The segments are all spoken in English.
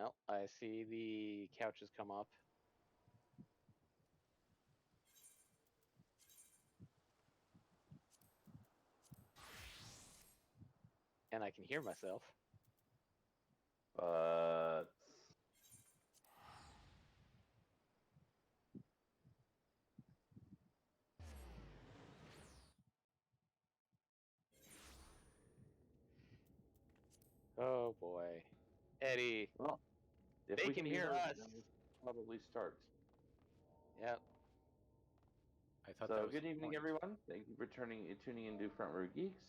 Well, I see the couches come up. And I can hear myself. Oh boy. Eddie, Well, if they we can can hear us. then we probably start. Yep. I thought that So, was good the evening, point. everyone. Thank you for tuning into Front Row Geeks.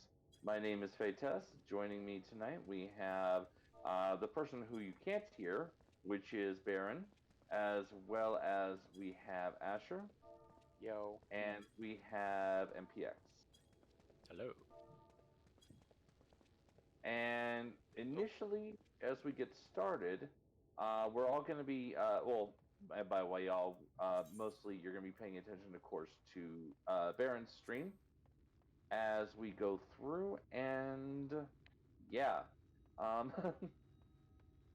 My name is Faye Tess. Joining me tonight, we have the person who you can't hear, which is Baron, as well as we have Asher, Yo. and we have MPX. Hello. And initially, as we get started, we're all going to be, by way y'all, mostly you're going to be paying attention, of course, to Baron's stream as we go through. And yeah,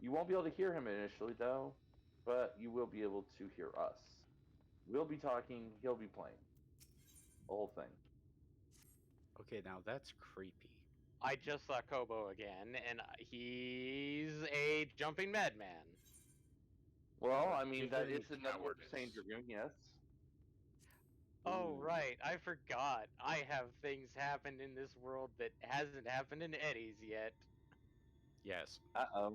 you won't be able to hear him initially, though, but you will be able to hear us. We'll be talking, he'll be playing. The whole thing. Okay, now that's creepy. I just saw Kobo again, and he's a jumping madman. Well, I mean, that Given is another cowardice. Saint Room, yes. Oh, Ooh. right. I forgot. I have things happen in this world that hasn't happened in Eddie's yet. Yes. Uh-oh.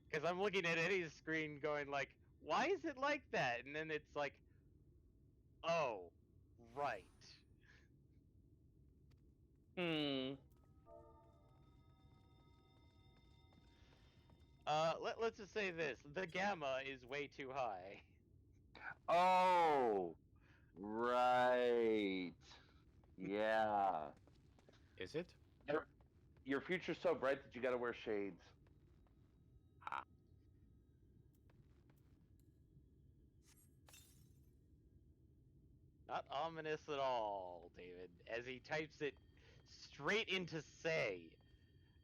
Because I'm looking at Eddie's screen going like, why is it like that? And then it's like, oh, right. Let's just say this. The gamma is way too high. Oh, right. Yeah. Is it? Your future's so bright that you gotta wear shades. Ah. Not ominous at all, David, as he types it straight into say.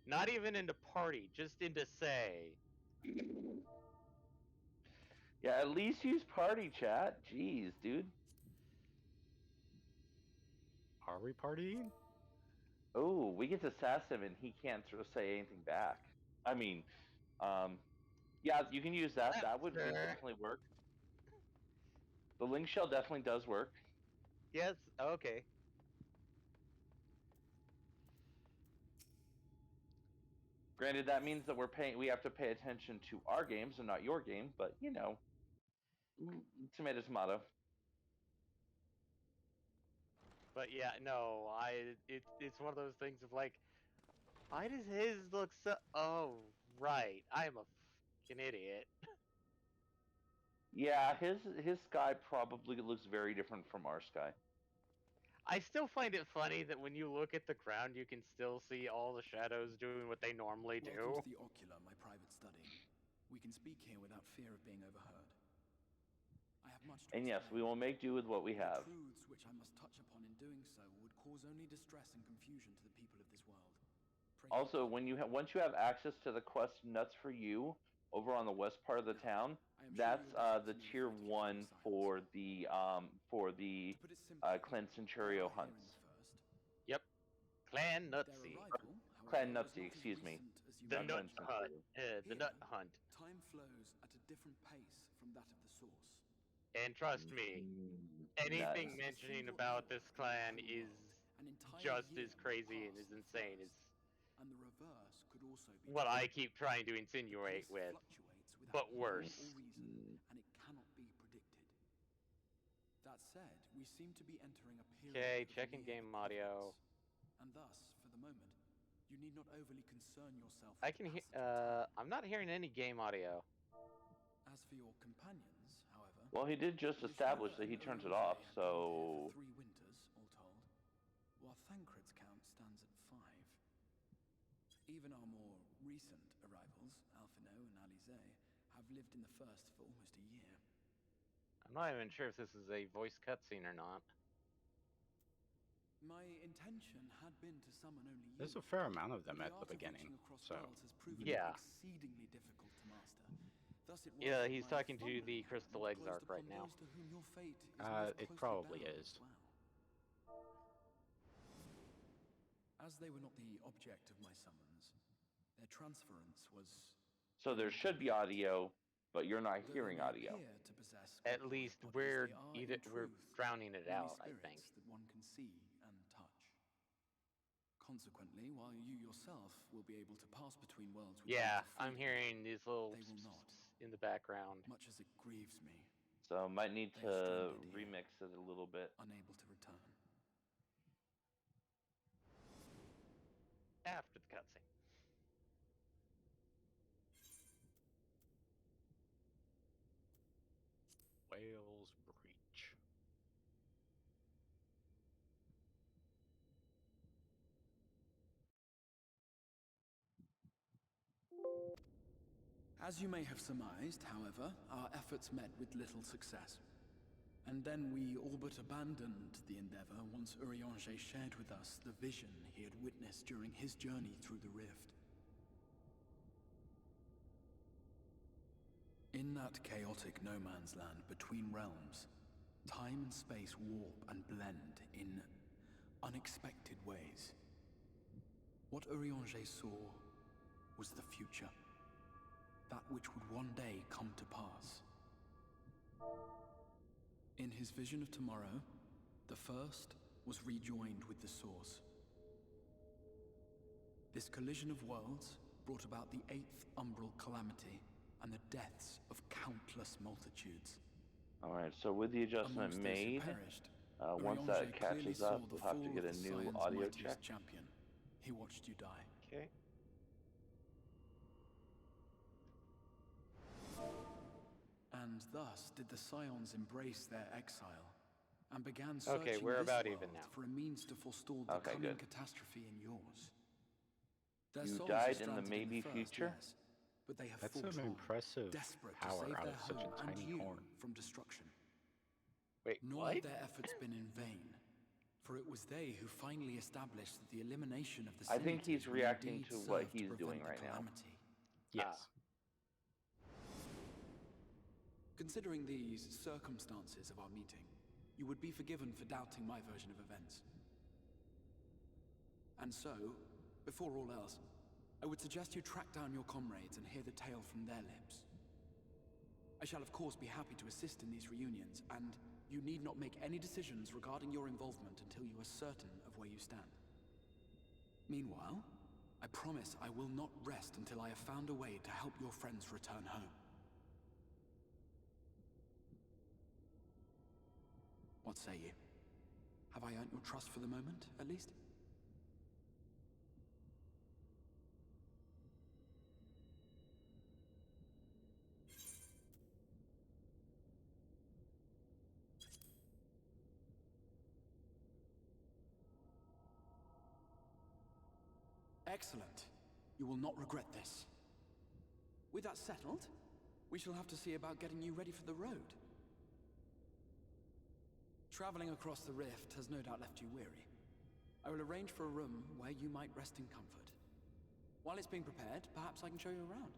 Not even into party, just into say. Yeah, at least use party chat. Jeez, dude. Are we partying? Oh, we get to sass him and he can't sort of say anything back. I mean, yeah, you can use that. That would definitely work. The link shell definitely does work. Yes, okay. Granted, that means that we have to pay attention to our games and not your game, but you know, tomato tomato. But yeah, no, it's one of those things of like, why does his look so? Oh, right, I'm a fucking idiot. Yeah, his sky probably looks very different from our sky. I still find it funny that when you look at the ground, you can still see all the shadows doing what they normally do. Welcome to the Ocular, my private study. We can speak here without fear of being overheard. I have much to And yes, we will make do with what we have. The truths which I must touch upon in doing so would cause only distress and confusion to the people of this world. Also, when once you have access to the quest nuts for you over on the west part of the town, that's the tier 1 for the Clan Centurio hunts. Yep, Clan Nutsy. Clan Nutsy, excuse me. The Nut Hunt. The Nut Hunt. Time flows at a different pace from that of the source. And trust me, anything mentioning about this clan is just as crazy and as insane as and the reverse could also be what I keep trying to insinuate with, but worse. Reason, and it cannot be predicted. That said, we seem to be entering a period. Okay, checking game audio. And thus, for the moment, you need not overly concern yourself. I can hear. I'm not hearing any game audio. As for your companions, however, well, he did just establish that he turns it off, so 3 winters, all told, while Thancred's count stands at 5. Even our more recent arrivals, Alphino and Alize, have lived in the first for almost a year. I'm not even sure if this is a voice cutscene or not. My intention had been to summon only you. There's a fair amount of them but at the art of beginning, reaching across so worlds has proven Yeah. exceedingly difficult to master. Thus it was Yeah, that he's my talking to fumbling the hand Crystal Eggs closed arc right upon now. those to whom your fate is most it closely probably bound is. as well. As they were not the object of my summons, their transference was. So there should be audio, but you're not Though hearing they may audio. appear to possess At corporeal least bodies, we're they are, either in we're truth, drowning it only out, I think. spirits that one can see and touch. Consequently, while you yourself will be able to pass between worlds with Yeah, ease of I'm freedom, hearing these little they will not. in the background. Much as it grieves me, So might need they are to stranded here, remix it a little bit. unable to return. After the cutscene. Whale's Breach. As you may have surmised, however, our efforts met with little success. And then we all but abandoned the endeavor once Urianger shared with us the vision he had witnessed during his journey through the rift. In that chaotic no man's land between realms, time and space warp and blend in unexpected ways. What Urianger saw was the future. That which would one day come to pass. In his vision of tomorrow, the first was rejoined with the source. This collision of worlds brought about the 8th umbral calamity and the deaths of countless multitudes. All right, so with the adjustment Amongst those who made, perished, once Urianger that clearly catches saw up, the we'll have to fall get of a the new Scion's audio mightiest check. champion. He watched you die. Okay. And thus did the Scions embrace their exile, and began Okay, searching we're this about world even now. for a means to forestall the Okay, coming good. catastrophe in yours. Their You souls died are in the stranded maybe first, future? yes, but they have That's fought some on, impressive desperate to power save out their of such a home and tiny you horn. from destruction. Wait, Nor what? have their efforts been in vain, for it was they who finally established that the elimination of the I think Sinities he's will reacting indeed to what serve he's to doing prevent the right now. calamity. Yes. Considering these circumstances of our meeting, you would be forgiven for doubting my version of events. And so, before all else, I would suggest you track down your comrades and hear the tale from their lips. I shall of course be happy to assist in these reunions, and you need not make any decisions regarding your involvement until you are certain of where you stand. Meanwhile, I promise I will not rest until I have found a way to help your friends return home. What say you? Have I earned your trust for the moment, at least? Excellent. You will not regret this. With that settled, we shall have to see about getting you ready for the road. Traveling across the rift has no doubt left you weary. I will arrange for a room where you might rest in comfort. While it's being prepared, perhaps I can show you around.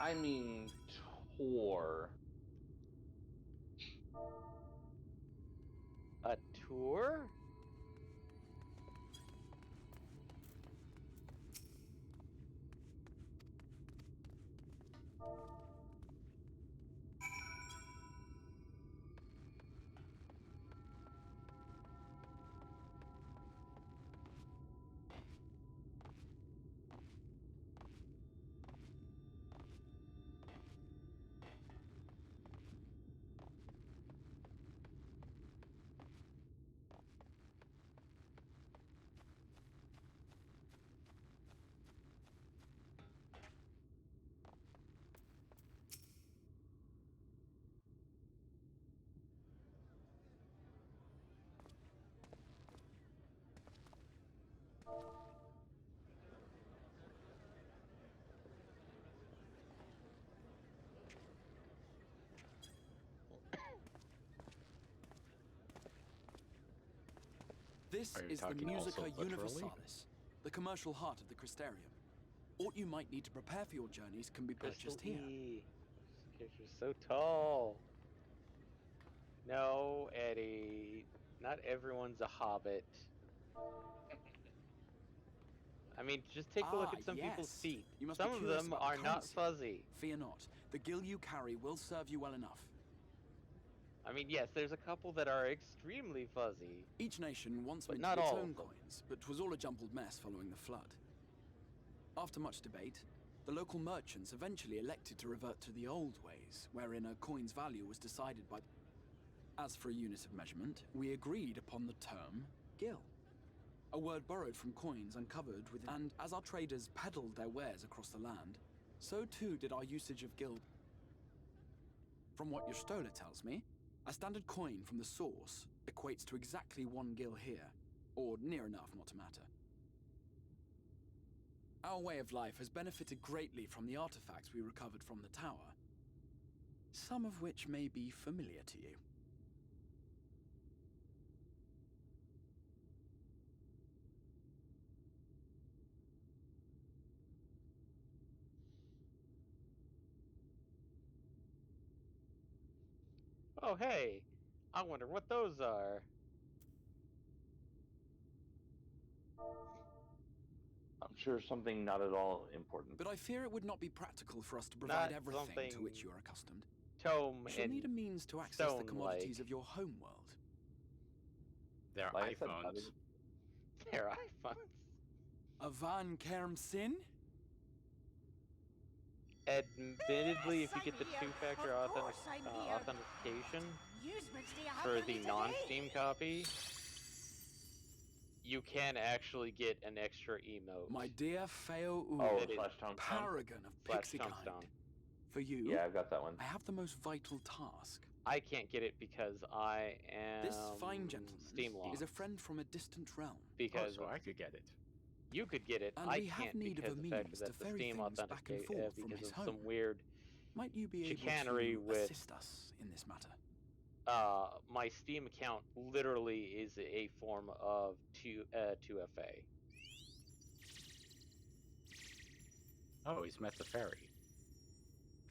I mean, tour. A tour? This Are you is the talking also Musica literally? Universalis, the commercial heart of the Crystarium. What you might need to prepare for your journeys can be Crystal purchased here. E. This character's so tall. No, Eddie. Not everyone's a hobbit. I mean, just take a look at some people's Yes. feet. You must Some be of curious them about the are not currency. fuzzy. Fear not. The gil you carry will serve you well enough. I mean, yes, there's a couple that are extremely fuzzy. Each nation once But minted not its all own of them. coins, but 'twas all a jumbled mess following the flood. After much debate, the local merchants eventually elected to revert to the old ways, wherein a coin's value was decided by... As for a unit of measurement, we agreed upon the term gil. A word borrowed from coins uncovered within... And as our traders peddled their wares across the land, so too did our usage of gil. From what your stola tells me, a standard coin from the source equates to exactly 1 gil here, or near enough not to matter. Our way of life has benefited greatly from the artifacts we recovered from the tower, some of which may be familiar to you. Oh, hey. I wonder what those are. I'm sure something not at all important. But I fear it would not be practical for us to provide Not everything to something which you are accustomed. Tome We shall and need a means to access the commodities stone-like. of your homeworld. They're Like I said, iPhones. Their iPhones. A Van Kerm Sin? Admittedly, if you get the I'm here. two-factor Of course I'm here. authentication Amusements do you have for me the today? non-Steam copy, you can actually get an extra emote. My dear Feo Oh, Ul, It is slash tombstone. paragon of slash pixie kind. tombstone. For you, Yeah, I've got that one. I have the most vital task. I can't get it because I am This fine gentleman Steam locked. is a friend from a distant realm, Because Oh, so I could get it. you could get it, and I we have can't need of because a the fact means that to the ferry Steam things back and authenticate forth from because his of home. some weird Might you be able chicanery to with assist us in this matter? my Steam account literally is a form of 2FA. Oh, he's met the fairy.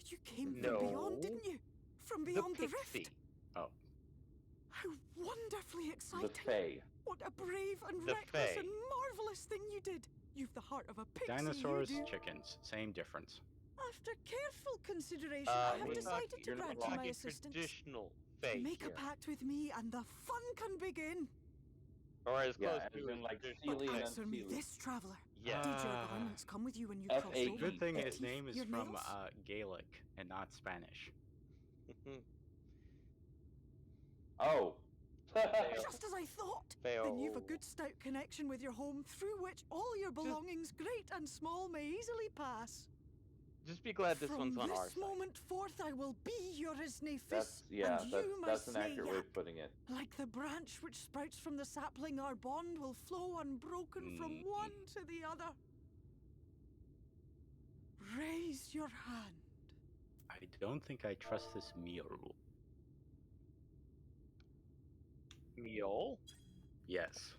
You came No. from beyond, didn't you? From beyond the, rift. Pixie. Oh, How wonderfully The exciting. Fae. What a brave and The reckless Fae. and marvelous thing you did. You've the heart of a pixie, dinosaurs, you do. chickens, same difference. After careful consideration, I have we're decided to you're not grant wrong. you my talking assistance. traditional Fae Make here. a pact with me and the fun can begin. Or as Yeah, close as to in, like, traditional But Sealy and answer me unsealy. this, traveler. Yes. Did your Ah. garments come with you when you F-A-E. crossed over? Good thing Their his teeth, name is your from nails? Gaelic and not Spanish. Oh. Just as I thought. Fail. Then you've a good stout connection with your home through which all your belongings, great and small, may easily pass. Just be glad this From one's on this our side. moment forth, I will be your Isne That's Fis, yeah, and you my that's an accurate way Snayak. of putting it. Like the branch which sprouts from the sapling, our bond will flow unbroken from one to the other. Raise your hand. I don't think I trust this meal rule. Meal? Yes.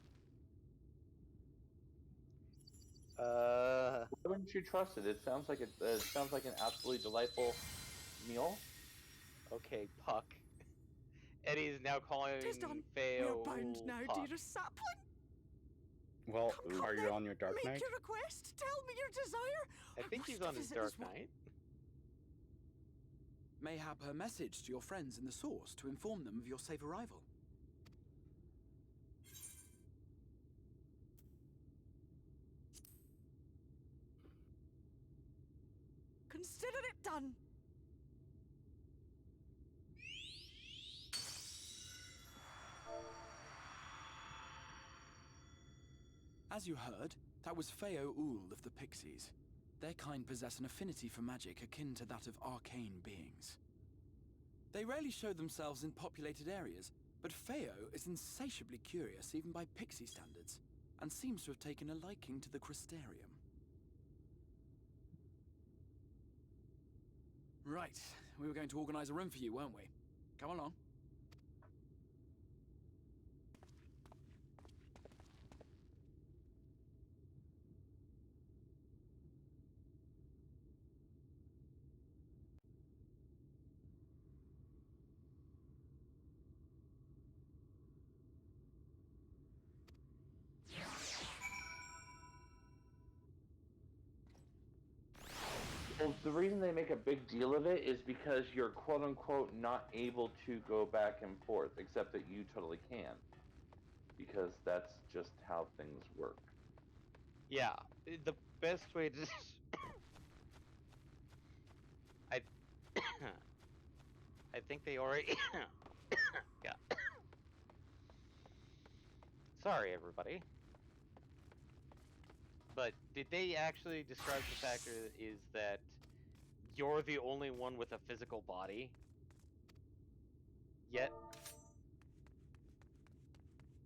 Why wouldn't you trust it? It sounds like it sounds like an absolutely delightful meal. Okay, Puck. Eddie is now calling Tis done. Fail We're bound now, Puck. dearest sapling. Well, Come are you then, on your Dark Make Knight? your request. Tell me your desire. I think wish he's to on his visit Dark this one. Knight. Mayhap her message to your friends in the source to inform them of your safe arrival. Consider it done. As you heard, that was Feo Ul of the Pixies. Their kind possess an affinity for magic akin to that of arcane beings. They rarely show themselves in populated areas, but Feo is insatiably curious even by pixie standards, and seems to have taken a liking to the Crystarium. Right, we were going to organize a room for you, weren't we? Come along. Well, the reason they make a big deal of it is because you're quote unquote not able to go back and forth, except that you totally can. Because that's just how things work. Yeah, the best way to I I think they already yeah. Sorry everybody. But did they actually describe the factor is that you're the only one with a physical body? Yet?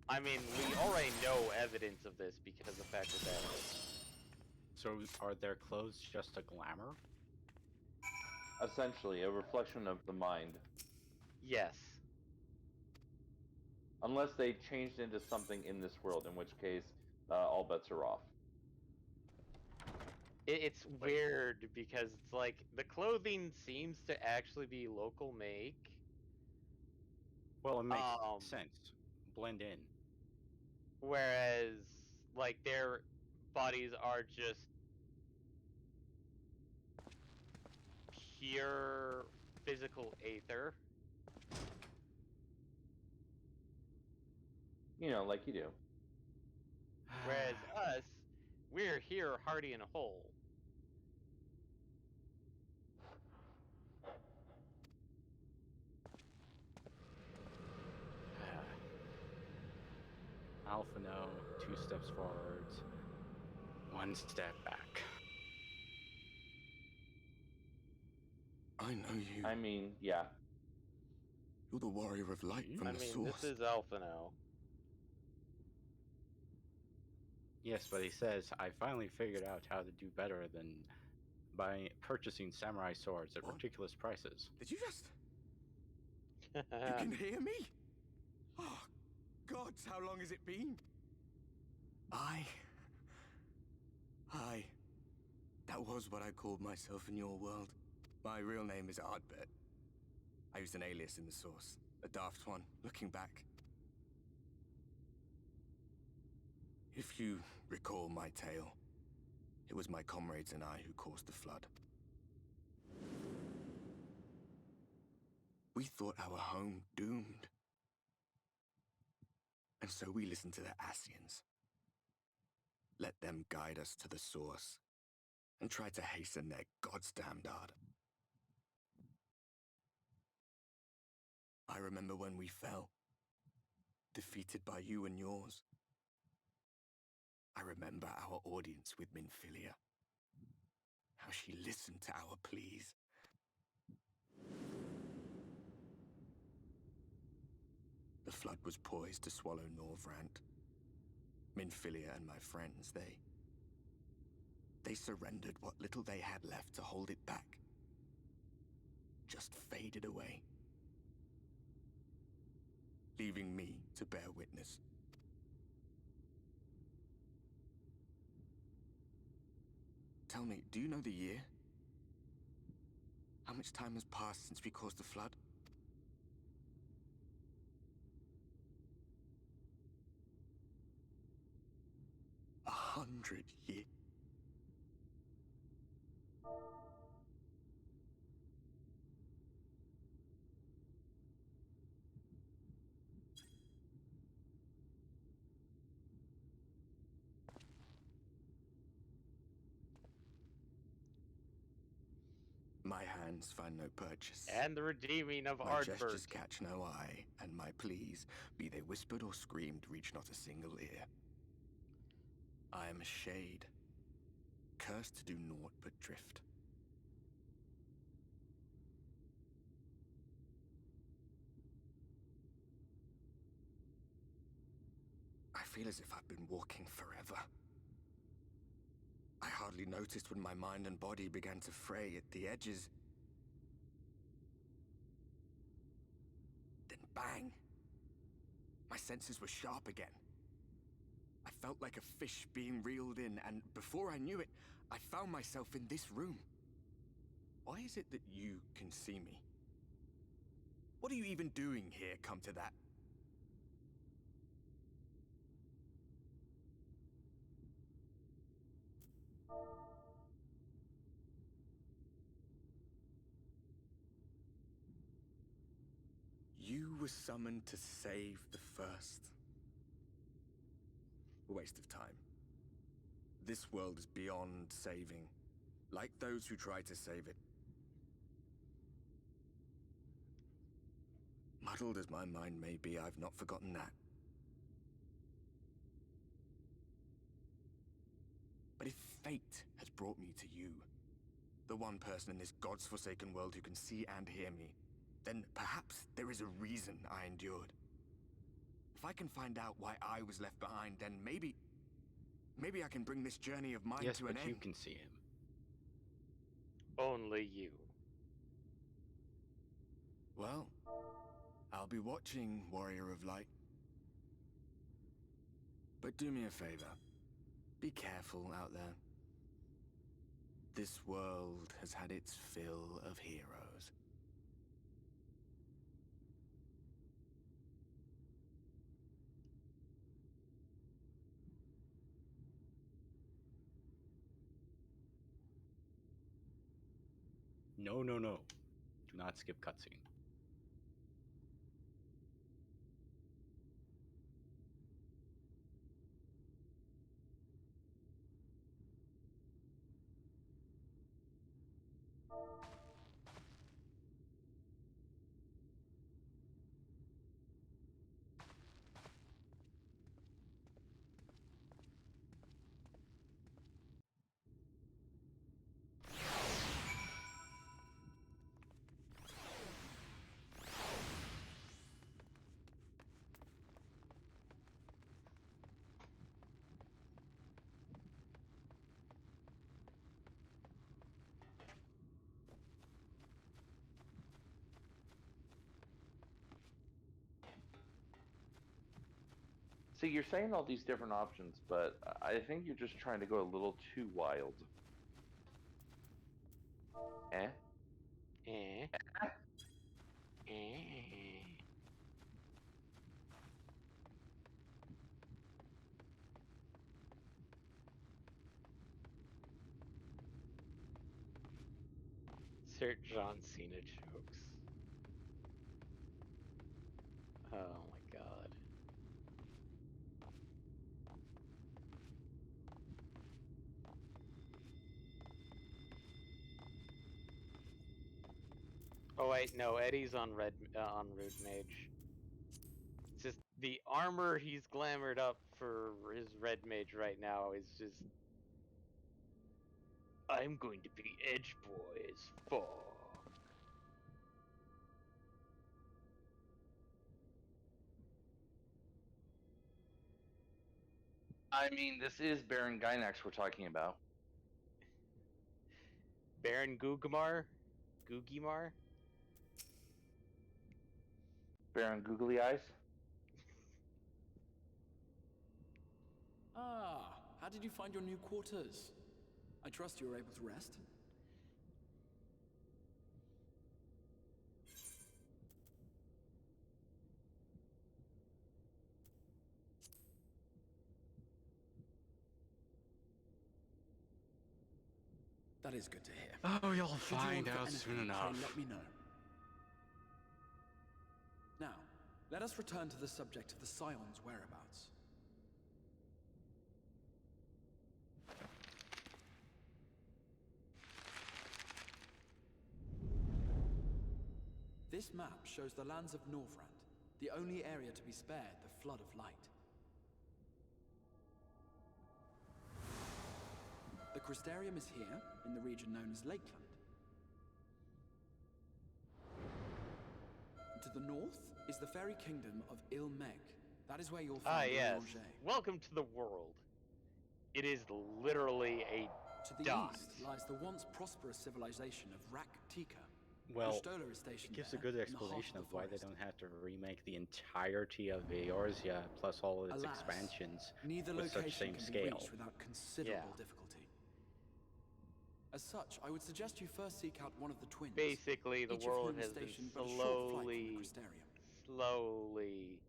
I mean, we already know evidence of this because of the fact that So are their clothes just a glamour? Essentially, a reflection of the mind. yes. Unless they changed into something in this world, in which case, all bets are off. It's weird because it's like the clothing seems to actually be local make. Well, it makes Um, sense. Blend in. Whereas like their bodies are just pure physical aether. You know, like you do. Whereas us, we're here hearty and whole. Alpha no, 2 steps forward, 1 step back. I know you. I mean, yeah. You're the warrior of light from I the mean, source. this is Alpha now. Yes, but he says, I finally figured out how to do better than by purchasing samurai swords at What? ridiculous prices. Did you just... You can hear me? Oh, gods, how long has it been? That was what I called myself in your world. My real name is Ardbert. I used an alias in the source. A daft one, looking back. If you recall my tale, it was my comrades and I who caused the flood. We thought our home doomed. And so we listened to the Asians. Let them guide us to the source, and tried to hasten their goddamned ard. I remember when we fell, defeated by you and yours. I remember our audience with Minfilia, how she listened to our pleas. The flood was poised to swallow Norvrant. Minfilia and my friends, they surrendered what little they had left to hold it back. Just faded away, leaving me to bear witness. Tell me, do you know the year? How much time has passed since we caused the flood? A 100 years. My hands find no purchase. And the redeeming of My Ardbert. gestures catch no eye, and my pleas, be they whispered or screamed, reach not a single ear. I am a shade, cursed to do naught but drift. I feel as if I've been walking forever. I hardly noticed when my mind and body began to fray at the edges. Then bang! My senses were sharp again. I felt like a fish being reeled in, and before I knew it, I found myself in this room. Why is it that you can see me? What are you even doing here, come to that? was summoned to save the first. A waste of time. This world is beyond saving, like those who try to save it. Muddled as my mind may be, I've not forgotten that. But if fate has brought me to you, the one person in this God's forsaken world who can see and hear me, then perhaps there is a reason I endured. If I can find out why I was left behind, then maybe I can bring this journey of mine Yes, to an but end. you can see him. Only you. Well, I'll be watching, Warrior of Light. But do me a favor. Be careful out there. This world has had its fill of heroes. No, no, no. Do not skip cutscene. See, you're saying all these different options, but I think you're just trying to go a little too wild. Eh? Eh? Eh? Insert John Cena jokes. Oh my god. Oh wait, no, Eddie's on Rude Mage. It's just the armor he's glamored up for his Red Mage right now is just. I'm going to be Edge Boy as fuck. I mean, this is Baron Gynax we're talking about. Baron Gugimar? Gugimar? Baron Googly Eyes. Ah, how did you find your new quarters? I trust you were able to rest? That is good to hear. Oh, you'll Should you find want for out anything, soon enough. pray let me know. Now, let us return to the subject of the Scion's whereabouts. This map shows the lands of Norvrand, the only area to be spared the flood of light. The Crystarium is here, in the region known as Lakeland. To the north is the fairy kingdom of Il-Meg. That is where you'll Ah, find yes. Belanger. Welcome to the world. It is literally a To the dot. east lies the once prosperous civilization of Rak-Tika. Well, Stoller is stationed it gives a there, good in the heart explanation of the why they forest. don't have to remake the entirety of Eorzea plus all its Alas, expansions neither with location such same can be scale. reached without considerable difficulty. As such, I would suggest you first seek out one of the twins. Basically, the each of world whom is has been stationed but a short flight from the slowly.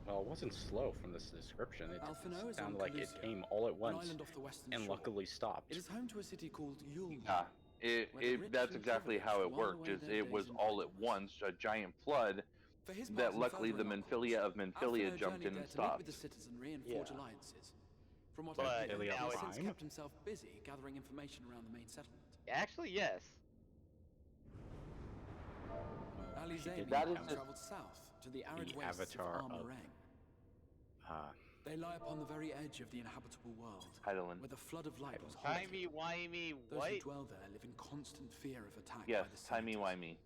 Well, it wasn't slow from this description. It Alphino is sounded on like it Calusia, came all at an once island off the western and shore. luckily stopped. It is home to a city called Yulm. Yeah, Where the rich that's and exactly how it privileged while worked. away Is their it days was in all at idleness. once a giant flood For his that part in luckily the furthering our Menphilia cause, of Menphilia Alphino jumped in journeyed and there to meet with stopped. the citizenry and forge Yeah. alliances. From what But I hear, he now has it's since fine. kept himself busy gathering information around the main settlement. actually yes. She Alizé did That meanwhile is traveled south to the arid the wastes avatar of of- Armorang. Uh, They lie upon the very edge of the inhabitable world, Heidelin. where the flood of light was halted. Timey-wimey, Those what? who dwell there live in constant fear of attack Yes, by the Senators. timey-wimey.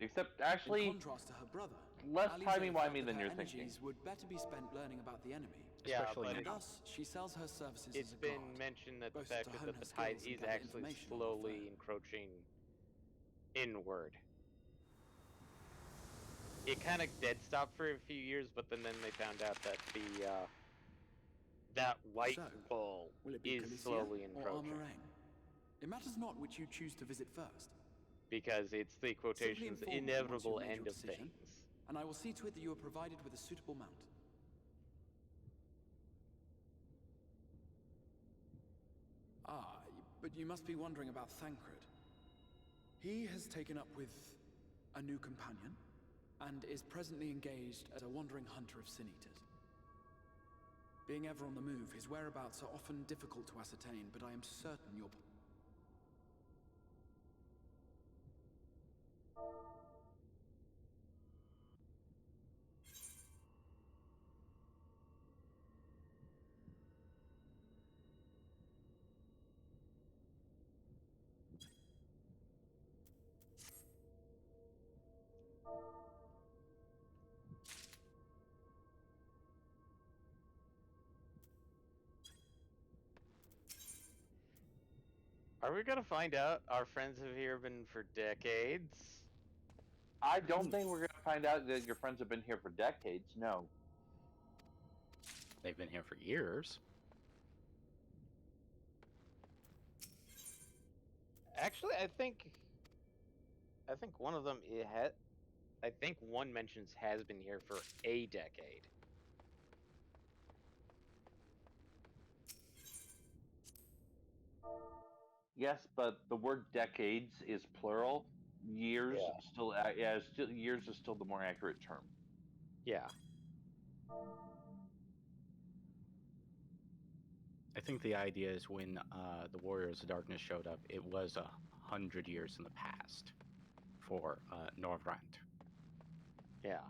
Except, In actually, contrast to her brother, less Alizé timey-wimey felt that than her you're energies thinking. would better be spent learning about the enemy. Yeah, especially but And now. thus, she sells her services It's as a been guard, mentioned that the both fact to that hone the her tide skills and is gather actually information on slowly warfare. encroaching inward. It kind of dead stopped for a few years, but then they found out that that white So, bull Will it be is Calicia slowly or encroaching Armorang? It matters not which you choose to visit first, because it's the quotations inform me once inevitable you've made end your of decision. things. and I will see to it that you are provided with a suitable mount. Ah, but you must be wondering about Thancred. He has taken up with a new companion, and is presently engaged as a wandering hunter of sin-eaters. Being ever on the move, his whereabouts are often difficult to ascertain, but I am certain you're... Are we gonna find out our friends have here been for decades? I don't think we're gonna find out that your friends have been here for decades. No. They've been here for years. Actually, I think one of them I think one mentions has been here for a decade. Yes, but the word decades is plural. Years Yeah. still, years is still the more accurate term. Yeah. I think the idea is when the Warriors of Darkness showed up, it was 100 years in the past for Norvrant, Yeah.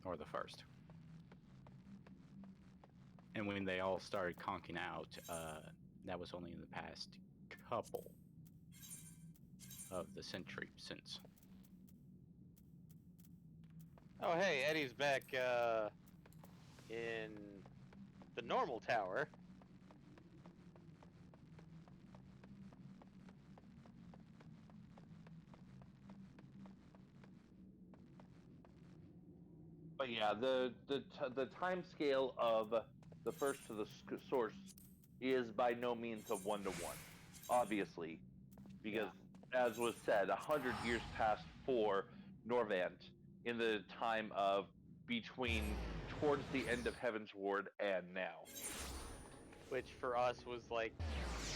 or the first. And when they all started conking out, that was only in the past couple of the century since. Oh, hey, Eddie's back in the normal tower. But yeah, the time scale of the first to the source is by no means a 1-to-1, obviously, because as was said, 100 years passed for Norvant in the time of between towards the end of Heaven's Ward and now. Which for us was like,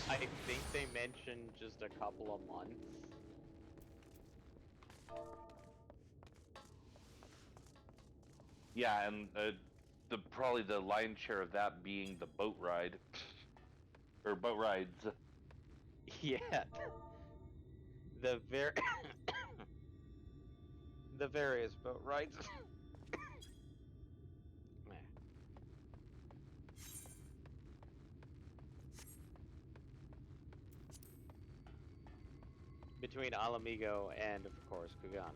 I think they mentioned just a couple of months. Yeah, and the probably the lion's share of that being the boat ride, or boat rides. Yeah. The the various boat rides. Meh. Between Alamigo and, of course, Kugane.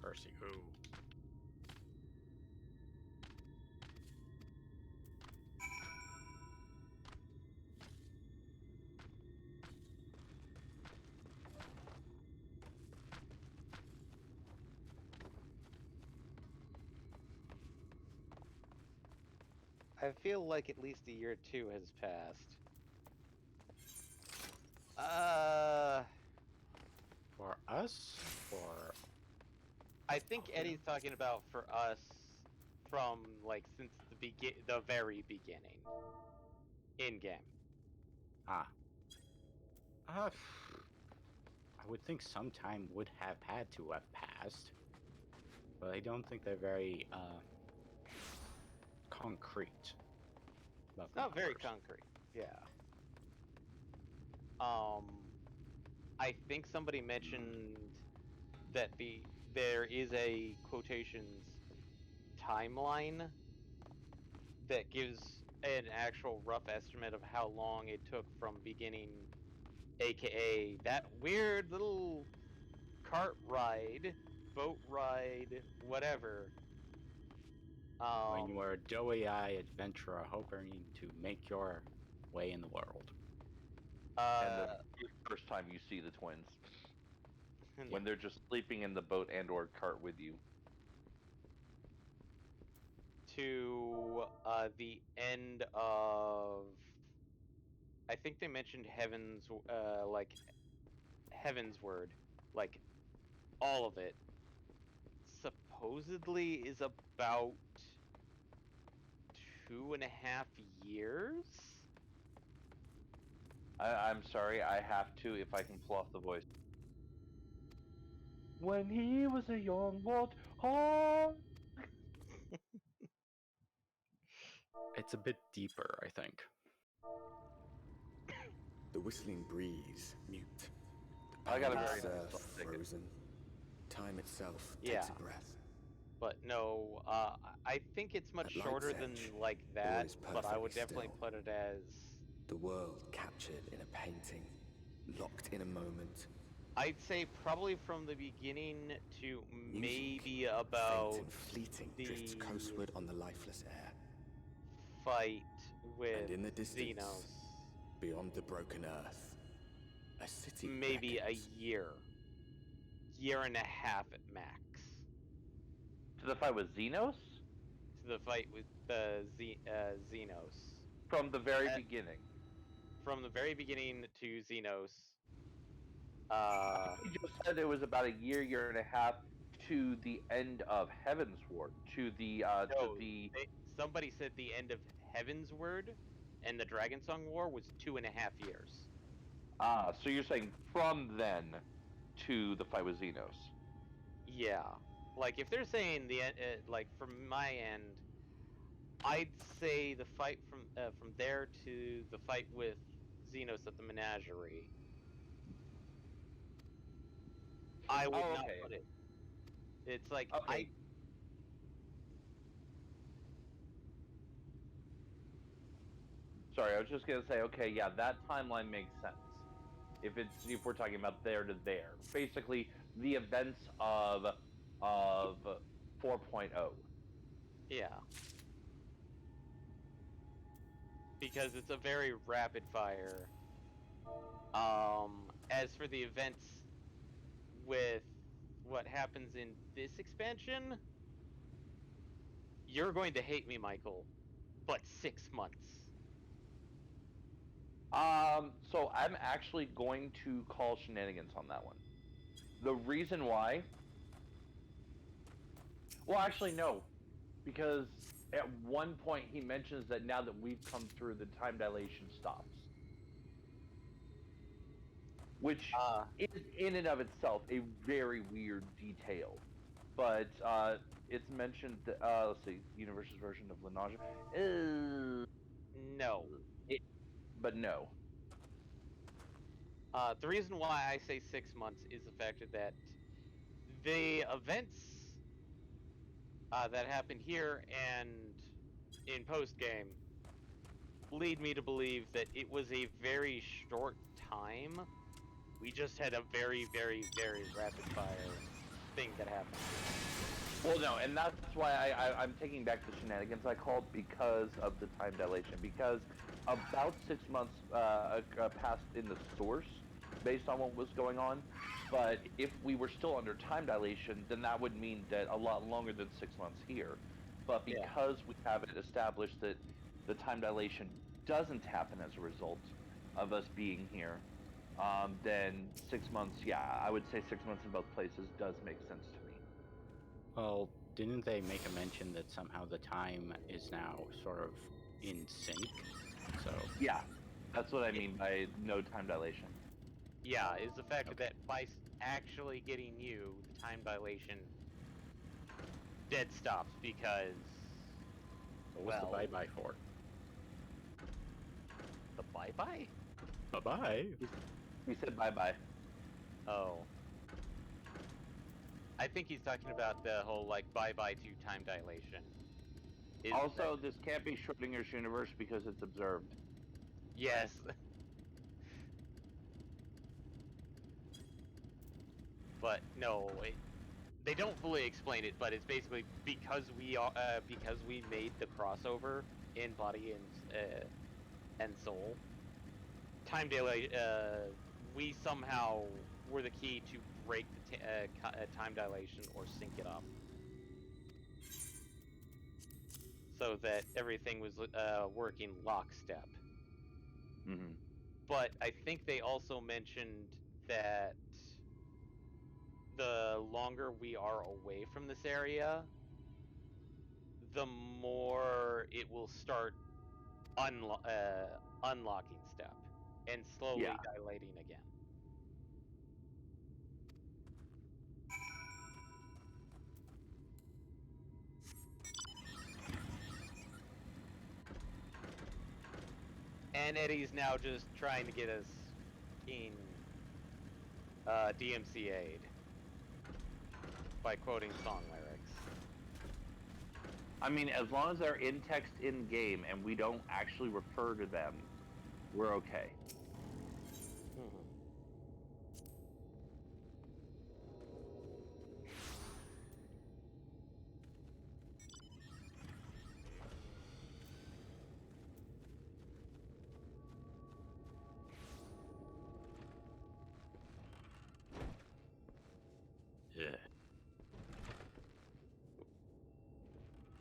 Percy who? I feel like at least a year or two has passed. For us, or I think Eddie's talking about for us from like since the very beginning in game. ah, uh, I would think some time would have had to have passed, but I don't think they're very concrete about It's the not very numbers. concrete. Yeah. Um, I think somebody mentioned that there is a quotations timeline that gives an actual rough estimate of how long it took from beginning, aka that weird little cart ride, boat ride, whatever. When you are a doughy-eyed adventurer hoping to make your way in the world. And the uh, first time you see the twins, yeah. when they're just sleeping in the boat and/or cart with you. To the end of, I think they mentioned like Heaven's Word, like all of it supposedly is about 2.5 years. I'm sorry, I have to if I can pull off the voice. When he was a young warthog. It's a bit deeper, I think. The whistling breeze, mute. The I got a pounding very nice surf, song ticket. frozen. Time itself Yeah. takes a breath. But no, I think it's much At light's shorter than edge, like all that, is but I would perfectly definitely still. put it as, The world captured in a painting, locked in a moment. I'd say probably from the beginning to Music, maybe faint about and fleeting, drifts the coastward on the lifeless air. fight with And in the distance, Xenos. beyond the broken earth, a city Maybe a beckons. year and a half at max, To the fight with Xenos? to the fight with the Xenos. From the very At- beginning. From the very beginning to Xenos. You just said it was about a year and a half to the end of Heaven's Ward. To No, somebody said the end of Heaven's Word and the Dragon Song War was 2.5 years. So you're saying from then to the fight with Xenos. Yeah, like if they're saying like from my end, I'd say the fight from there to the fight with Xenos at the Menagerie. I would Oh, not okay. put it. It's like Okay. Sorry, I was just gonna say, okay, yeah, that timeline makes sense. If we're talking about there to there, basically the events of 4.0. Yeah, because it's a very rapid fire. As for the events with what happens in this expansion, you're going to hate me, Michael, but 6 months. So I'm actually going to call shenanigans on that one. The reason why, well, actually no, because at one point he mentions that now that we've come through, the time dilation stops, which is in and of itself a very weird detail. But it's mentioned. Let's see, universe's version of Lenage. No. It, but no. The reason why I say 6 months is the fact that the events that happen here and in post game lead me to believe that it was a very short time. We just had a very, very, very rapid fire thing that happened. Well, no, and that's why I'm taking back the shenanigans I called because of the time dilation. Because about 6 months passed in the source based on what was going on. But if we were still under time dilation, then that would mean that a lot longer than 6 months here. But Yeah. because we have it established that the time dilation doesn't happen as a result of us being here, then 6 months, yeah, I would say 6 months in both places does make sense to me. Well, didn't they make a mention that somehow the time is now sort of in sync? So, Yeah, that's what I mean by no time dilation. Yeah, is the fact Okay. that by actually getting you, the time dilation dead stops because what was the well, bye-bye for? the bye-bye? Bye-bye. He said bye-bye. Oh. I think he's talking about the whole, like, bye-bye to time dilation. Is Also, that- this can't be Schrodinger's universe because it's observed. yes. But no, they don't fully explain it, but it's basically because we made the crossover in body and soul. Time delay. We somehow were the key to break the time dilation or sync it up, so that everything was working lockstep. Mm-hmm. But I think they also mentioned that the longer we are away from this area, the more it will start unlocking step and slowly Yeah. dilating again. And Eddie's now just trying to get us in DMCA'd by quoting song lyrics. I mean, as long as they're in text in game and we don't actually refer to them, we're okay. Yeah.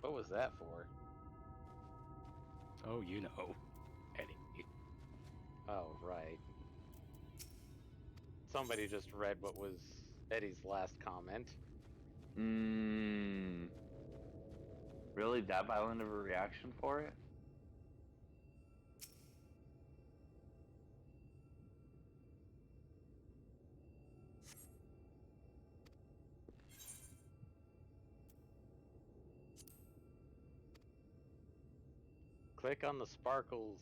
What was that for? Oh, you know, Eddie. Oh, right. Somebody just read what was Eddie's last comment. Really? That violent of a reaction for it? Click on the sparkles.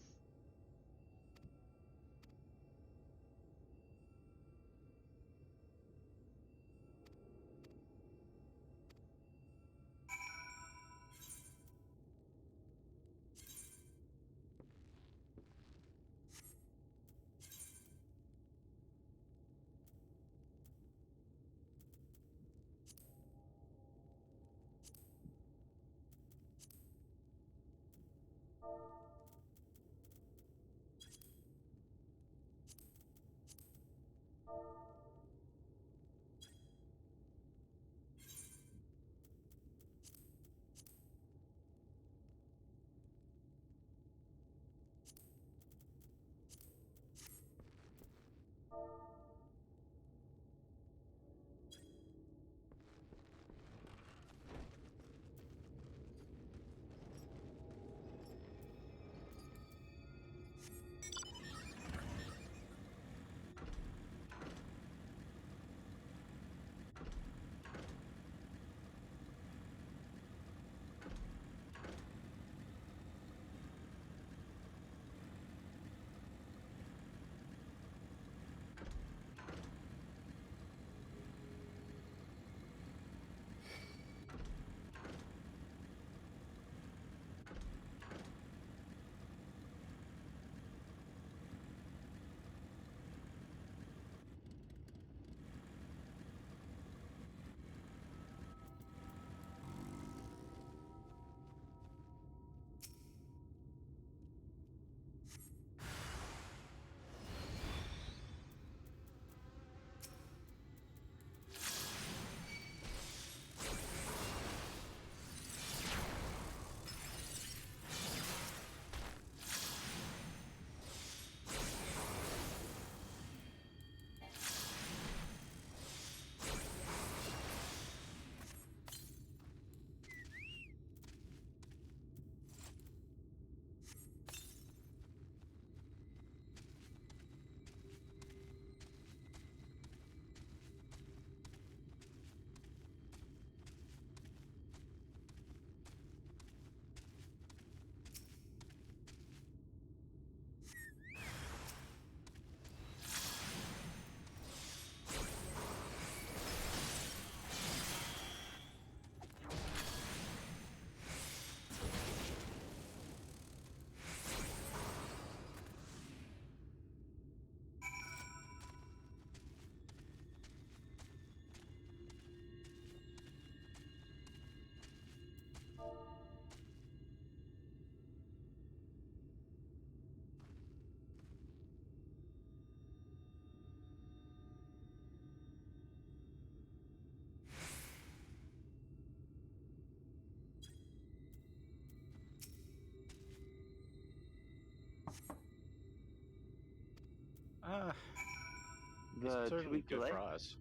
The it's 2 certainly week good delay? for us.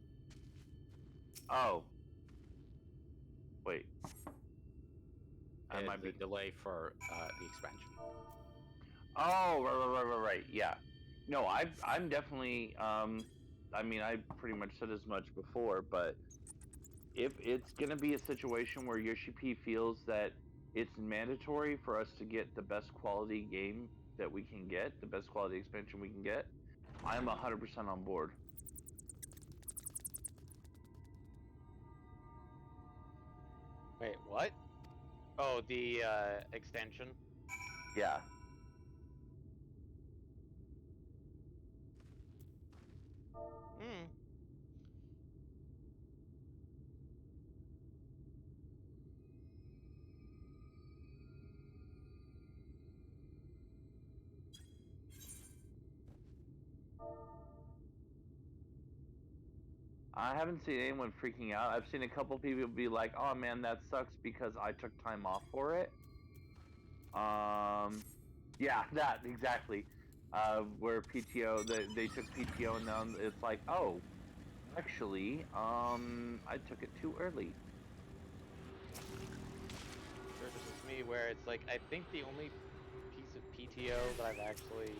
Oh. Wait. I might The be. delay for the expansion. Oh, right. Yeah. No, I'm definitely. I mean, I pretty much said as much before, but if it's gonna be a situation where Yoshi P feels that it's mandatory for us to get the best quality game that we can get, the best quality expansion we can get, I'm 100% on board. Wait, what? Oh, the extension. Yeah. Hmm. I haven't seen anyone freaking out. I've seen a couple people be like, "Oh man, that sucks because I took time off for it." Yeah, that exactly. Where PTO, they took PTO, and then it's like, "Oh, actually, I took it too early." Versus me, where it's like I think the only piece of PTO that I've actually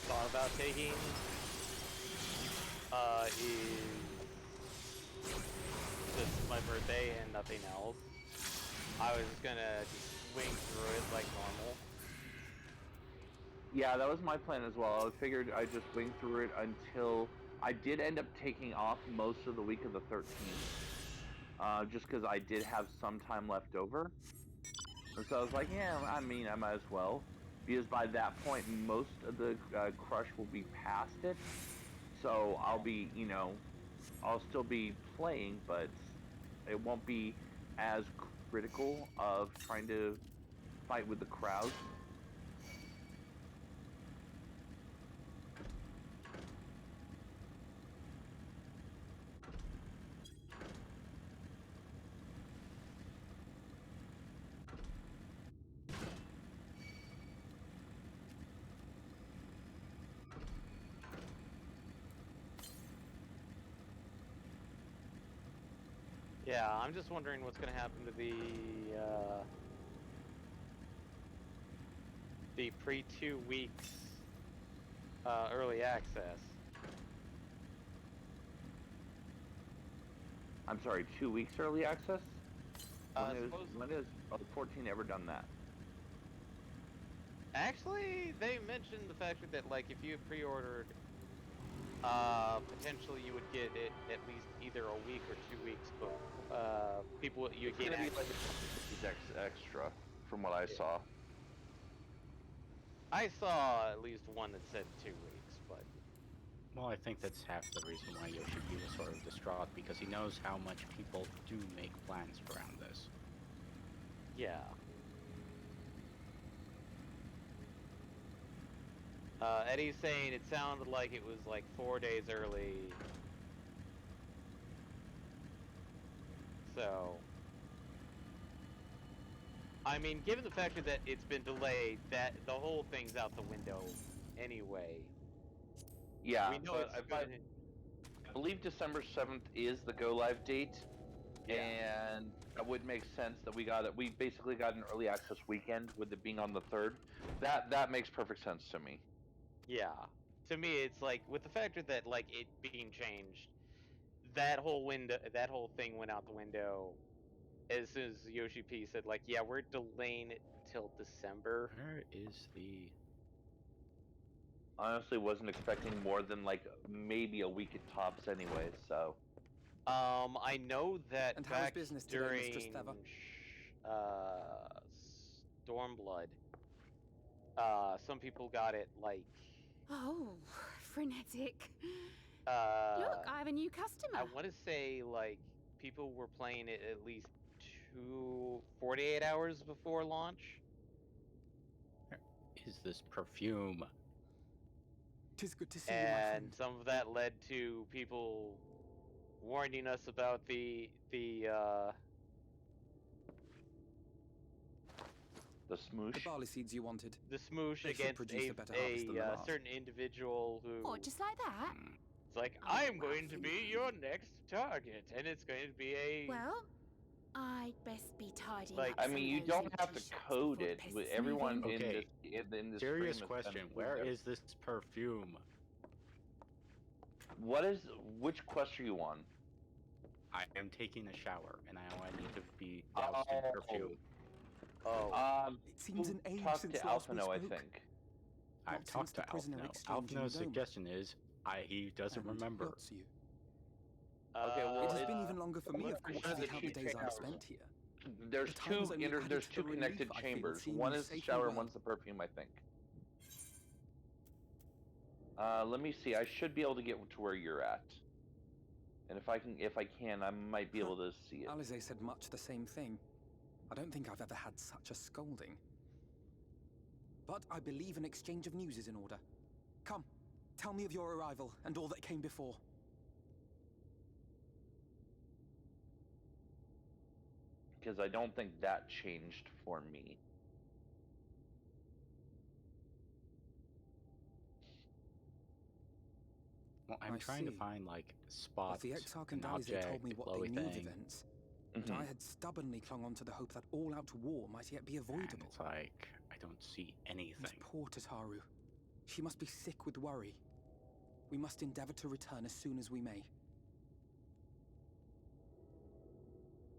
thought about taking is just my birthday and nothing else. I was just gonna just swing through it like normal. Yeah, that was my plan as well. I figured I'd just wing through it until I did end up taking off most of the week of the 13th, just because I did have some time left over. And so I was like, yeah, I mean, I might as well. Because by that point, most of the crush will be past it. So I'll be, I'll still be playing, but it won't be as critical of trying to fight with the crowd. Yeah, I'm just wondering what's gonna happen to the pre 2 weeks early access. I'm sorry, 2 weeks early access? Suppose When is 14 ever done that? actually they mentioned the fact that like if you pre-ordered, potentially you would get it at least either a week or 2 weeks, but people you would It's gain gonna be access. like extra, from what I saw. I saw at least one that said 2 weeks, but Well, I think that's half the reason why Yoshi was sort of distraught, because he knows how much people do make plans around this. yeah. Eddie's saying it sounded like it was like 4 days early. So, I mean, given the fact that it's been delayed, that the whole thing's out the window anyway. Yeah, We know but it's gonna. I believe December 7th is the go live date, Yeah. and that would make sense that we got it. We basically got an early access weekend with it being on the 3rd. That makes perfect sense to me. Yeah. To me, it's like with the factor that like it being changed, that whole window, that whole thing went out the window as soon as Yoshi P said like, yeah, we're delaying it till December. Where is the... Honestly, wasn't expecting more than like maybe a week at tops, anyways. So I know that And how's back business today, during Mistress Theva? Stormblood, some people got it like Oh, frenetic. uh Look, I have a new I customer. want to say like people were playing it at least 48 hours before launch. Where is this perfume? 'Tis good to see you, my And friend. some of that led to people warning us about the The smoosh. The barley seeds you wanted. The smoosh They should against produce a better harvest than the last. certain individual who. What, just like that? It's like, Oh, I am going to Ralphie, be man. your next target, and it's going to be a. Well, I'd best be tidying Like, up I some mean, you loads don't empty have to shops code before it. pests With move everyone in. in Okay, this Serious stream is question. kind of Where doing is this perfume? Which quest are you on? I am taking a shower, and I need to be doused in perfume. Oh. It seems an age Talk since to last we Alphino, I spoke. think. I've Not talked since to the prisoner Alphino. exchange in Alphino's the dome. suggestion is he doesn't And remember. Yotsu. Okay, well, It has it- been even longer for me, of course, one of to the count the two days I've chambers. spent here. There's The time was only added there's to two the relief connected I feel chambers. seeing One you is the safely shower, well. one's the perfume, I think. Let me see. I should be able to get to where you're at. And if I can, I might be able to see it. Alize said much the same thing. I don't think I've ever had such a scolding. But I believe an exchange of news is in order. Come, tell me of your arrival and all that came before. Because I don't think that changed for me. Well, I'm I trying to see. find like Both spots, the Exarch an and Alize object, told me what glowy they knew of thing. events, but I had stubbornly clung on to the hope that all-out war might yet be And avoidable. it's like I don't see And anything. poor Tataru. She must be sick with worry. We must endeavor to return as soon as we may.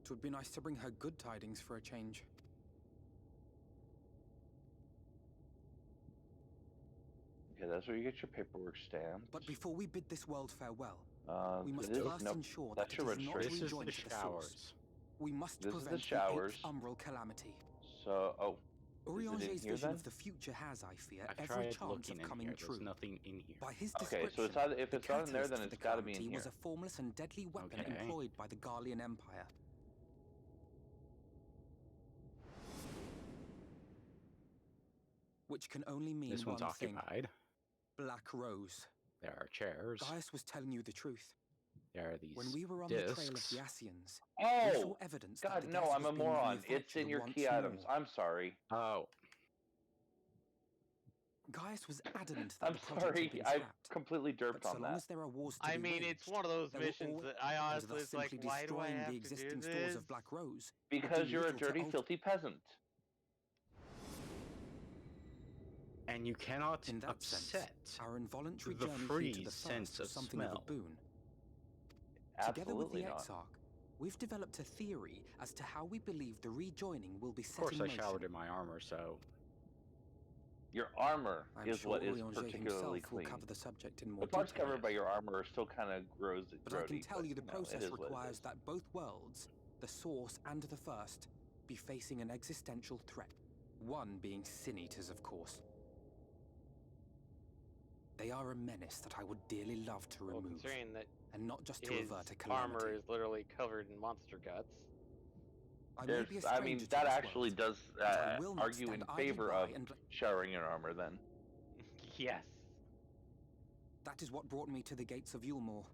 It would be nice to bring her good tidings for a change. Okay, that's where you get your paperwork stamped. But before we bid this world farewell, we must this- first nope, ensure that that's it your is not registration. This is rejoined the to the source. showers. We must This is the prevent showers. the 8th umbral calamity. So, oh, Urianger's here, vision then? of the future has, I fear, I've every tried chance looking of in coming here. true. There's nothing in here. By his okay. description, So it's either, if the it's not in there, catalyst then for it's the got to be in calamity here. was a formless and deadly weapon Okay. employed by the Garlean Empire. Which can only mean This one's one thing. occupied. Black Rose. There are chairs. Gaius was telling you the truth. There are these When we were on the trail of discs. the Asians, we saw Oh, evidence that God, the no, gas I'm was a being moron. It's in manufactured your once key items. more. I'm sorry. Oh, Gaius was adamant that I'm the project had sorry. been I scrapped. completely But derped so on long that. as there are wars to I be mean, waged, it's one of those there will missions always- that I and honestly, thus it's like, simply why do I destroying have the to existing do stores this? of Black Rose would Because do you're a little to dirty, alter- filthy peasant. and you cannot In that sense, upset our involuntary the journey here free to the sense first of was something of smell. a boon. Together with Absolutely the not. Exarch, we've developed a theory as to how we believe the rejoining will be Of set course, in I motion. showered in my armor, so Your armor I'm is sure what is Urianger particularly himself will clean. cover the subject in more The parts detail. covered by your armor are still kind of gross. But I can tell you the it process is what it requires is. that both worlds, the source and the first, be facing an existential threat. One being Sin Eaters, of course. They are a menace that I would dearly love to Well, remove, considering that and not just to his avert a calamity. armor is literally covered in monster guts. I may be a I mean, stranger to that this actually world, does but I will not argue in stand idly favor by of and showering your armor. Then Yes. that is what brought me to the gates of Yulmore.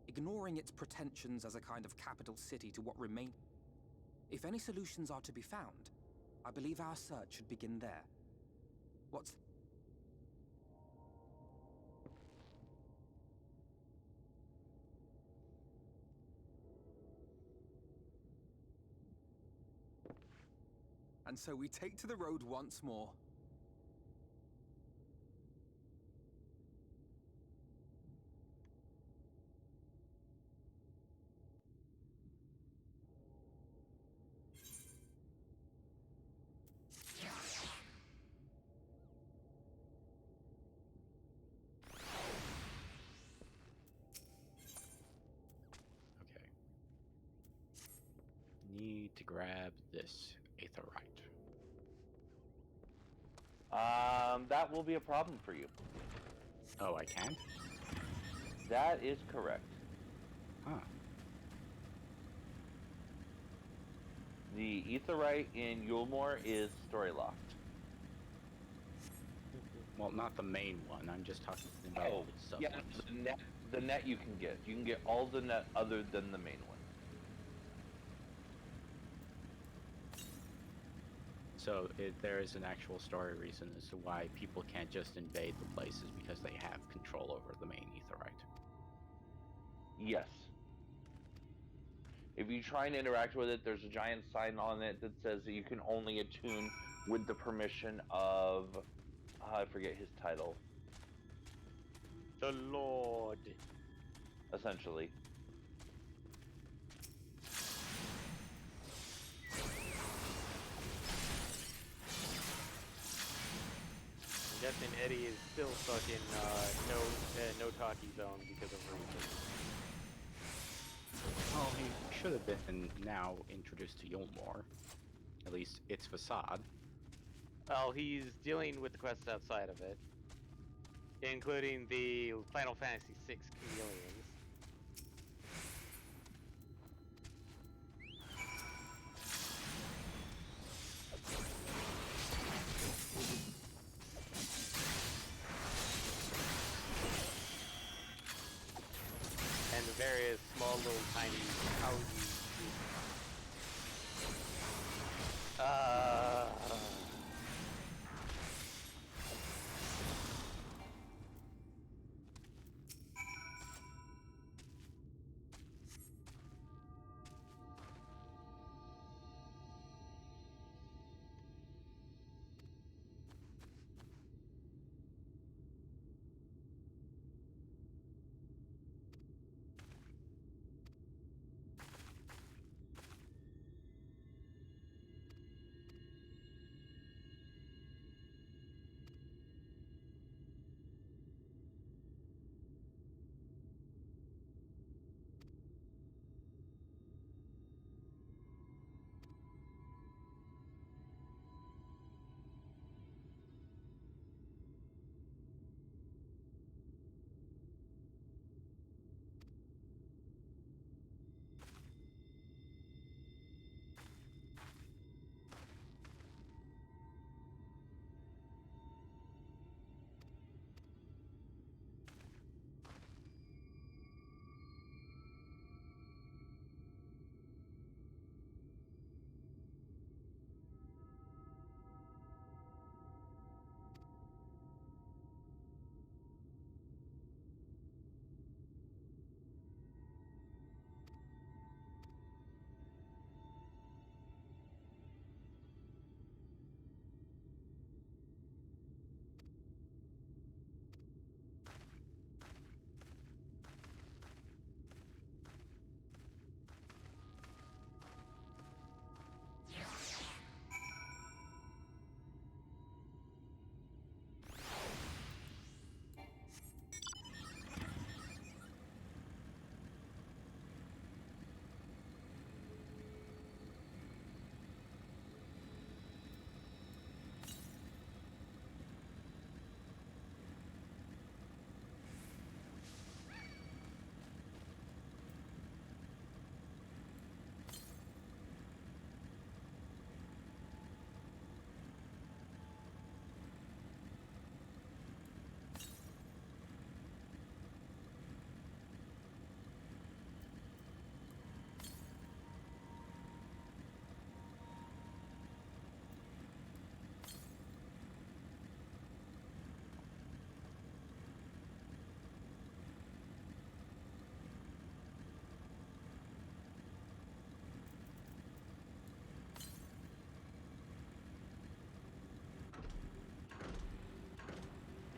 Ignoring its pretensions as a kind of capital city to what remain. If any solutions are to be found, I believe our search should begin there. What's... And so we take to the road once more. okay. Need to grab this aetherite. that will be a problem for you. Oh, I can? That is correct. Huh. The Aetherite in Yulmore is story locked. Well, not the main one. I'm just talking about Oh, the sub yeah, ones. the net you can get. You can get all the net other than the main one. So there is an actual story reason as to why people can't just invade the places because they have control over the main aetherite. Yes. If you try and interact with it, there's a giant sign on it that says that you can only attune with the permission of, I forget his title, The Lord. essentially. I'm guessing Eddie is still stuck in no talkie zone because of reasons. Well, he should have been now introduced to Yulmore. At least its facade. Well, he's dealing with the quests outside of it, including the Final Fantasy VI chameleons. And the various small little tiny houses.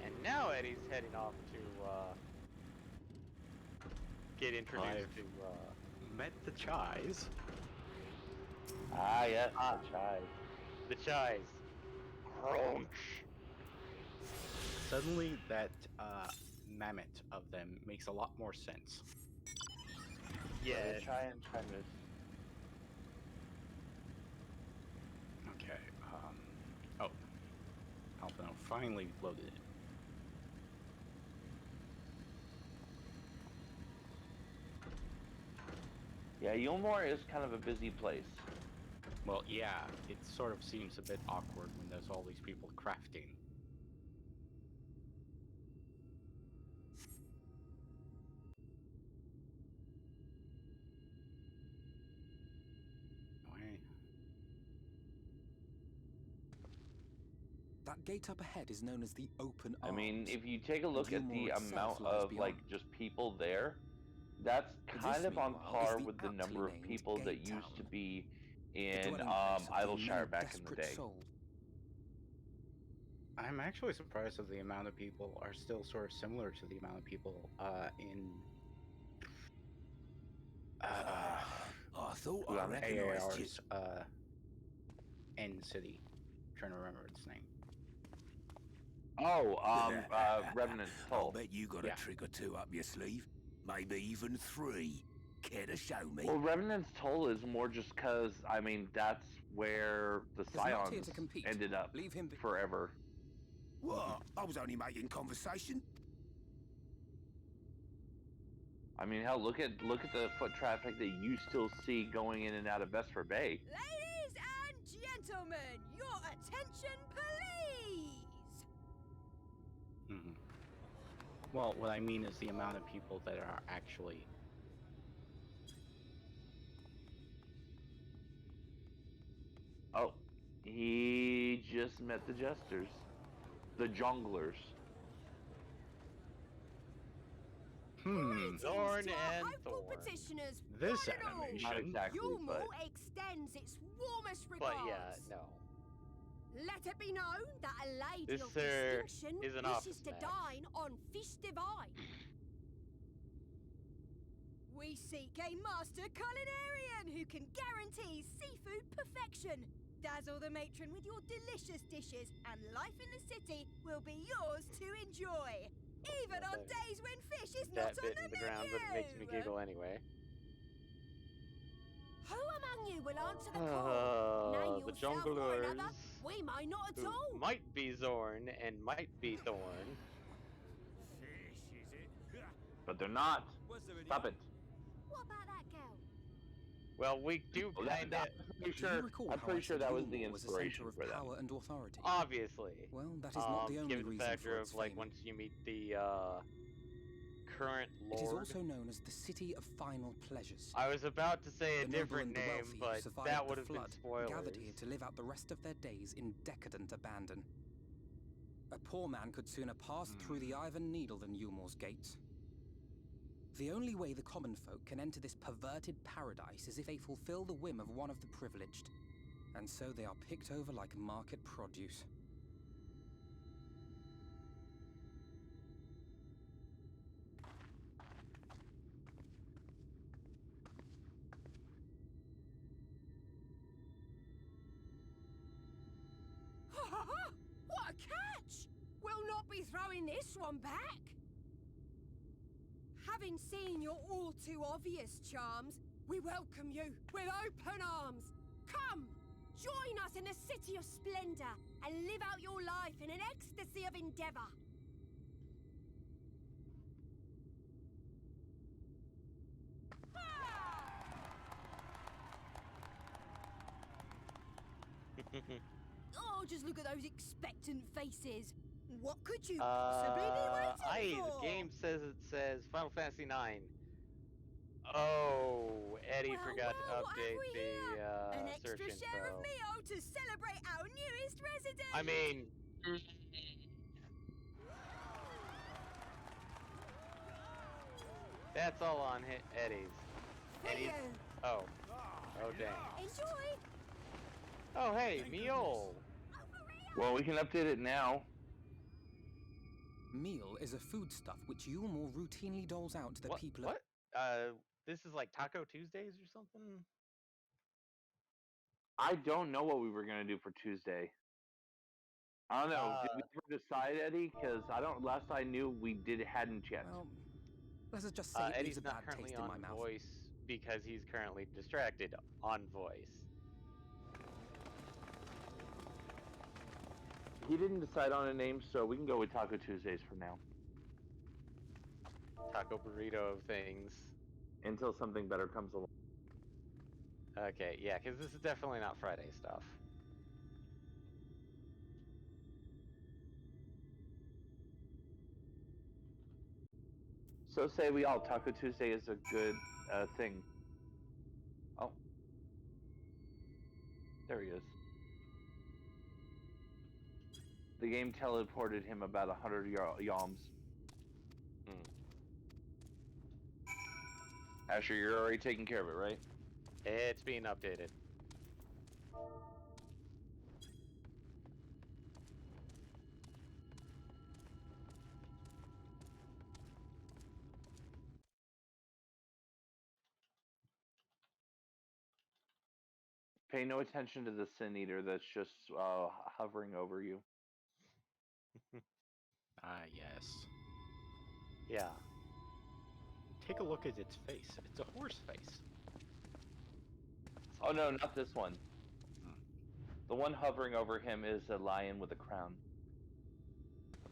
And now Eddie's heading off to get introduced I've- to. Met the Chais. Ah, yes, Ah. the chai. The Chais. Crunch. Suddenly, that mammoth of them makes a lot more sense. Yeah. The chai and Chinese. Okay. Oh, Alpino finally loaded it. Yeah, Yulmore is kind of a busy place. Well, yeah, it sort of seems a bit awkward when there's all these people crafting. Wait. That gate up ahead is known as the Open I Arms. mean, if you take a look at Gilmore the itself amount lies of like beyond. just people there, that's kind This, of on meanwhile, par is the with the aptly number of named people that Gate used to Town, be the in dwelling place of the Idleshire many back in the desperate day. souls. I'm actually surprised that the amount of people are still sort of similar to the amount of people in I thought I Well, recognised you. AAR's End City. I'm trying to remember its name. Oh, Remnant's I'll Toll. bet you got Yeah. a trick or two up your sleeve. Maybe even 3. Care to show me? Well, Remnant's Toll is more just because, I mean, that's where the He's not here Scions to compete. ended up Leave him be. forever. What? I was only making conversation. I mean, hell, look at the foot traffic that you still see going in and out of Vesper Bay. Ladies and gentlemen, your attention, please! Mm-hmm. Well, what I mean is the amount of people that are actually. Oh, he just met the Jesters, the Junglers. Greetings Zorn to our and hopeful Thorn. petitioners, This one and all. animation. Not exactly, but Yulmore extends its warmest regards. But yeah, no. Let it be known that a lady This, of sir, distinction is an wishes Office to Max. dine on fish divine. We seek a master culinarian who can guarantee seafood perfection. Dazzle the matron with your delicious dishes, and life in the city will be yours to enjoy. Even on days when fish is not That on bit the in the ground, but it makes me menu. giggle anyway. Who among you will answer the call? Name The yourself or another. Junglers, We might not at who all. might be Zorn and might be Thorn. Fish, is it? but they're not. Was there any Stop it. What about that girl? Well, we do Well, kind of, I'm pretty Do you sure. recall I'm how pretty I sure said that was the Yulmore was a inspiration center of for that. power and authority? obviously. Well, that is not the only given the reason factor for of its like fame. once you meet the current It is lord. also known as the City of Final Pleasures. I was about to say a The noble different and the name, wealthy who but survived that the would have been flood spoilers. gathered here to live out the rest of their days in decadent abandon. A poor man could sooner pass through the Iron Needle than Yulmore's gates. The only way the common folk can enter this perverted paradise is if they fulfill the whim of one of the privileged. And so they are picked over like market produce. What a catch! We'll not be throwing this one back. Having seen your all too obvious charms, we welcome you with open arms. Come, join us in a city of splendor and live out your life in an ecstasy of endeavor. Oh, just look at those expectant faces. What could you possibly be waiting for? The game says it says Final Fantasy 9. Oh, Eddie Well, forgot to well, what have update we the here? An search extra share of info. Mio to celebrate our newest resident. I mean, that's all on Eddie's. For Eddie's. you. Oh. Oh dang. Enjoy. Oh hey, Meal. Well, we can update it now. Meal is a foodstuff which Yulmore routinely doles out to the What? people What? This is like Taco Tuesdays or something. I don't know what we were gonna do for Tuesday. I don't know. Did we ever decide, Eddie? Because I don't. Last I knew, we hadn't yet. Well, let's just say it leaves Eddie's a not bad currently taste in on my mouth. voice because he's currently distracted on voice. He didn't decide on a name, so we can go with Taco Tuesdays for now. Taco burrito of things. Until something better comes along. Okay, yeah, because this is definitely not Friday stuff. So say we all. Taco Tuesday is a good thing. Oh. There he is. The game teleported him about 100 yalms. Hmm. Asher, you're already taking care of it, right? It's being updated. Pay no attention to the Sin Eater that's just hovering over you. Ah, yes. Yeah. Take a look at its face. It's a horse face. Oh no, not this one. Hmm. The one hovering over him is a lion with a crown,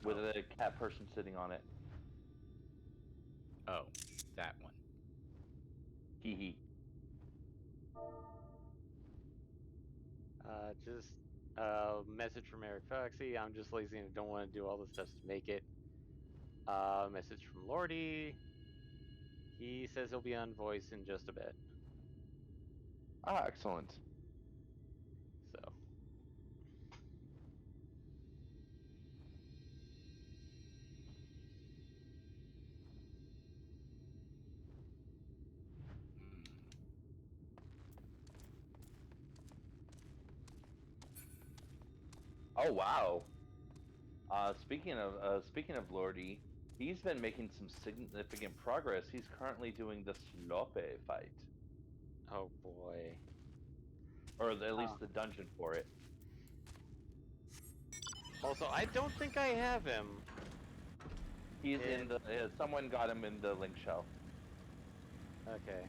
with Oh. a cat person sitting on it. Oh, that one. Hee hee. Just message from Eric Foxy. I'm just lazy and don't want to do all the steps to make it. Message from Lordy. He says he'll be on voice in just a bit. Ah, excellent. So Oh wow. Speaking of Lordy, he's been making some significant progress. He's currently doing the Slope fight, oh boy. or at least the dungeon for it. Also, I don't think I have him. He's in the. Someone got him in the link shell. Okay.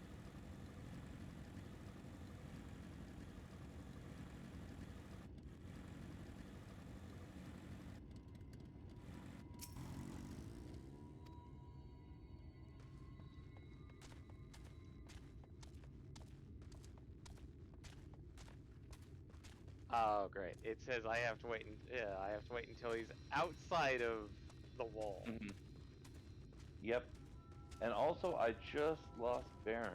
Oh, great. It says I have to wait. I have to wait until he's outside of the wall. Mm-hmm. Yep. And also, I just lost Baron.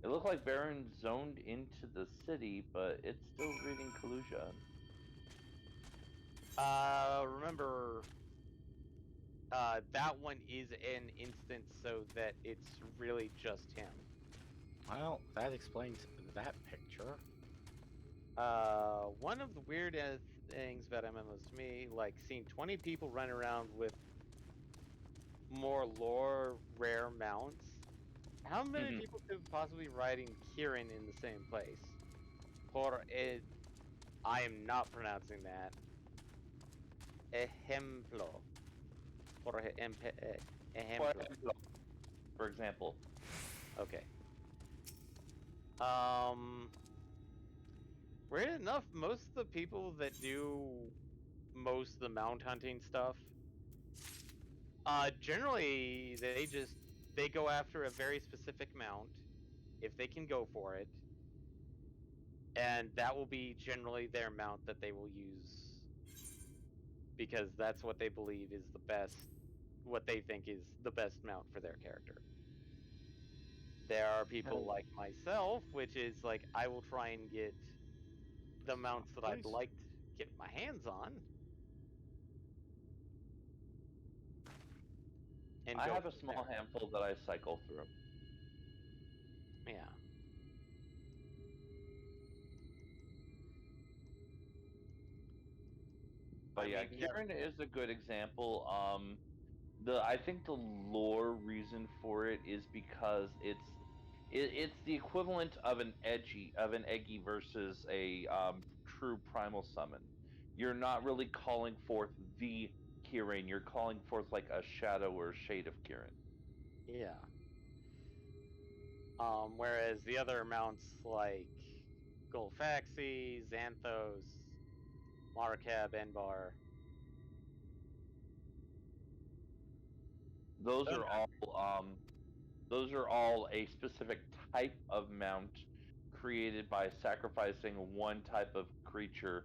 It looked like Baron zoned into the city, but it's still reading Kalusia. Remember, that one is an instance so that it's really just him. Well, that explains that picture. One of the weirdest things about MMOs to me, like seeing 20 people run around with more lore rare mounts. How many people could possibly be riding Kieran in the same place? Por it, I am not pronouncing that. Ejemplo. Por ejemplo. For example. Okay. Weird enough, most of the people that do most of the mount hunting stuff, generally they go after a very specific mount, if they can go for it, and that will be generally their mount that they will use because that's what they believe is the best, what they think is the best mount for their character. There are people like myself, which is like I will try and get the mounts that I'd Please. like to get my hands on. And I go have a from small there. handful that I cycle through. Yeah. But I yeah, mean, Kieran is a good example. I think the lore reason for it is because it's the equivalent of an eggy versus a true primal summon. You're not really calling forth the Kieran. You're calling forth like a shadow or shade of Kieran. yeah. Whereas the other mounts like Golfaxi, Xanthos, Markab, Enbar, Those they're are not. all a specific type of mount created by sacrificing one type of creature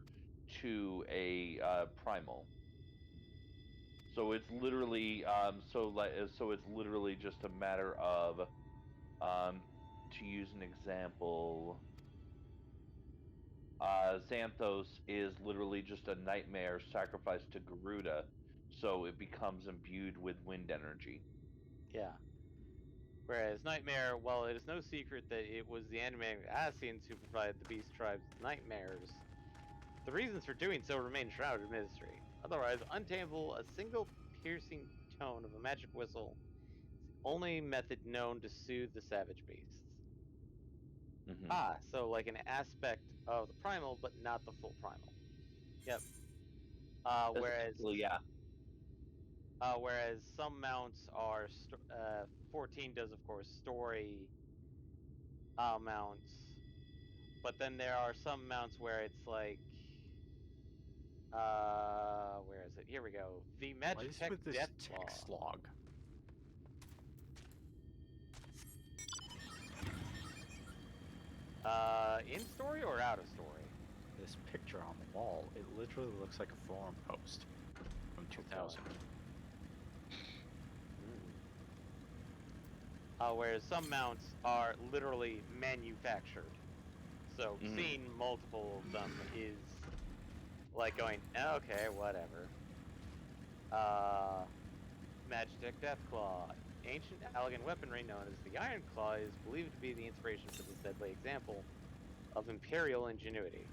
to a primal. So it's literally it's literally just a matter of to use an example. Xanthos is literally just a nightmare sacrificed to Garuda, so it becomes imbued with wind energy. Yeah. Whereas Nightmare, well, it is no secret that it was the animated Asians who provided the beast tribes with nightmares. The reasons for doing so remain shrouded in mystery. Otherwise, untamable, a single piercing tone of a magic whistle is the only method known to soothe the savage beasts. Mm-hmm. So like an aspect of the primal, but not the full primal. Yep. Whereas Yeah. whereas some mounts are 14 does of course story mounts, but then there are some mounts where it's like where is it? Here we go. The What is Magitech with this Deathclaw. text log? In story or out of story? This picture on the wall, it literally looks like a forum post from 2000. Whereas some mounts are literally manufactured. So seeing multiple of them is like going, okay, whatever. Magitech Deathclaw. Ancient elegant weaponry known as the Iron Claw is believed to be the inspiration for this deadly example of imperial ingenuity.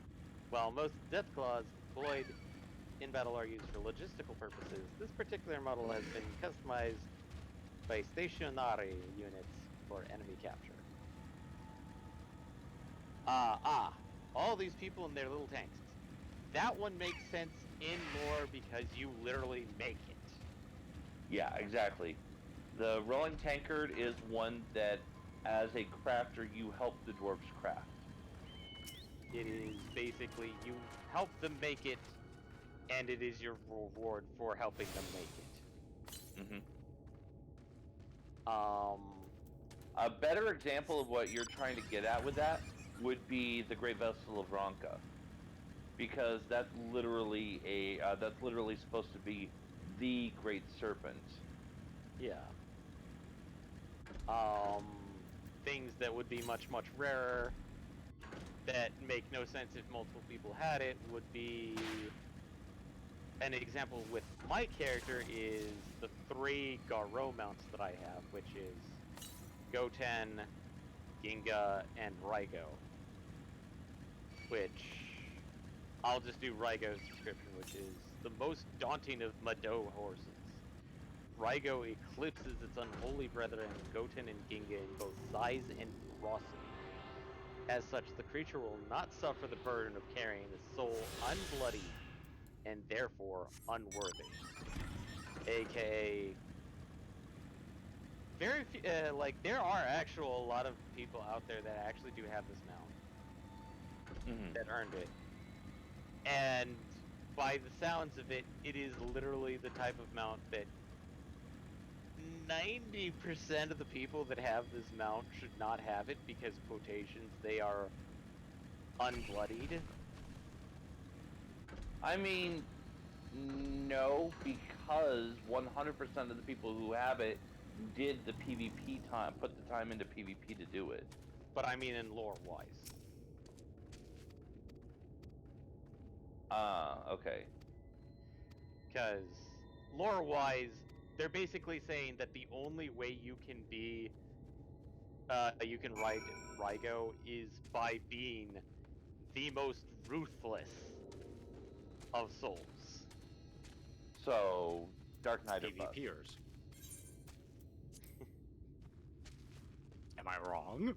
While most Deathclaws employed in battle are used for logistical purposes, this particular model has been customized by stationary units for enemy capture. All these people in their little tanks. That one makes sense in lore because you literally make it. Yeah, exactly. The rolling tankard is one that, as a crafter, you help the dwarves craft. It is basically you help them make it, and it is your reward for helping them make it. A better example of what you're trying to get at with that would be the Great Vessel of Ronka, because that's literally supposed to be the Great Serpent. Yeah. Things that would be much, much rarer, that make no sense if multiple people had it, would be... An example with my character is the 3 Garo mounts that I have, which is Goten, Ginga, and Raigo. Which... I'll just do Raigo's description, which is the most daunting of Mado horses. Raigo eclipses its unholy brethren Goten and Ginga in both size and ferocity. As such, the creature will not suffer the burden of carrying a soul unbloodied and therefore unworthy. AKA, very few, there are a lot of people out there that actually do have this mount. That earned it. And by the sounds of it, it is literally the type of mount that 90% of the people that have this mount should not have it because, quotations, they are unbloodied. I mean, no, because 100% of the people who have it did the PvP time, put the time into PvP to do it. But I mean in lore-wise. Okay. Because lore-wise, they're basically saying that the only way you can be, you can ride Raigo is by being the most ruthless of souls. So, Dark Knight or bust. PvPers. Am I wrong?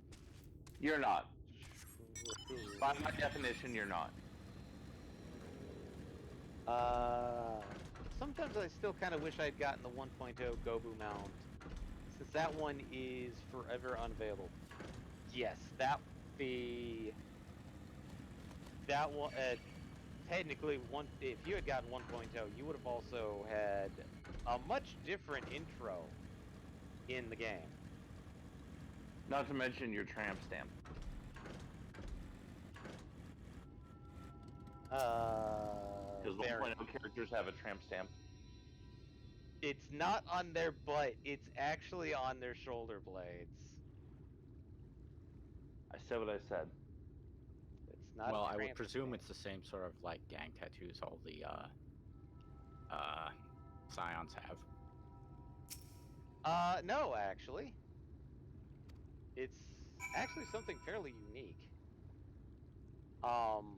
You're not. By my definition, you're not. Sometimes I still kind of wish I'd gotten the 1.0 Gobu mount, since that one is forever unavailable. Yes, that one, technically, if you had gotten 1.0, you would have also had a much different intro in the game. Not to mention your tramp stamp. Because 1.0 characters have a tramp stamp. It's not on their butt, it's actually on their shoulder blades. I said what I said. It's not Well, a I would tramp presume stamp. it's the same sort of like gang tattoos all the scions have. No, actually. It's actually something fairly unique. Um,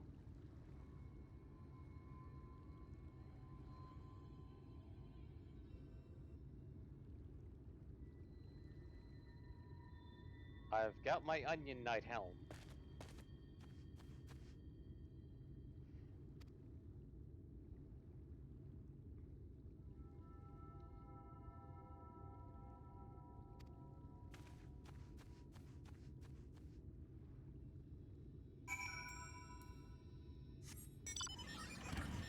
I've got my Onion Knight helm.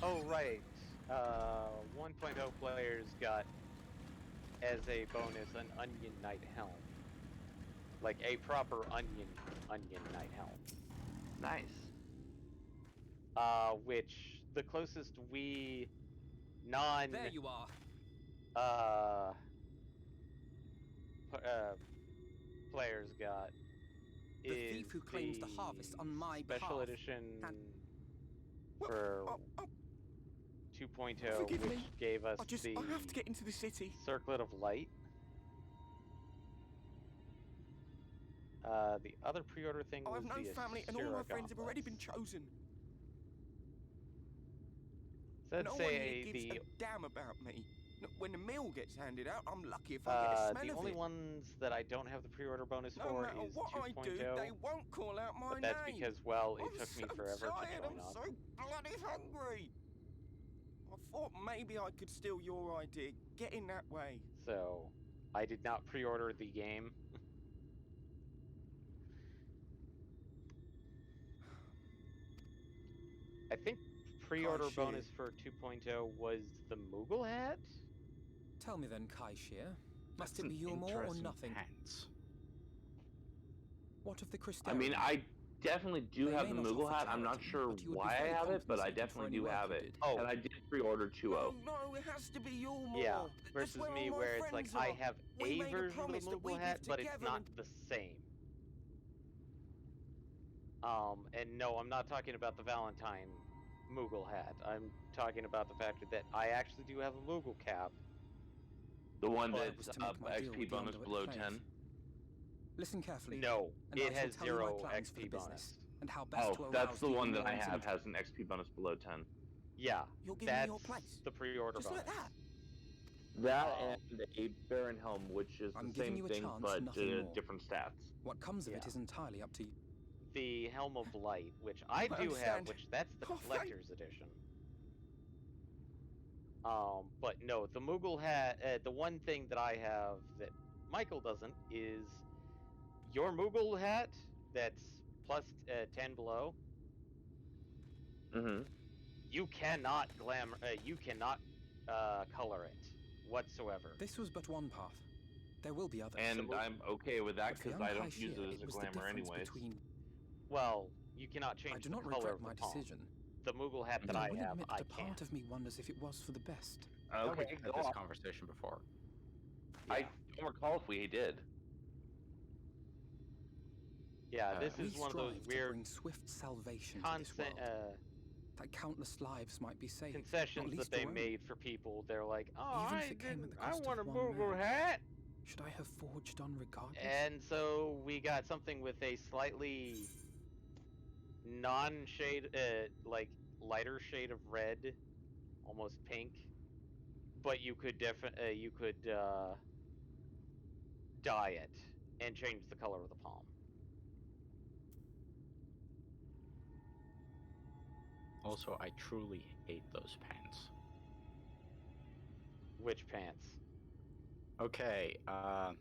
Oh, right. 1.0 players got as a bonus an Onion Knight helm. Like a proper Onion Knight helm. Nice. Which the closest we non There you are. players got The is thief who claims the harvest on my special behalf edition had- for Oh, 2.0, forgive which me. gave us the I have to get into the city. Circlet of Light. The other pre-order thing I was have no the family, and all my Asura friends have already gauntlets. been chosen. So I'd No one here say gives the a damn about me. When the meal gets handed out, I'm lucky if I get a smell the of only it. ones that I don't have the pre-order bonus No for matter is what I 2.0, do, they won't call out my but that's name. because, well, it I'm took me so forever to tired, join I'm up. so bloody hungry. I thought maybe I could steal your idea. Get in that way. So I did not pre-order the game. I think pre-order Kai bonus Shir. for 2.0 was the Moogle hat? Tell me then, Kai Shir. Must That's it be an you more or interesting nothing? pants. What of the I Christian? mean, I definitely do They have may the not Moogle offer hat. I'm not charity, sure but you would be why I very have it, but I compensated for definitely any do work have you it. did. Oh. And I did pre-order 2.0. No, it has to be your more. Yeah, That's versus where me, all my where it's like friends I are. have We a made a version of promise the that we'd Moogle live hat, but it's together not and- the same. And no, I'm not talking about the Valentine Moogle hat. I'm talking about the fact that I actually do have a Moogle cap. The one But- that's was to make my deal XP with the bonus Underwood below Clays. 10. Listen carefully. No, and I it shall has tell you my 0 plans for the XP business bonus. and how best to Oh, arouse that's the the one that I enormous have, interest. has an XP bonus below 10. Yeah, You're giving me that's your place. the pre-order Just bonus. like that. That Um, and a Baron Helm, which is I'm the giving same you a thing, chance, but nothing more. different stats. What comes of it Yeah. is entirely up to you. The Helm of Light, which I I do have, understand. which that's the Oh, thank- collector's edition. But no, the Moogle hat, the one thing that I have that Michael doesn't is your Moogle hat that's plus 10 below. Mm-hmm. You cannot color it whatsoever. This was but one path. There will be others. And I'm okay with that But for because young I Kai don't use Shir, it as a was the glamour difference anyways. between... Well, you cannot change I do the not color regret of my the palm. decision. The Moogle hat that But I I will have, admit I that a can. part of me wonders if it was for the best. Oh, Okay, we've had go this on. conversation before. I don't recall if we did. Yeah, this We is one of those strive to weird bring swift salvation to this world, that countless lives might be saved. concessions not that least they your own. made for people. They're like, oh, Even if it came at the I cost want a of one Moogle man. hat. Should I have forged on regardless? And so we got something with a slightly non-shade, like lighter shade of red, almost pink. But you could dye it and change the color of the palm. Also, I truly hate those pants. Which pants? Okay, guy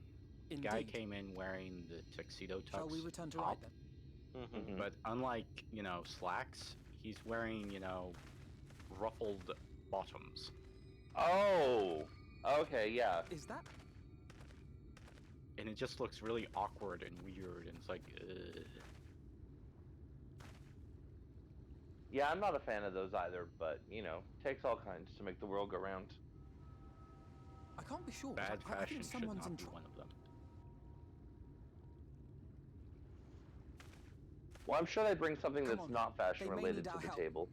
Indeed. came in wearing the tuxedo tux Shall we return to top, right then? Mm-hmm. but unlike, slacks, he's wearing, ruffled bottoms. Oh, okay, yeah. Is that? And it just looks really awkward and weird, and it's like, ugh. Yeah, I'm not a fan of those either, but, takes all kinds to make the world go round. I can't be sure. Bad but I fashion think should someone's not in be one of them. Well, I'm sure they bring something Come that's on, not fashion they may related need to our the help. table.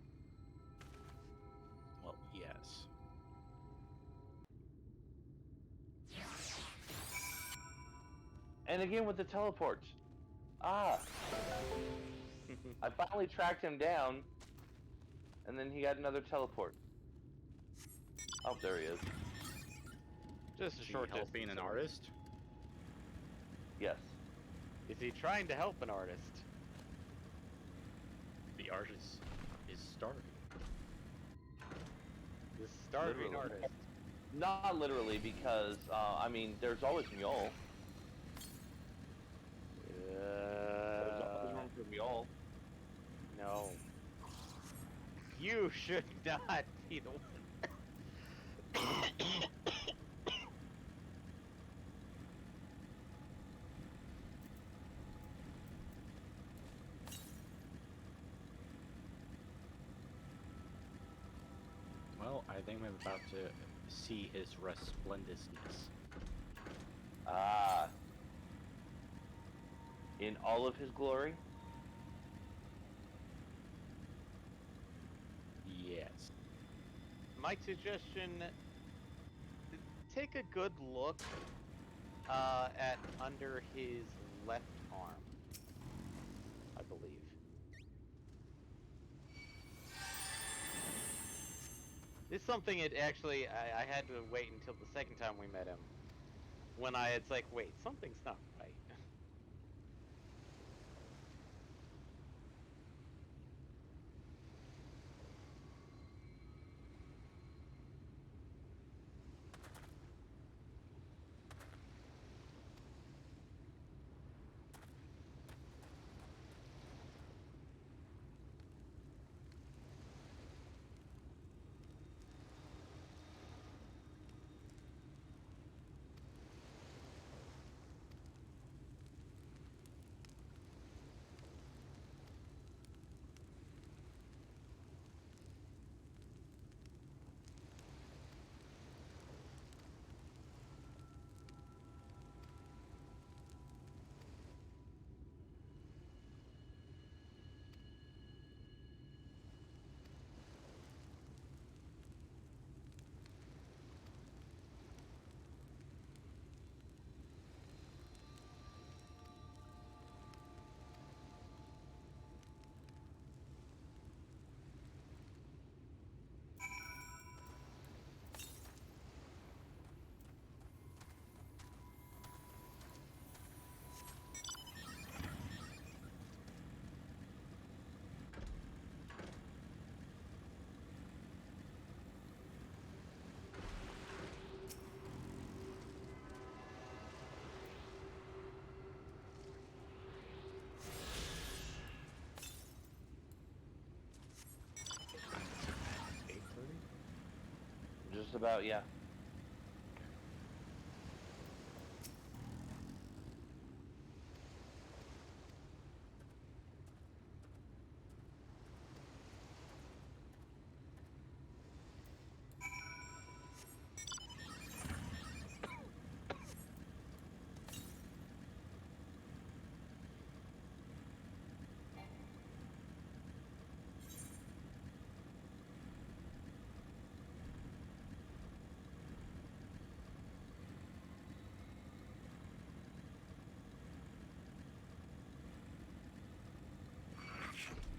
Well, yes. And again with the teleport. Ah, I finally tracked him down, and then he got another teleport. Oh, there he is. Just a Is he short helping distance an away. artist? Yes. Is he trying to help an artist? The artist is starving. This starving Literally. artist. Not literally, because I mean, there's always Mule. There's always room for Mule. No. You should not be the one. Well, I think I'm about to see his resplendentness. Ah. In all of his glory? Yes. My suggestion: take a good look at under his left arm. I believe. This is something it actually I had to wait until the second time we met him. When it's like, wait, something's not right. Just about, yeah.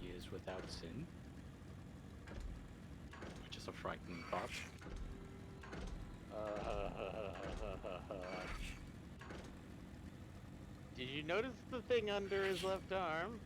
He is without sin. Which is a frightening thought. Did you notice the thing under his left arm?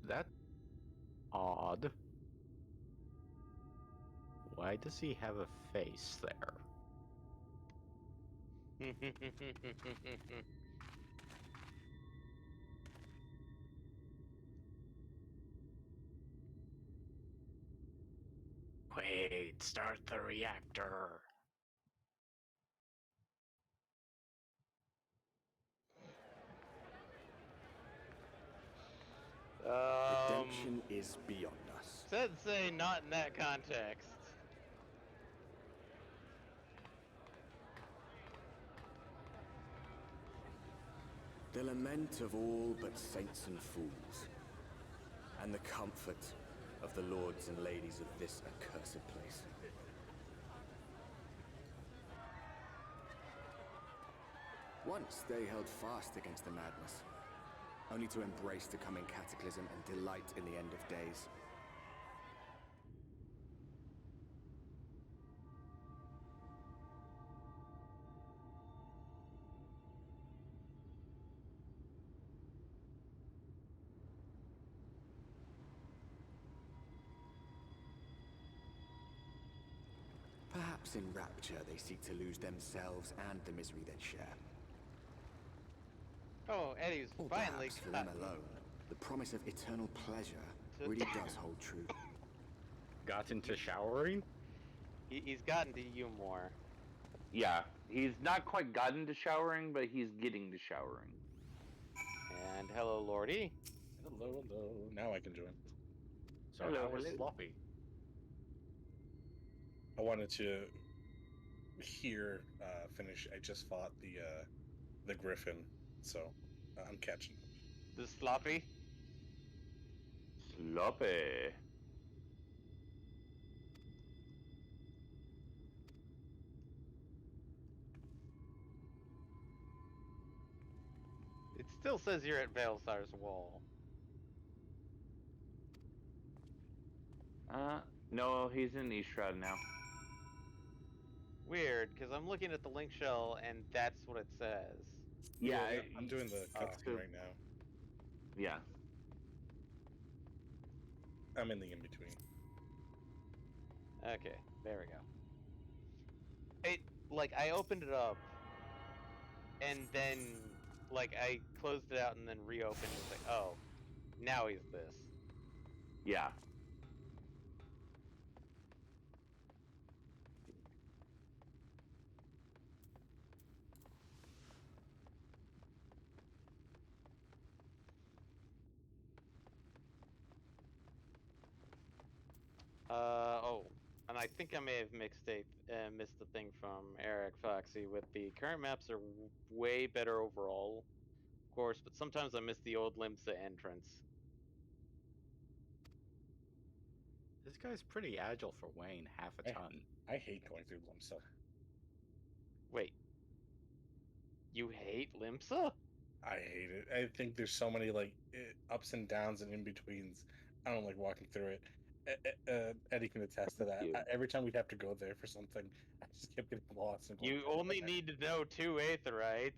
That's odd. Why does he have a face there? Wait, start the reactor. Redemption is beyond us. Sensei, not in that context. The lament of all but saints and fools, and the comfort of the lords and ladies of this accursed place. Once they held fast against the madness, only to embrace the coming cataclysm and delight in the end of days. Perhaps in rapture they seek to lose themselves and the misery they share. Oh, Eddie's Or finally perhaps for them gotten alone, the promise of eternal pleasure really does hold true. Got into showering? He's gotten to you more. Yeah, he's not quite gotten to showering, but he's getting to showering. And hello, Lordy. Hello, hello. Now I can join. So Hello, how was hello. Sloppy? I wanted to finish. I just fought the Griffin, so I'm catching up. The sloppy. Sloppy. It still says you're at Valesar's wall. No, he's in Eastshroud now. Weird, because I'm looking at the link shell and that's what it says. Yeah, I'm doing the cutscene right now. Yeah. I'm in the in between. Okay, there we go. I opened it up, and then, I closed it out and then reopened it. It was like, oh, now he's this. Yeah. Oh, and I think I may have missed the thing from Eric Foxy with the current maps are way better overall, of course, but sometimes I miss the old Limsa entrance. This guy's pretty agile for weighing half a ton. I hate going through Limsa. Wait, you hate Limsa? I hate it. I think there's so many ups and downs and in betweens. I don't like walking through it. Eddie can attest to that. Every time we'd have to go there for something, I just kept getting lost. And You only need to know 2 aetherytes.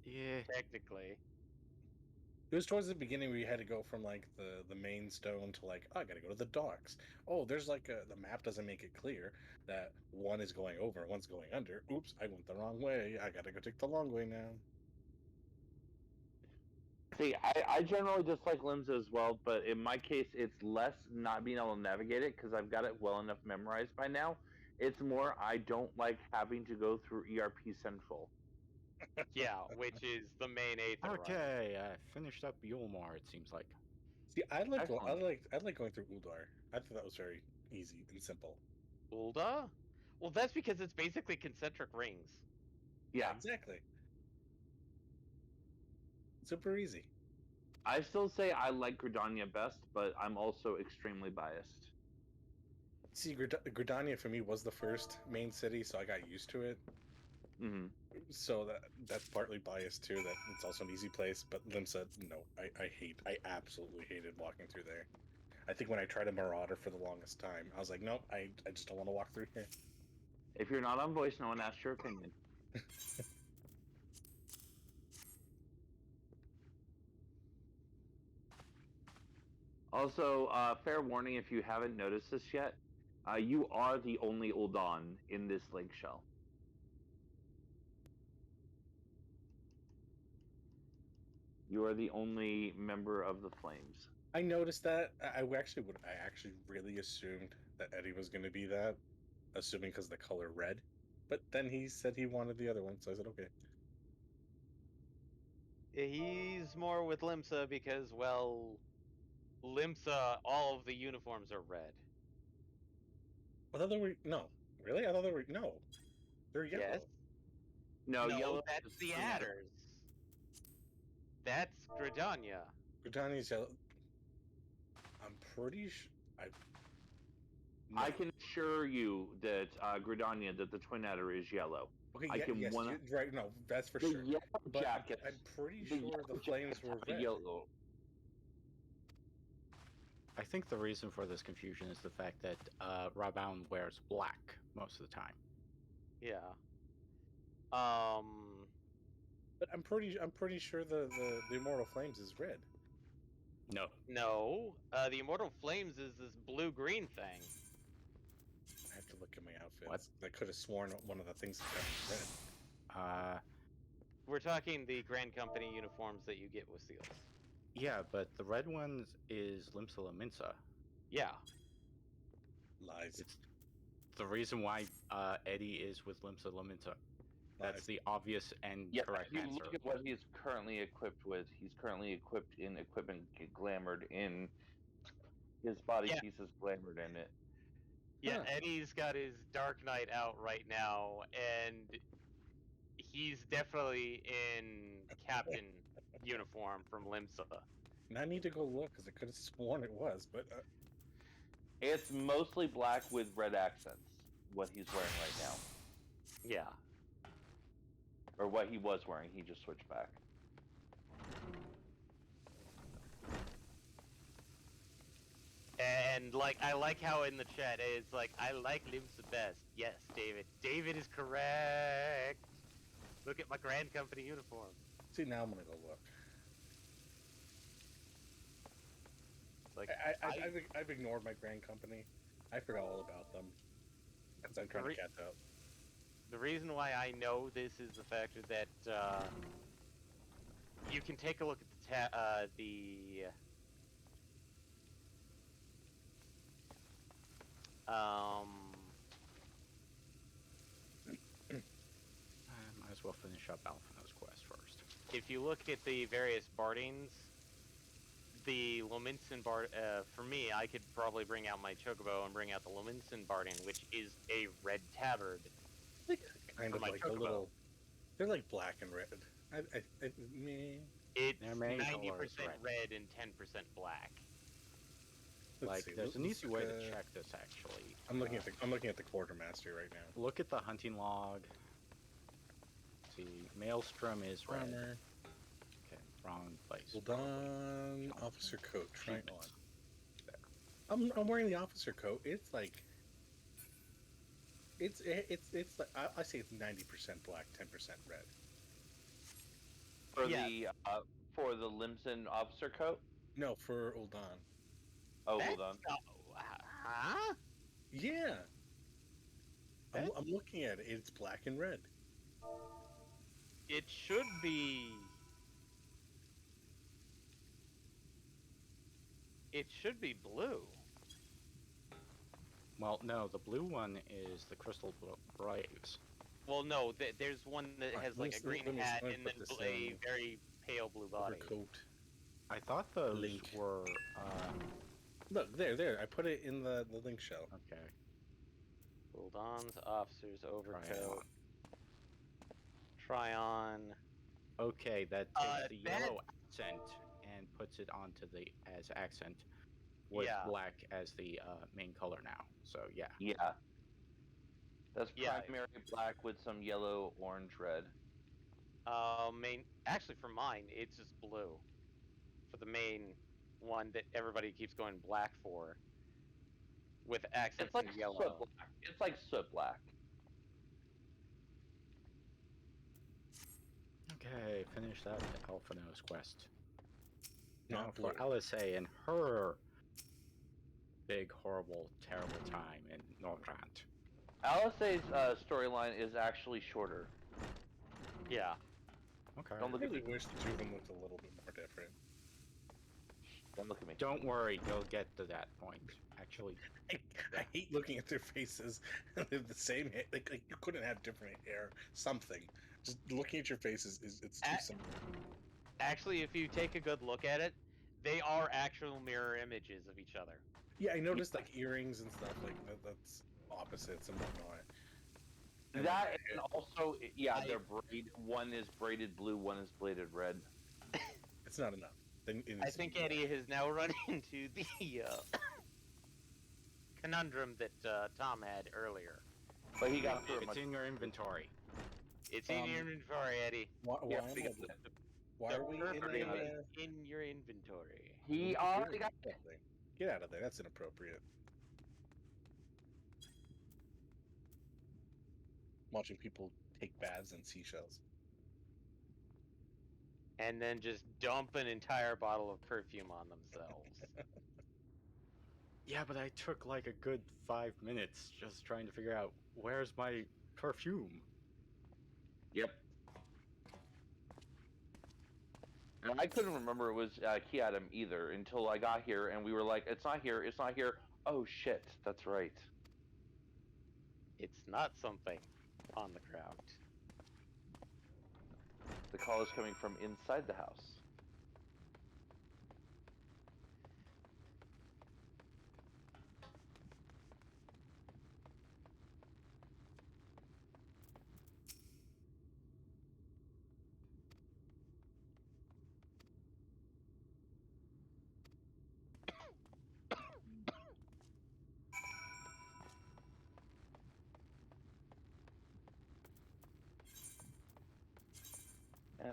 Yeah. Technically. It was towards the beginning where you had to go from the main stone to I gotta go to the docks. Oh, there's the map doesn't make it clear that one is going over, one's going under. Oops, I went the wrong way. I gotta go take the long way now. See, I generally dislike Limsa as well, but in my case, it's less not being able to navigate it because I've got it well enough memorized by now. It's more I don't like having to go through ERP Central. Yeah, which is the main aetherite. Okay, I finished up Yulmar, it seems like. See, I like going through Uldar. I thought that was very easy and simple. Ulda? Well, that's because it's basically concentric rings. Yeah, exactly. Super easy. I still say I like Gridania best, but I'm also extremely biased. See, Gridania for me was the first main city, so I got used to it. Mm-hmm. So that's partly biased too. That it's also an easy place. But Limsa, no, I absolutely hated walking through there. I think when I tried a Marauder for the longest time, I was like, nope, I just don't want to walk through here. If you're not on voice, no one asks your opinion. Also, fair warning if you haven't noticed this yet, you are the only Uldan in this link shell. You are the only member of the Flames. I noticed that. I actually really assumed that Eddie was going to be that, assuming because the color red. But then he said he wanted the other one, so I said okay. He's more with Limsa because, well, Limsa, all of the uniforms are red. I thought they were no, really. I thought they were no. They're yellow. Yes. No, No, yellow that's is the green. adders. That's Gridania. Gridania's yellow. I'm pretty sure. I can assure you that Gridania, that the Twin Adder is yellow. Okay, I can yes, right. No, that's for the sure. yellow But jackets. I'm pretty the sure the yellow flames jackets were have a red. yellow. I think the reason for this confusion is the fact that Rabound wears black most of the time. Yeah. But I'm pretty sure the Immortal Flames is red. No. No. The Immortal Flames is this blue-green thing. I have to look at my outfits. What? I could have sworn one of the things was red. We're talking the Grand Company uniforms that you get with seals. Yeah, but the red ones is Limsa Laminsa. Yeah. Lies. It's the reason why Eddie is with Limsa Laminsa. That's Lies. the obvious and correct if you answer. look at what he's currently equipped with, he's currently equipped in equipment glamored in his body piece is glamored in it. Yeah, Eddie's got his Dark Knight out right now, and he's definitely in captain uniform from Limsa. And I need to go look because I could have sworn it was, but It's mostly black with red accents. What he's wearing right now, Yeah. or what he was wearing, he just switched back. And I like how in the chat it's like, I like Limsa best. Yes, David. David is correct. Look at my Grand Company uniform. see, now I'm gonna go look. Like I've ignored my Grand Company. I forgot all about them as I'm trying to catch up. The reason why I know this is the fact that you can take a look at the Might as well finish up Alphina's quest first. if you look at the various bardings, the Lominson bard, for me, I could probably bring out my Chocobo and bring out the Lominson barding, which is a red tabard. Kind of my like a Chocobo. little. They're like black and red. It's Their main 90% color is red and 10% black. Let's see, there's an let's easy look way to at- check this actually. I'm looking at the quartermaster right now. Look at the hunting log. See, Maelstrom is red. Armor. Okay, wrong place. Hold on. Officer coat. Try Shoot. on. I'm wearing the officer coat. It's like. It's like I say it's 90% black, 10% red. For the Limson officer coat. No, for Uldan. Oh, hold on. Huh? Yeah. I'm looking at it. It's black and red. It should be. It should be blue. Well, no, the blue one is the Crystal Braves. Well, no, there's one that Alright, has like a green let me hat put and then this a in. very pale blue body. Overcoat. I thought those Link. were. Look, there. I put it in the link shell. Okay. Hold on's officer's Try overcoat. on. Try on. Okay, that takes the that- yellow accent and puts it onto the as accent with Yeah. black as the main color now. So yeah. Yeah. That's Yeah. primary black with some yellow, orange, red. Actually, for mine, it's just blue. For the main one that everybody keeps going black for, with accents It's like in yellow. soot black. It's like soot black. Okay, finish that Alphina's quest. Now Not for blue. LSA and her big, horrible, terrible time in Norvrant. Alisaie's storyline is actually shorter. Yeah. Okay. Don't I look at really me. wish the two of them looked a little bit more different. Don't look at me. Don't worry, you'll get to that point. Actually, I hate looking at their faces. They have the same hair. Like you couldn't have different hair. Something. Just looking at your faces it's too similar. Actually, if you take a good look at it, they are actual mirror images of each other. Yeah, I noticed like earrings and stuff like that's opposites and whatnot. And That like, and also, yeah, they're braid. One is braided blue, one is braided red. it's not enough. I think Eddie has now run into the conundrum that Tom had earlier. But he got through it it's much. in your inventory. It's in your inventory, Eddie. Why Yeah, am we I- got that. why The are we in perfect a, is in your inventory. He already got it. something? Get out of there. That's inappropriate. Watching people take baths in seashells. And then just dump an entire bottle of perfume on themselves. Yeah, but I took like a good 5 minutes just trying to figure out where's my perfume. Yep. And I couldn't remember it was Key Adam either until I got here, and we were like, "It's not here. It's not here." Oh shit, that's right. It's not something on the ground. The call is coming from inside the house.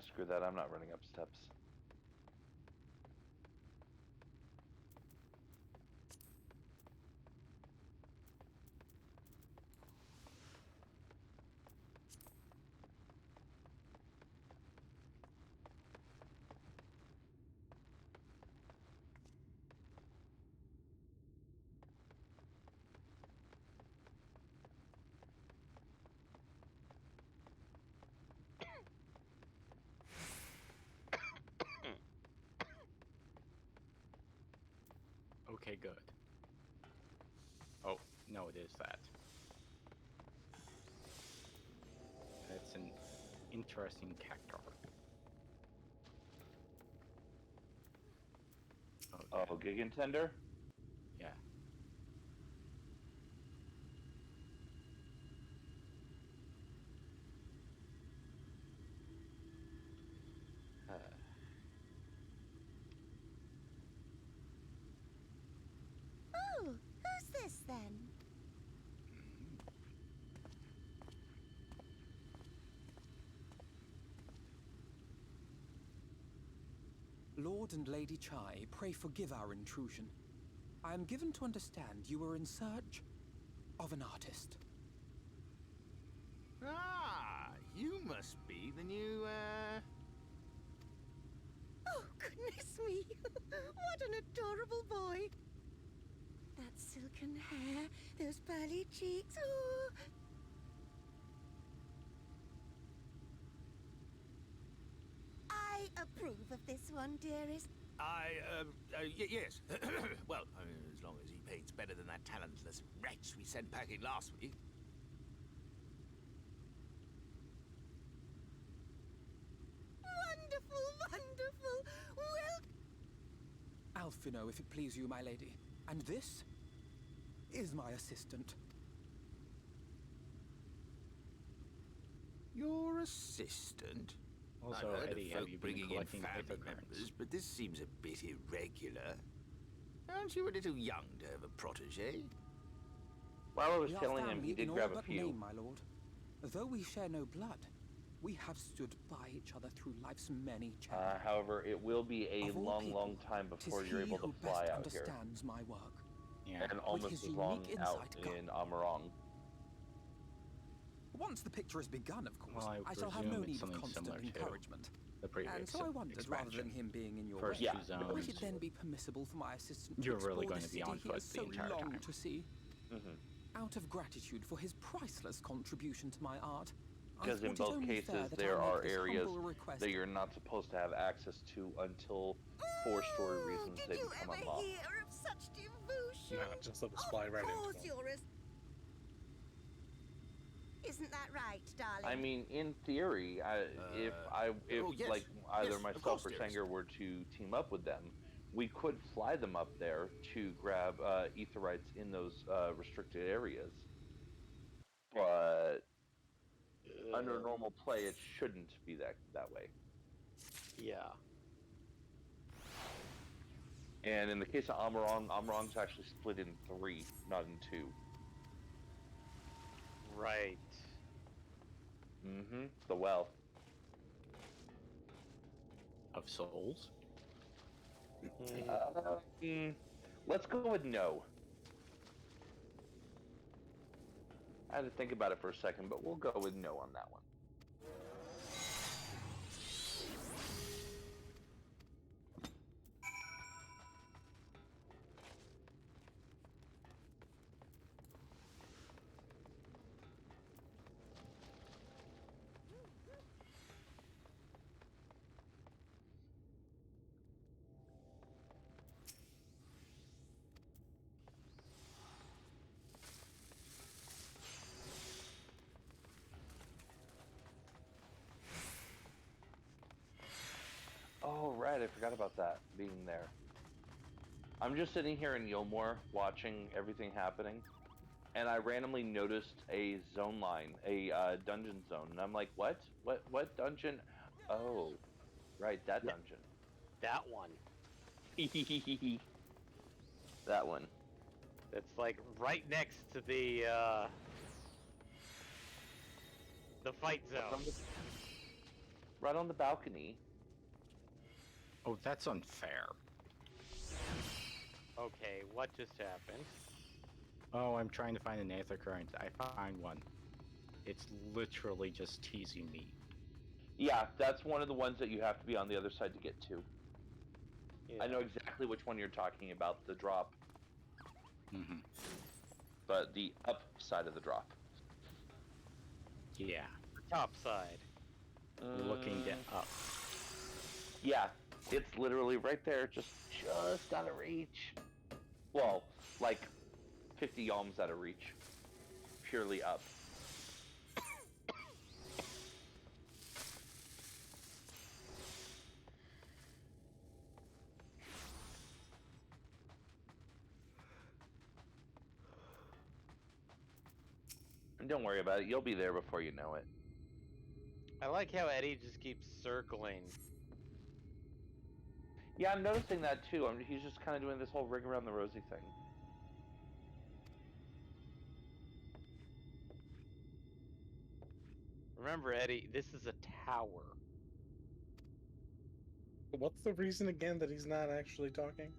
Screw that, I'm not running up steps. Okay, good. Oh, no, it is that. That's an interesting cactar. Oh, Gigantender? Yeah. Oh, who's this then? Lord and Lady Chai, pray forgive our intrusion. I am given to understand you were in search of an artist. Ah, you must be the new, Oh, goodness me! What an adorable boy! That silken hair, those pearly cheeks. Oh. I approve of this one, dearest. Yes. Well, as long as he paints better than that talentless wretch we sent packing last week. Wonderful, wonderful. Well, Alphino, if it please you, my lady. And this is my assistant. Your assistant? Also, I've heard Eddie, of have folk you been bringing in collecting family hypocrites? members, but this seems a bit irregular. Aren't you a little young to have a protege? While I was We are telling him, family he did in all grab a but few. name, my lord. Though we share no blood, we have stood by each other through life's many challenges. However, it will be a Of all long, people, long time 'tis before you're he able to who fly best out here. understands my work. Yeah. And almost his as long unique out insight in Amarong. Once the picture has begun, of course, Well, I I shall have no presume it's need of something constant similar, too. encouragement. The previous And so I wondered, rather expansion. than him being in your First way, two zones. would it then be permissible for my assistant to You're really explore going the to be city on he foot has the so entire long time. to see? Out of gratitude for his priceless contribution to my art, I Because in thought it both only fair cases, that there I are make this areas humble request. that you're not supposed to have access to until for story reasons Did they you become ever unlocked. hear of such devotion? Nah, just let us fly right Of into course him. you're as... Isn't that right, darling? I mean, in theory, if oh, yes. like either Yes, of myself course, or dearest. Sanger were to team up with them, we could fly them up there to grab aetherites in those restricted areas. But under normal play, it shouldn't be that way. Yeah. And in the case of Amarong's actually split in 3, not in 2. Right. The well. Of souls? Let's go with no. I had to think about it for a second, but we'll go with no on that one. Oh, right, I forgot about that, being there. I'm just sitting here in Yilmore, watching everything happening, and I randomly noticed a zone line, a dungeon zone, and I'm like, what? What dungeon? Oh, right, that dungeon. That one. That one. It's like right next to the fight zone. Right on the balcony. Oh, that's unfair. Okay, what just happened? Oh, I'm trying to find an aether current. I find one. It's literally just teasing me. Yeah, that's one of the ones that you have to be on the other side to get to. Yeah. I know exactly which one you're talking about, the drop. But the up side of the drop. Yeah. The top side. Looking up. Yeah, it's literally right there, just out of reach. Well, like 50 yalms out of reach. Purely up. And don't worry about it, you'll be there before you know it. I like how Eddie just keeps circling. Yeah, I'm noticing that too. He's just kind of doing this whole ring around the rosy thing. Remember, Eddie, this is a tower. What's the reason again that he's not actually talking?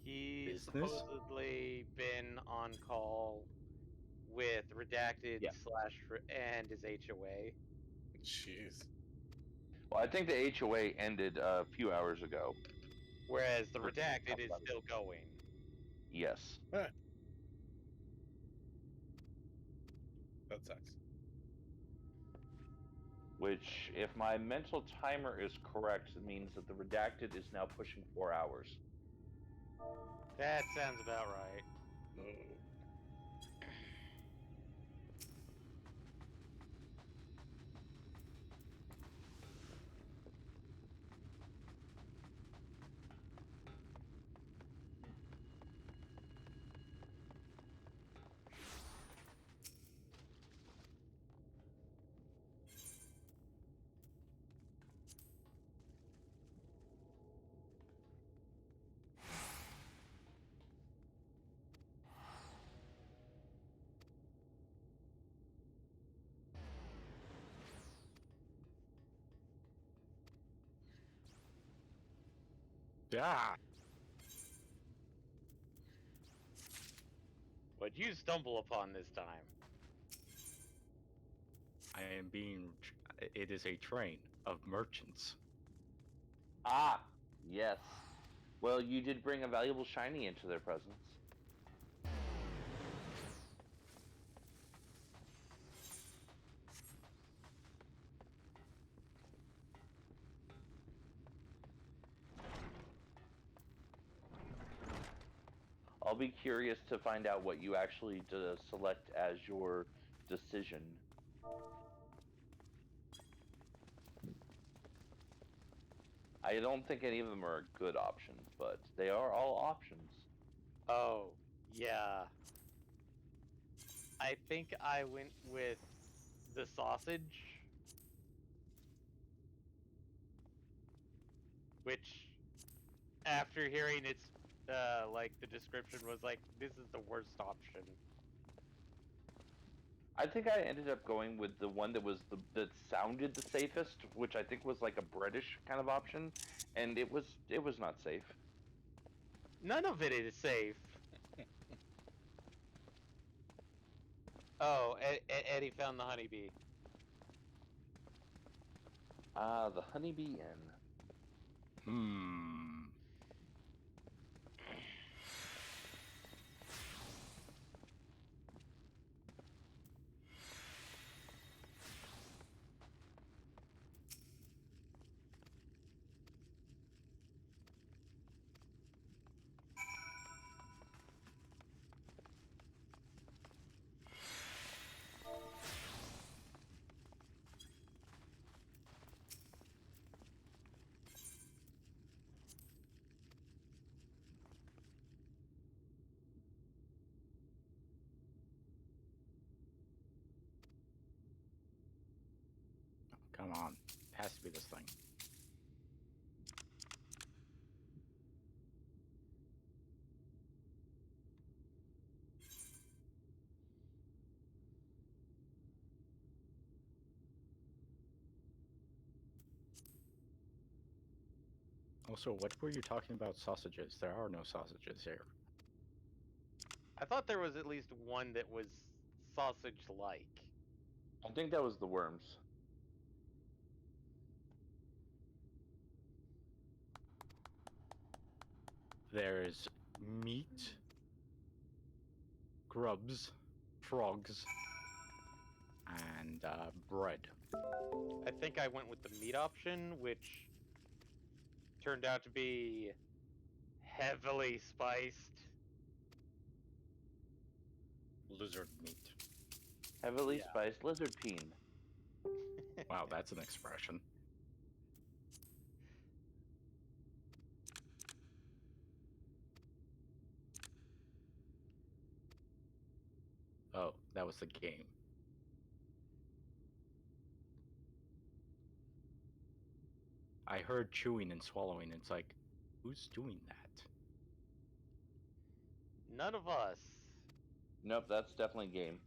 He's Business? supposedly been on call with Redacted Yeah. and his HOA. Jeez. Well, I think the HOA ended a few hours ago. Whereas the Redacted is still going. Yes. That sucks. Which, if my mental timer is correct, means that the Redacted is now pushing 4 hours. That sounds about right. Oh. Yeah. What'd you stumble upon this time? It is a train of merchants. Ah, yes. Well, you did bring a valuable shiny into their presence. I'll be curious to find out what you actually select as your decision. I don't think any of them are a good option, but they are all options. Oh, yeah. I think I went with the sausage, which, after hearing its, like, the description was like, this is the worst option. I think I ended up going with the one that sounded the safest, which I think was like a British kind of option, and it was not safe. None of it is safe. Oh, Eddie found the honeybee. Ah, the honeybee inn. Come on. It has to be this thing. Also, what were you talking about sausages? There are no sausages here. I thought there was at least one that was sausage-like. I think that was the worms. There's meat, grubs, frogs, and bread. I think I went with the meat option, which turned out to be heavily spiced. Lizard meat. Heavily Yeah. spiced lizard peen. Wow, that's an expression. Oh, that was the game. I heard chewing and swallowing. It's like, who's doing that? None of us. Nope, that's definitely game.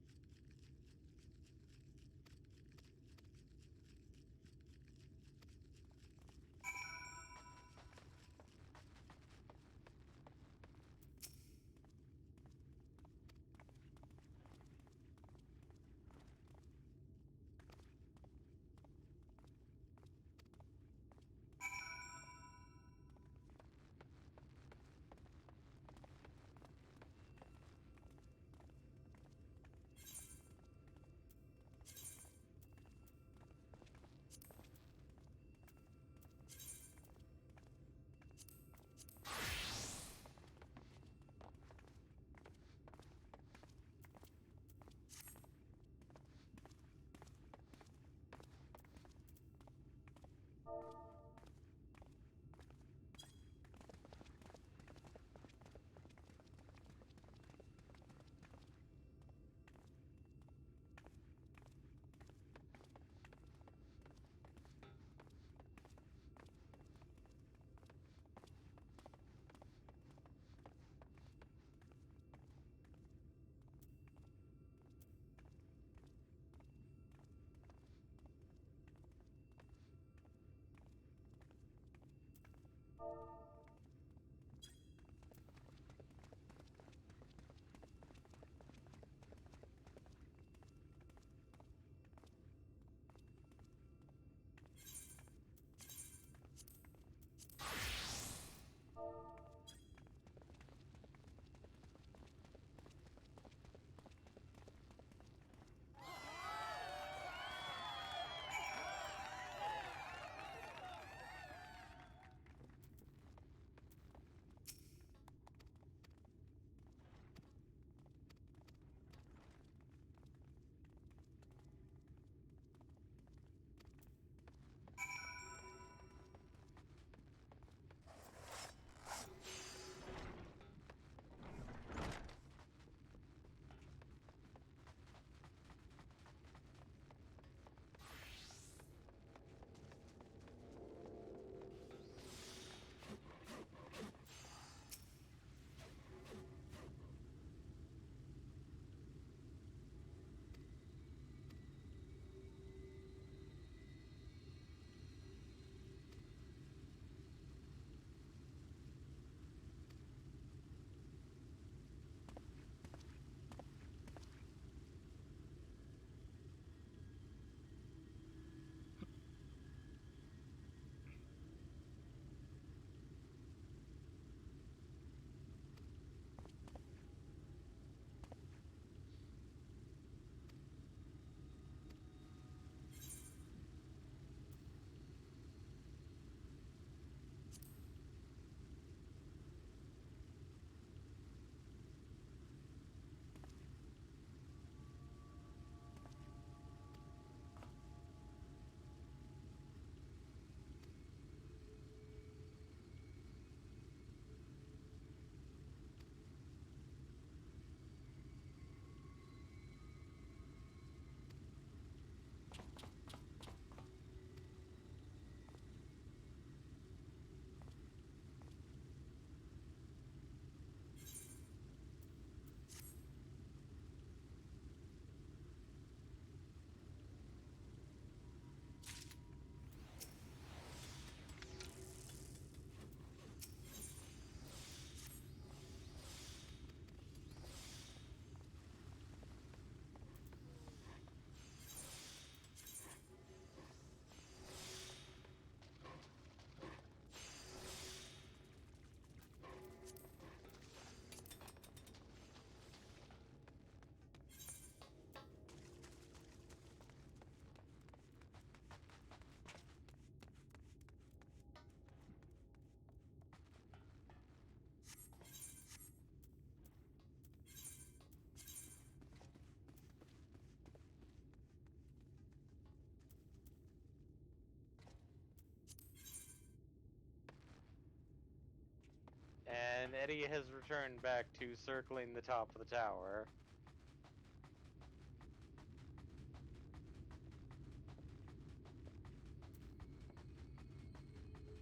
And Eddie has returned back to circling the top of the tower.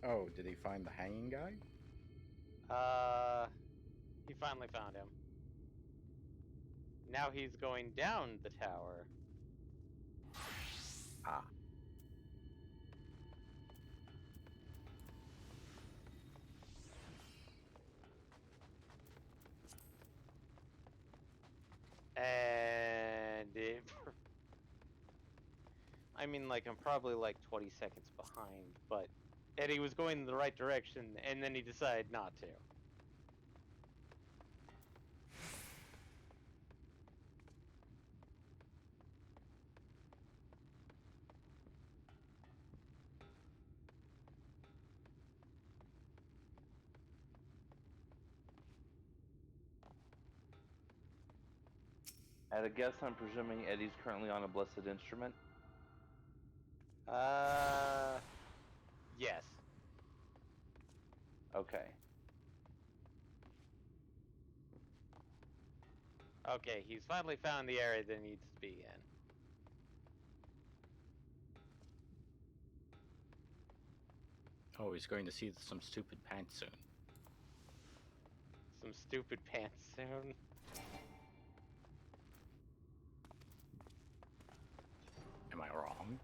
Oh, did he find the hanging guy? He finally found him. Now he's going down the tower. Ah. And it... I mean, like, I'm probably like 20 seconds behind, but Eddie was going in the right direction, and then he decided not to. At a guess, I'm presuming Eddie's currently on a blessed instrument. Yes. Okay. Okay, he's finally found the area that he needs to be in. Oh, he's going to see some stupid pants soon. Some stupid pants soon. Am I wrong?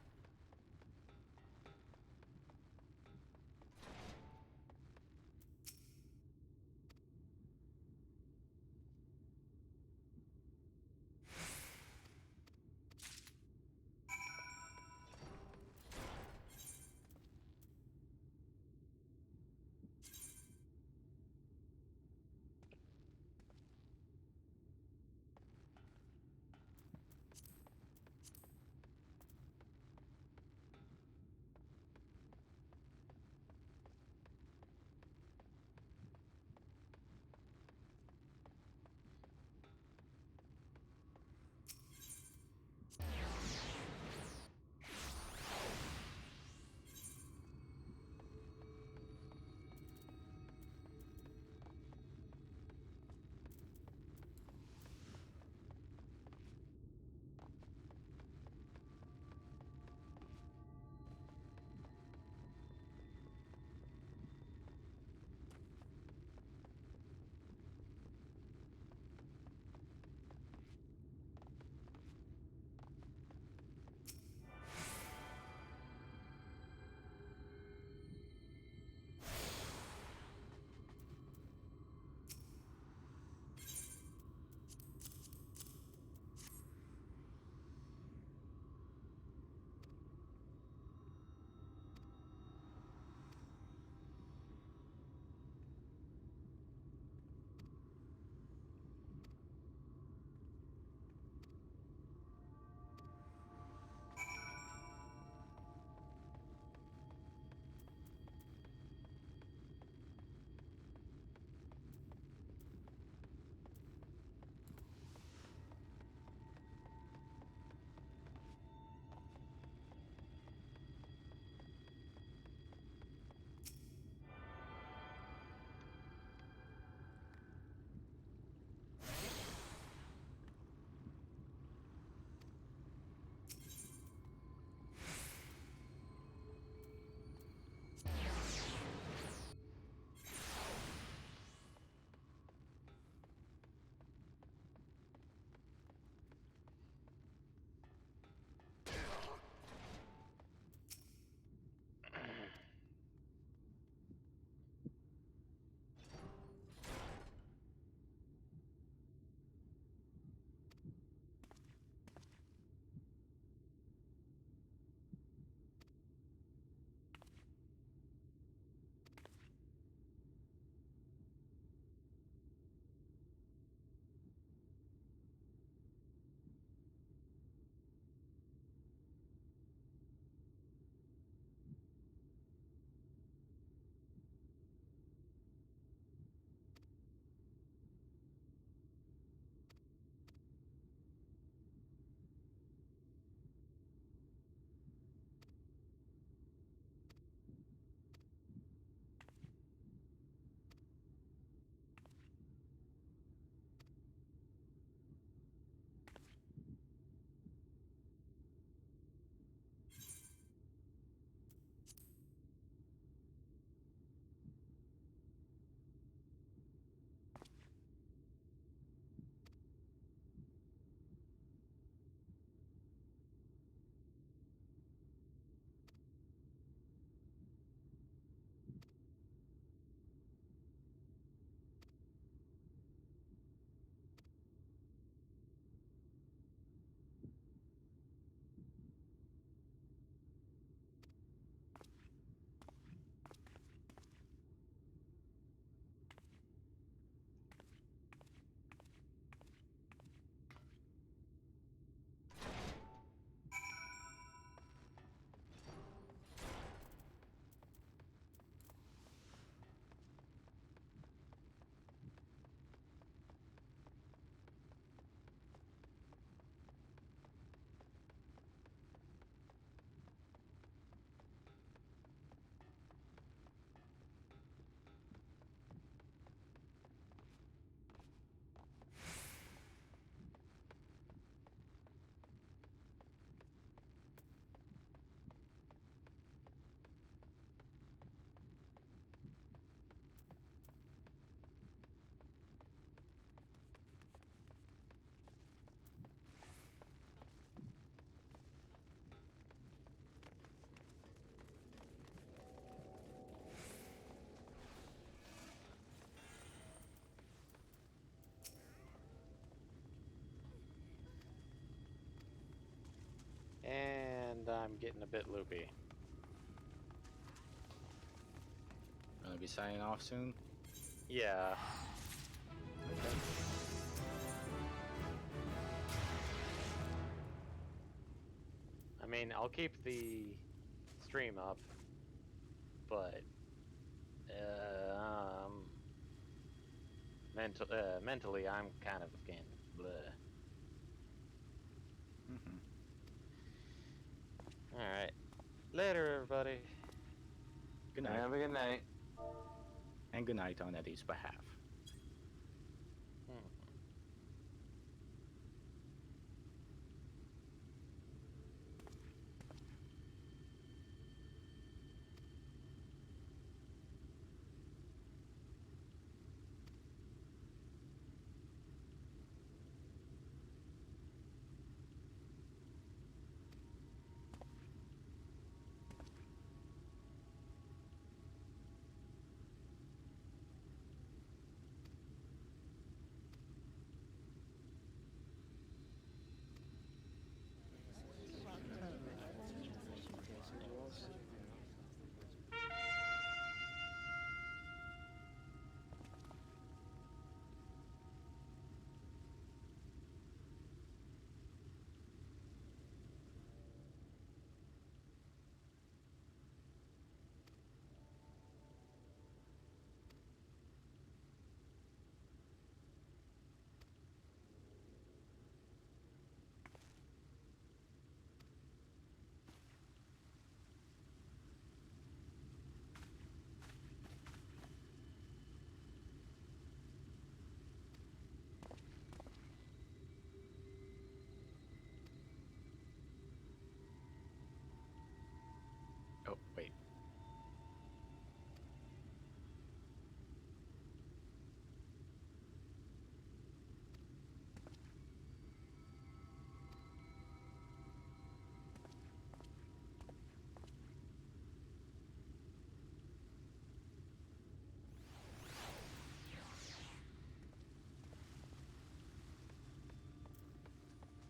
getting a bit loopy. Gonna be signing off soon? Yeah. Okay. I mean, I'll keep the stream up, but mentally, I'm kind of getting bleh. All right, later, everybody. Good night. Have a good night. And good night on Eddie's behalf. Oh, wait.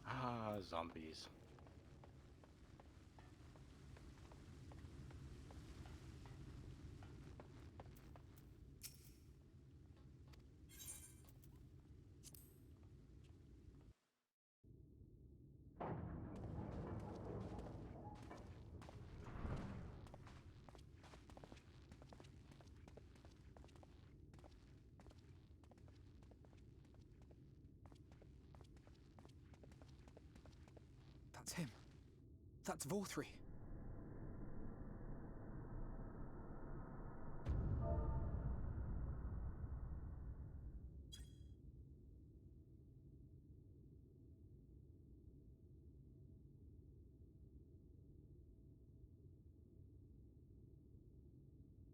Ah, zombies. That's him. That's Vorthri.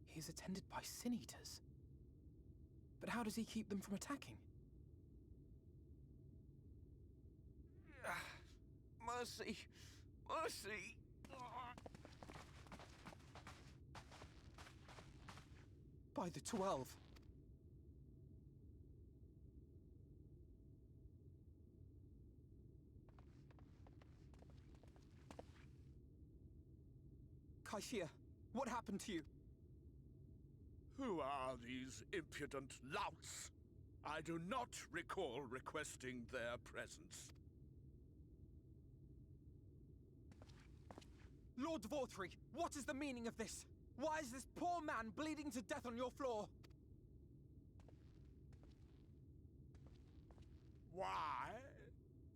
He's attended by sin eaters. But how does he keep them from attacking? Mercy! Mercy! By the 12. Kaishia, what happened to you? Who are these impudent louts? I do not recall requesting their presence. Lord Vorthri, what is the meaning of this? Why is this poor man bleeding to death on your floor? Why?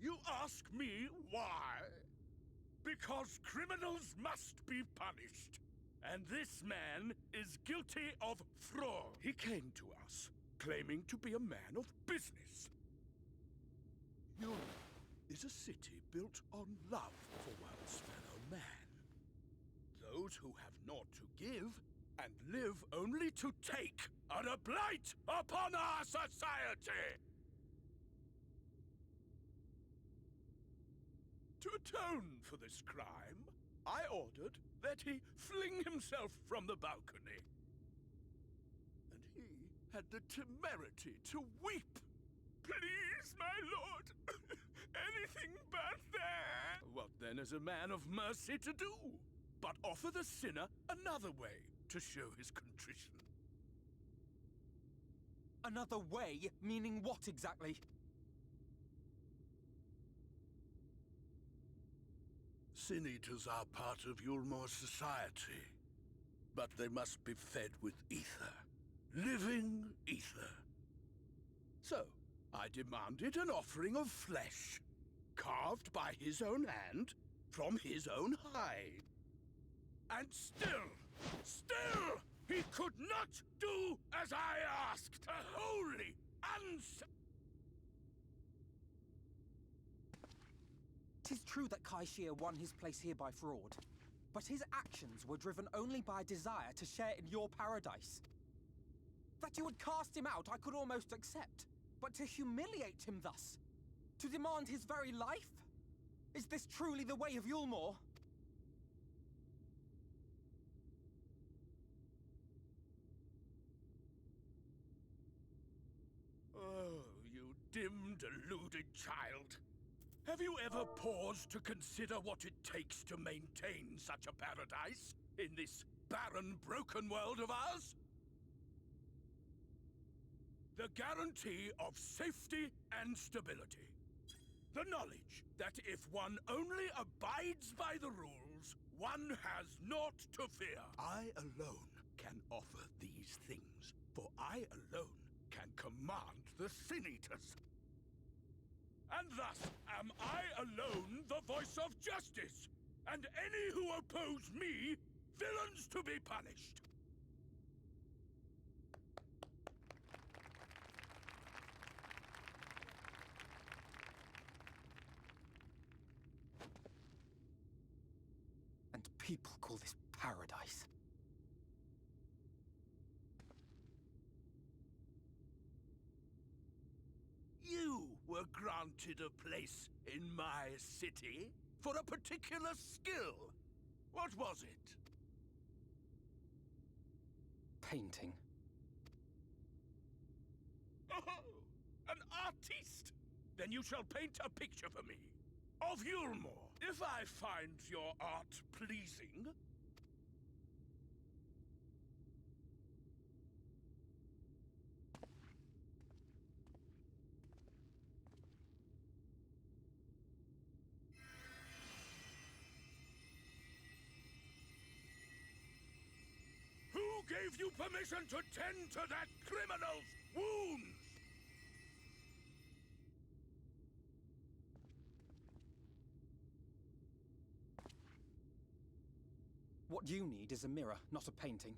You ask me why? Because criminals must be punished. And this man is guilty of fraud. He came to us, claiming to be a man of business. Europe is a city built on love for one's fellow man. Those who have naught to give and live only to take are a blight upon our society. To atone for this crime, I ordered that he fling himself from the balcony. And he had the temerity to weep. Please, my lord, anything but that. what then is a man of mercy to do? But offer the sinner another way to show his contrition. Another way? Meaning what exactly? Sin eaters are part of Yulmore society, but they must be fed with ether. Living ether. So, I demanded an offering of flesh, carved by his own hand, from his own hide. And still, he could not do as I asked. A holy, Tis true that Kaishir won his place here by fraud, but his actions were driven only by a desire to share in your paradise. That you would cast him out I could almost accept, but to humiliate him thus, to demand his very life? Is this truly the way of Yulmore? Oh, you dim, deluded child. Have you ever paused to consider what it takes to maintain such a paradise in this barren, broken world of ours? The guarantee of safety and stability. The knowledge that if one only abides by the rules, one has naught to fear. I alone can offer these things, for I alone can command the Sin Eaters. And thus am I alone the voice of justice, and any who oppose me, villains to be punished. And people call this paradise. You were granted a place in my city for a particular skill. What was it? Painting. Oh, an artiste! Then you shall paint a picture for me. Of Yulmore. If I find your art pleasing, who gave you permission to tend to that criminal's wounds? What you need is a mirror, not a painting.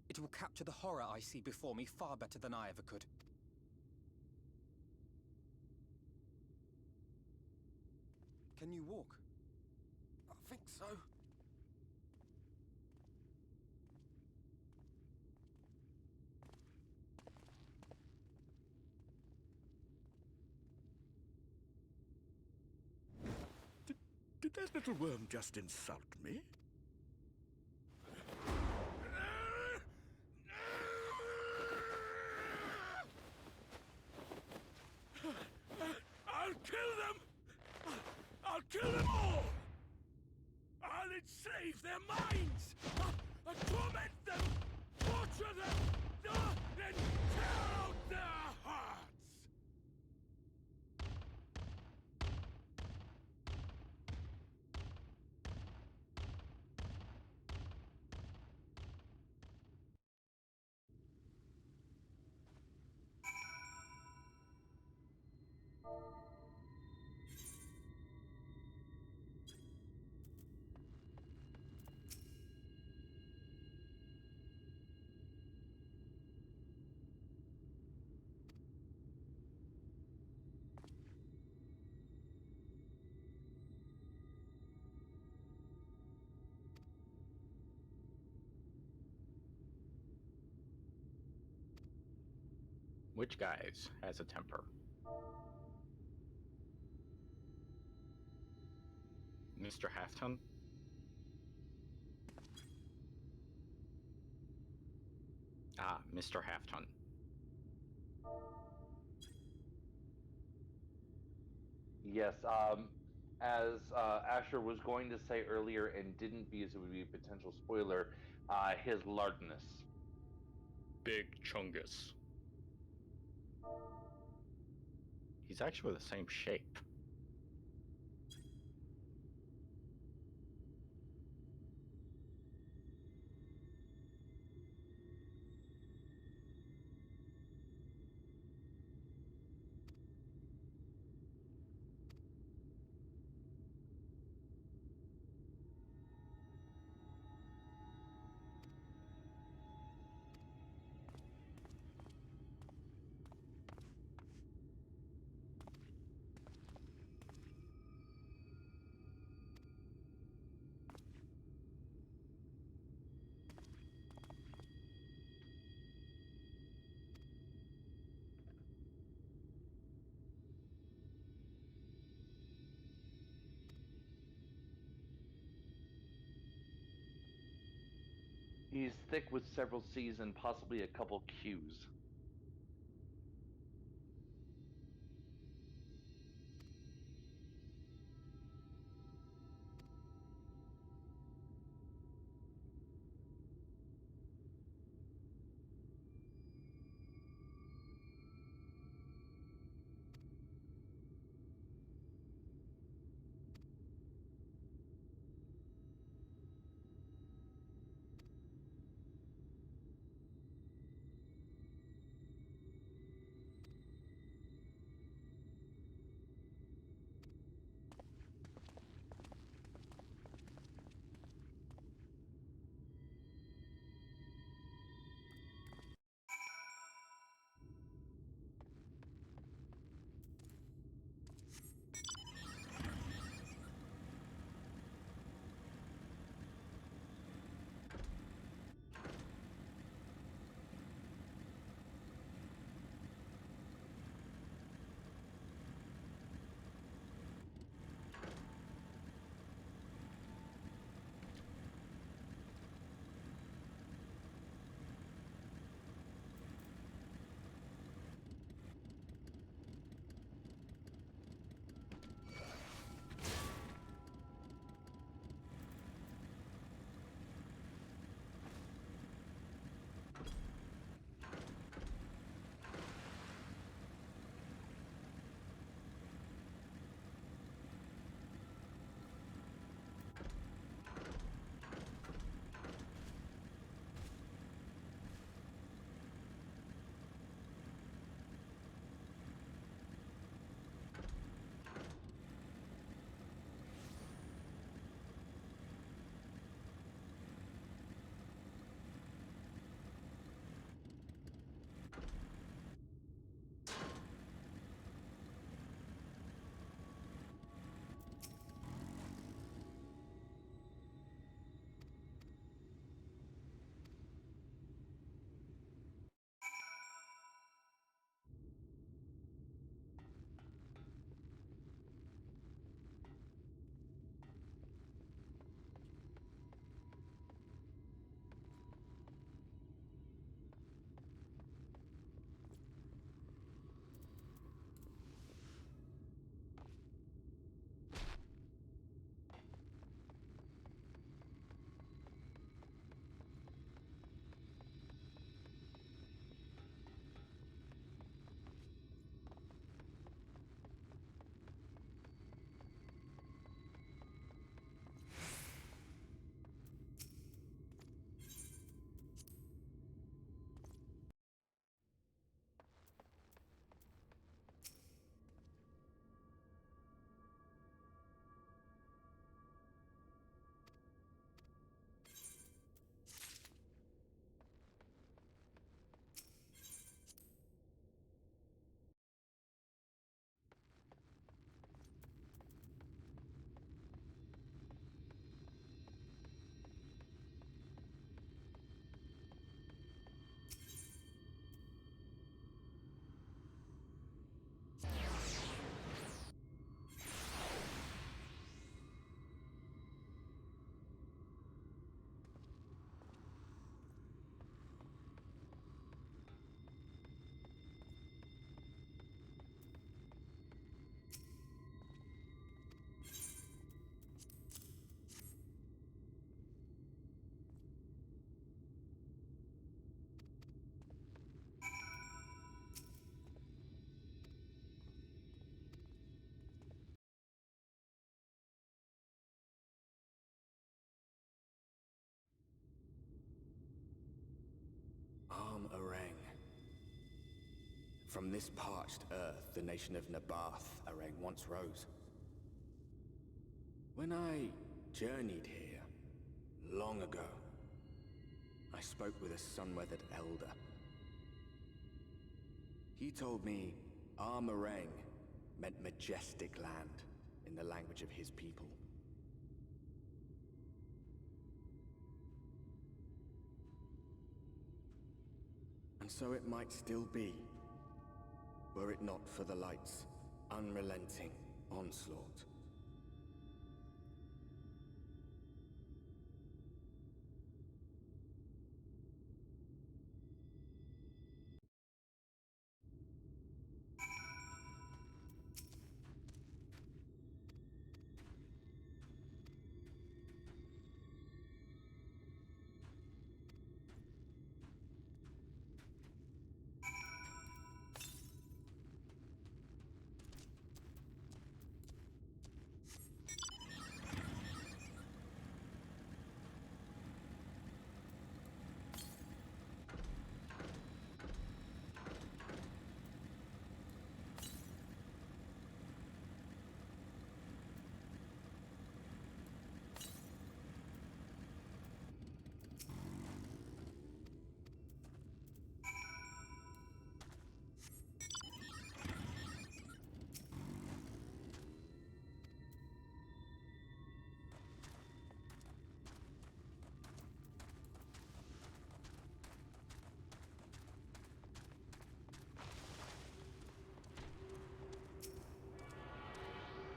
It will capture the horror I see before me far better than I ever could. Can you walk? I think so. Did that little worm just insult me? I'll kill them! I'll kill them all! I'll enslave their minds! I'll torment them! Torture them! Then tear out their hearts! Which guys has a temper? Mr. Halfton? Ah, Mr. Halfton. Yes, as Asher was going to say earlier and didn't because it would be a potential spoiler, his lardness. Big Chungus. He's actually the same shape. He's thick with several C's and possibly a couple Q's. From this parched earth, the nation of Nabath, Arang, once rose. When I journeyed here, long ago, I spoke with a sun-weathered elder. He told me Armarang meant majestic land in the language of his people. And so it might still be, were it not for the light's unrelenting onslaught.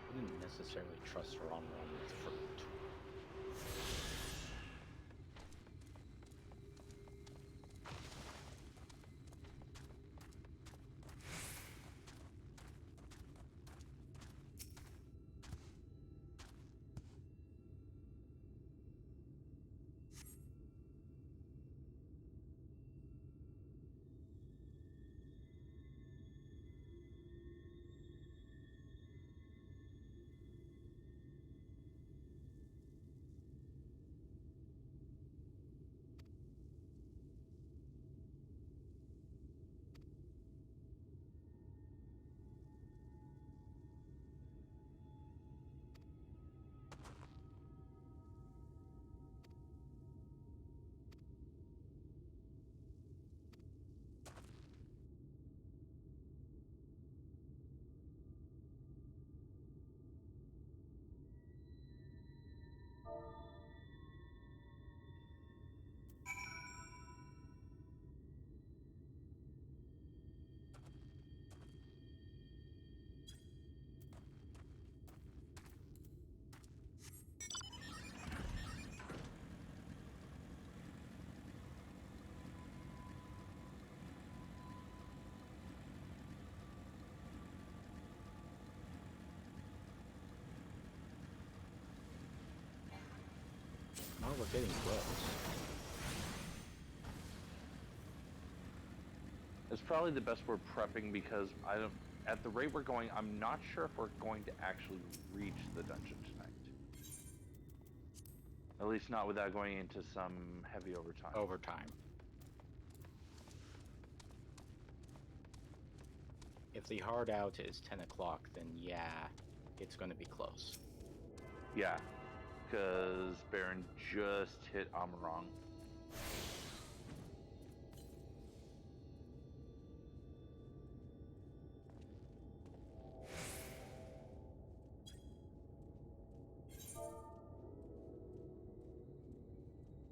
I didn't necessarily trust Ron with fruit. Oh, we're getting close. It's probably the best we're prepping because I don't. At the rate we're going, I'm not sure if we're going to actually reach the dungeon tonight. At least not without going into some heavy overtime. Overtime. If the hard out is 10 o'clock, then yeah, it's going to be close. Yeah, because Baron just hit Amarong.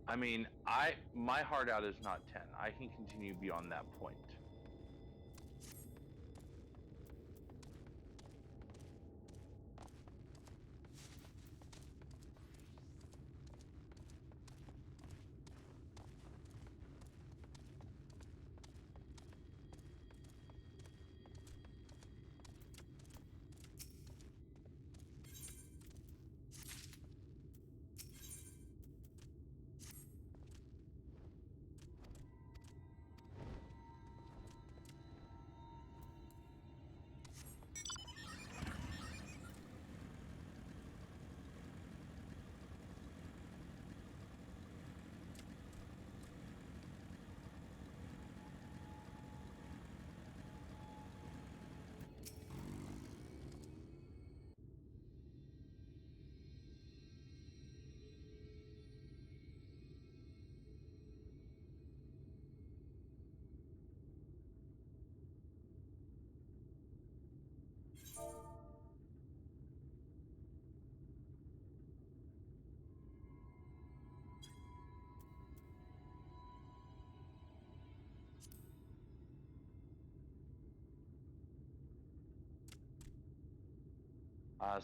I mean, my hard out is not 10. I can continue beyond that point.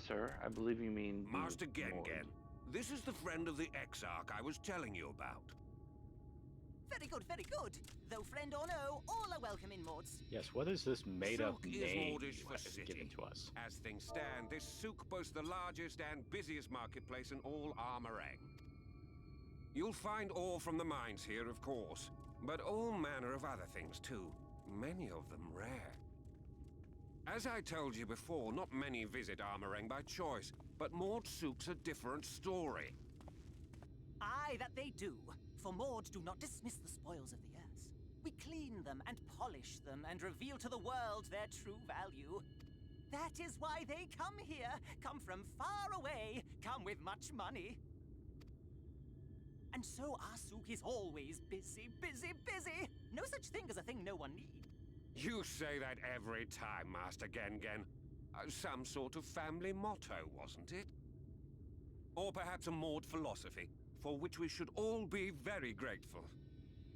Sir, I believe you mean the Master Lord. Gengen. This is the friend of the Exarch I was telling you about. Very good, very good. Though friend or no, all are welcome in Mords. Yes, what is this made-up Souk is name Mordish you for have city. given to us? As things stand, this souk boasts the largest and busiest marketplace in all Armorang. You'll find ore from the mines here, of course, but all manner of other things too. Many of them rare. As I told you before, not many visit Armorang by choice, but Mord souk's a different story. Aye, that they do. For Mords do not dismiss the spoils of the earth. We clean them and polish them and reveal to the world their true value. That is why they come here, come from far away, come with much money. And so our souk is always busy, busy, busy. No such thing as a thing no one needs. You say that every time, Master Gengen. Some sort of family motto, wasn't it? Or perhaps a Mord philosophy, for which we should all be very grateful.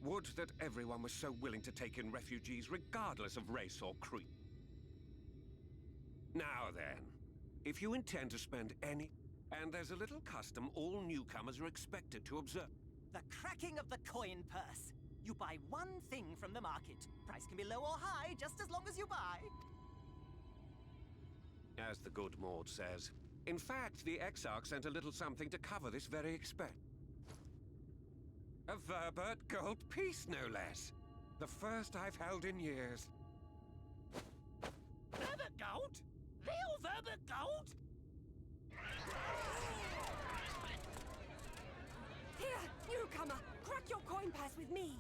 Would that everyone was so willing to take in refugees regardless of race or creed. Now then, if you intend to spend any... And there's a little custom all newcomers are expected to observe. The cracking of the coin purse. You buy one thing from the market. Price can be low or high, just as long as you buy. As the good Mord says. In fact, the Exarch sent a little something to cover this very expense. A Verbert gold piece, no less. The first I've held in years. Verbert gold? Real Verbert gold? Here, newcomer, crack your coin purse with me.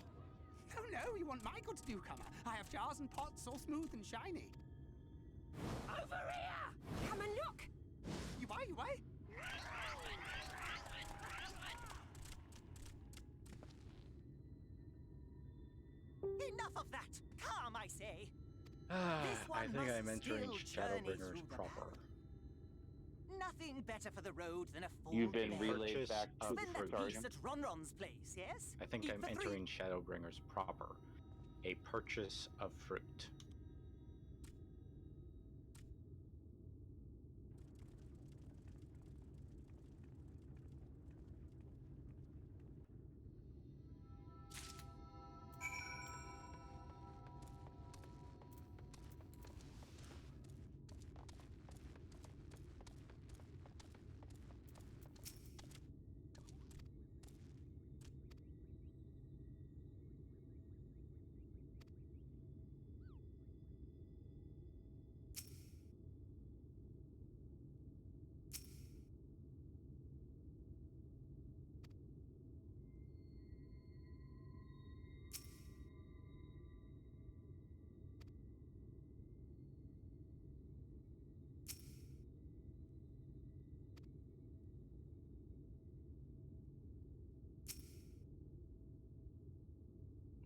Oh no, you want my goods, newcomer. I have jars and pots all smooth and shiny. Over here! Come and look! You buy, you buy? Enough of that! Come, I say! I think I'm entering still Shadowbringers journey through the proper. Nothing better for the road than a full You've been day. relayed back to Spend the that Frog. piece at Ronron's place, yes? I think Eat I'm the three- entering Shadowbringers proper. A purchase of fruit.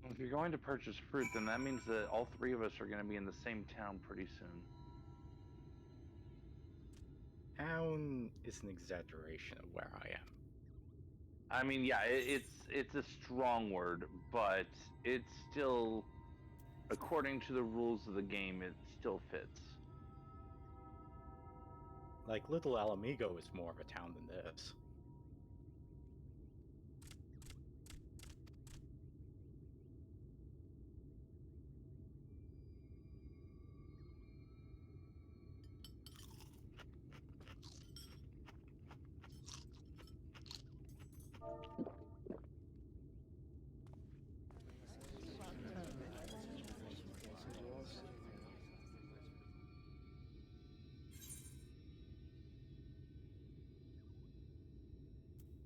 If you're going to purchase fruit, then that means that all three of us are going to be in the same town pretty soon. Town is an exaggeration of where I am. I mean, yeah, it's a strong word, but it's still, according to the rules of the game, it still fits. Like, Little Alamigo is more of a town than this.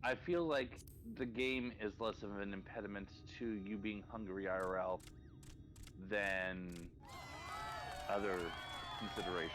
I feel like the game is less of an impediment to you being hungry IRL than other considerations.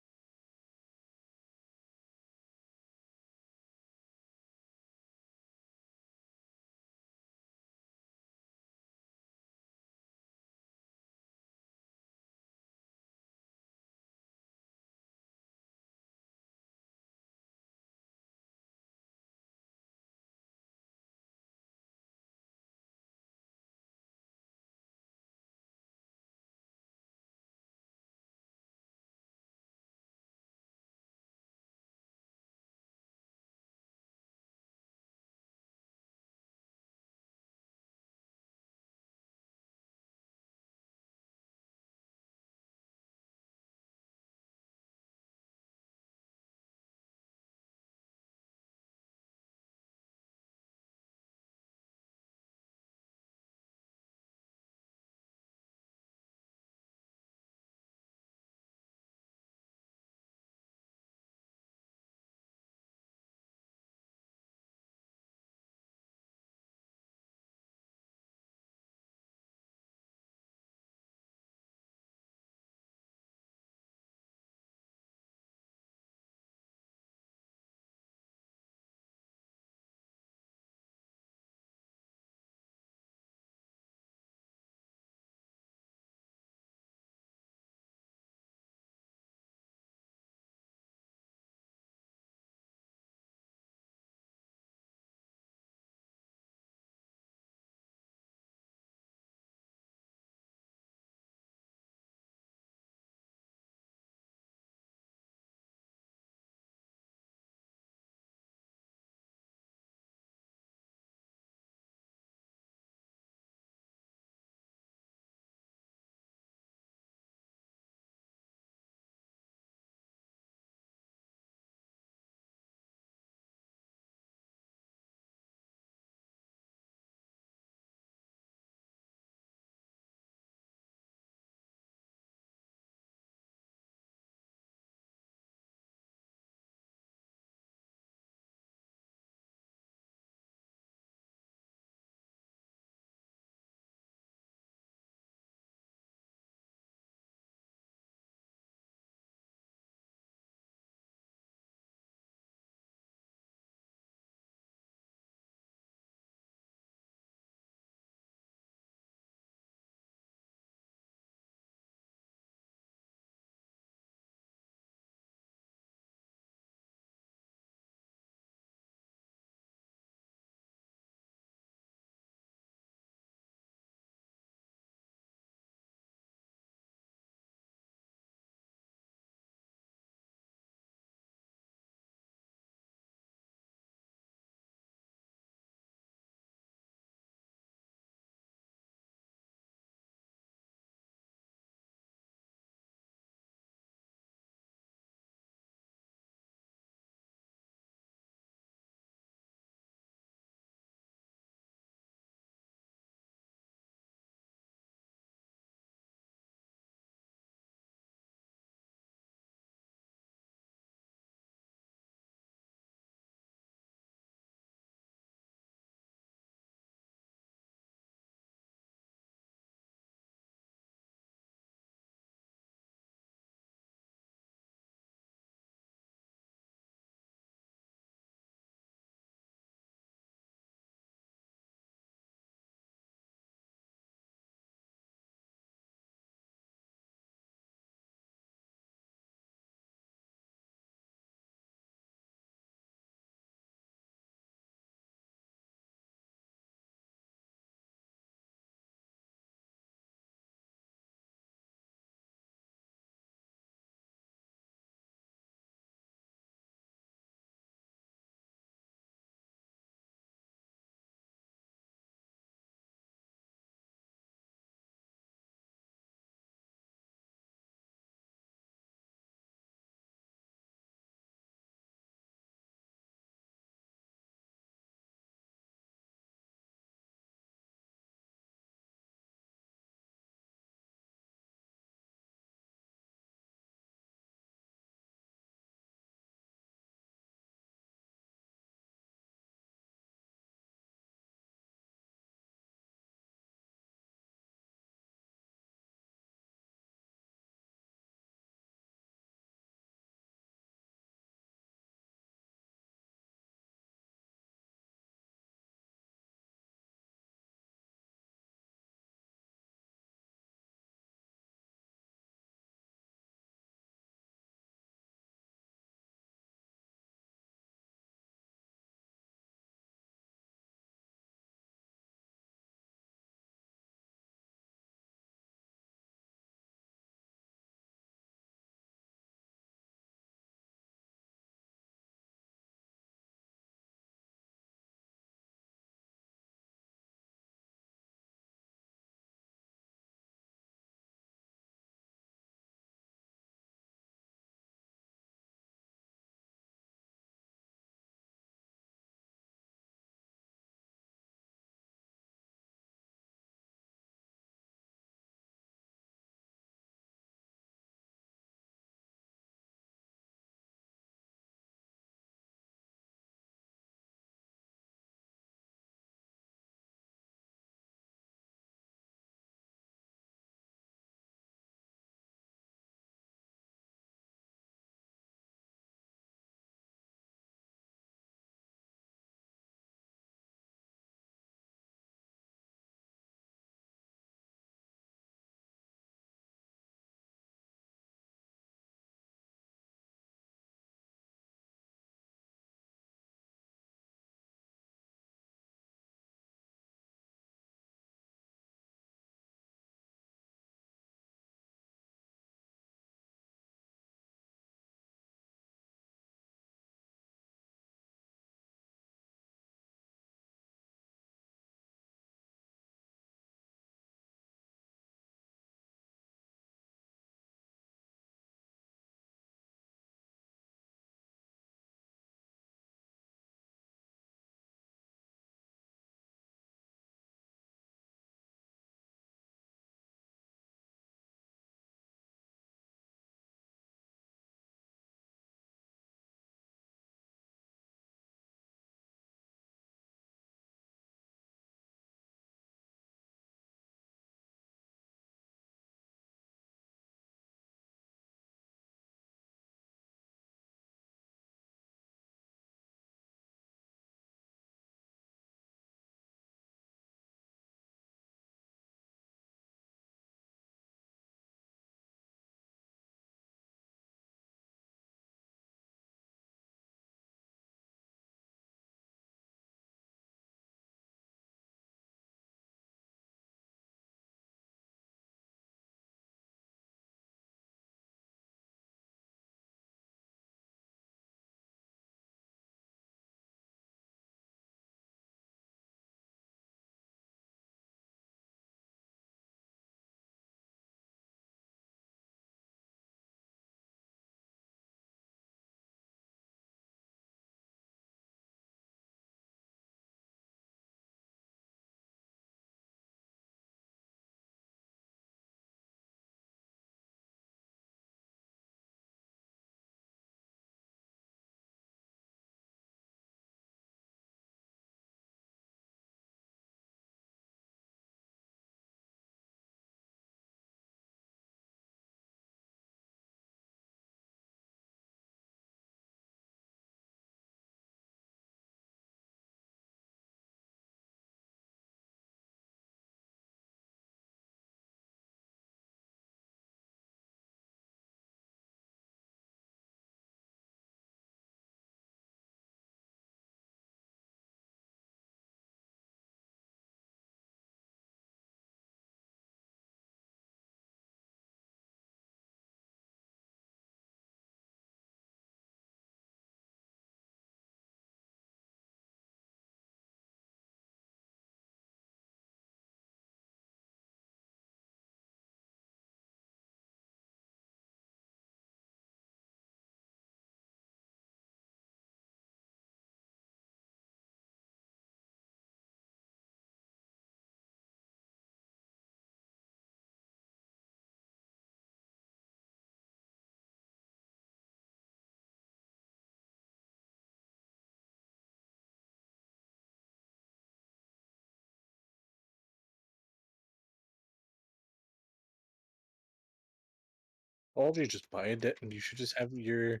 Or you just buy and you should just have your.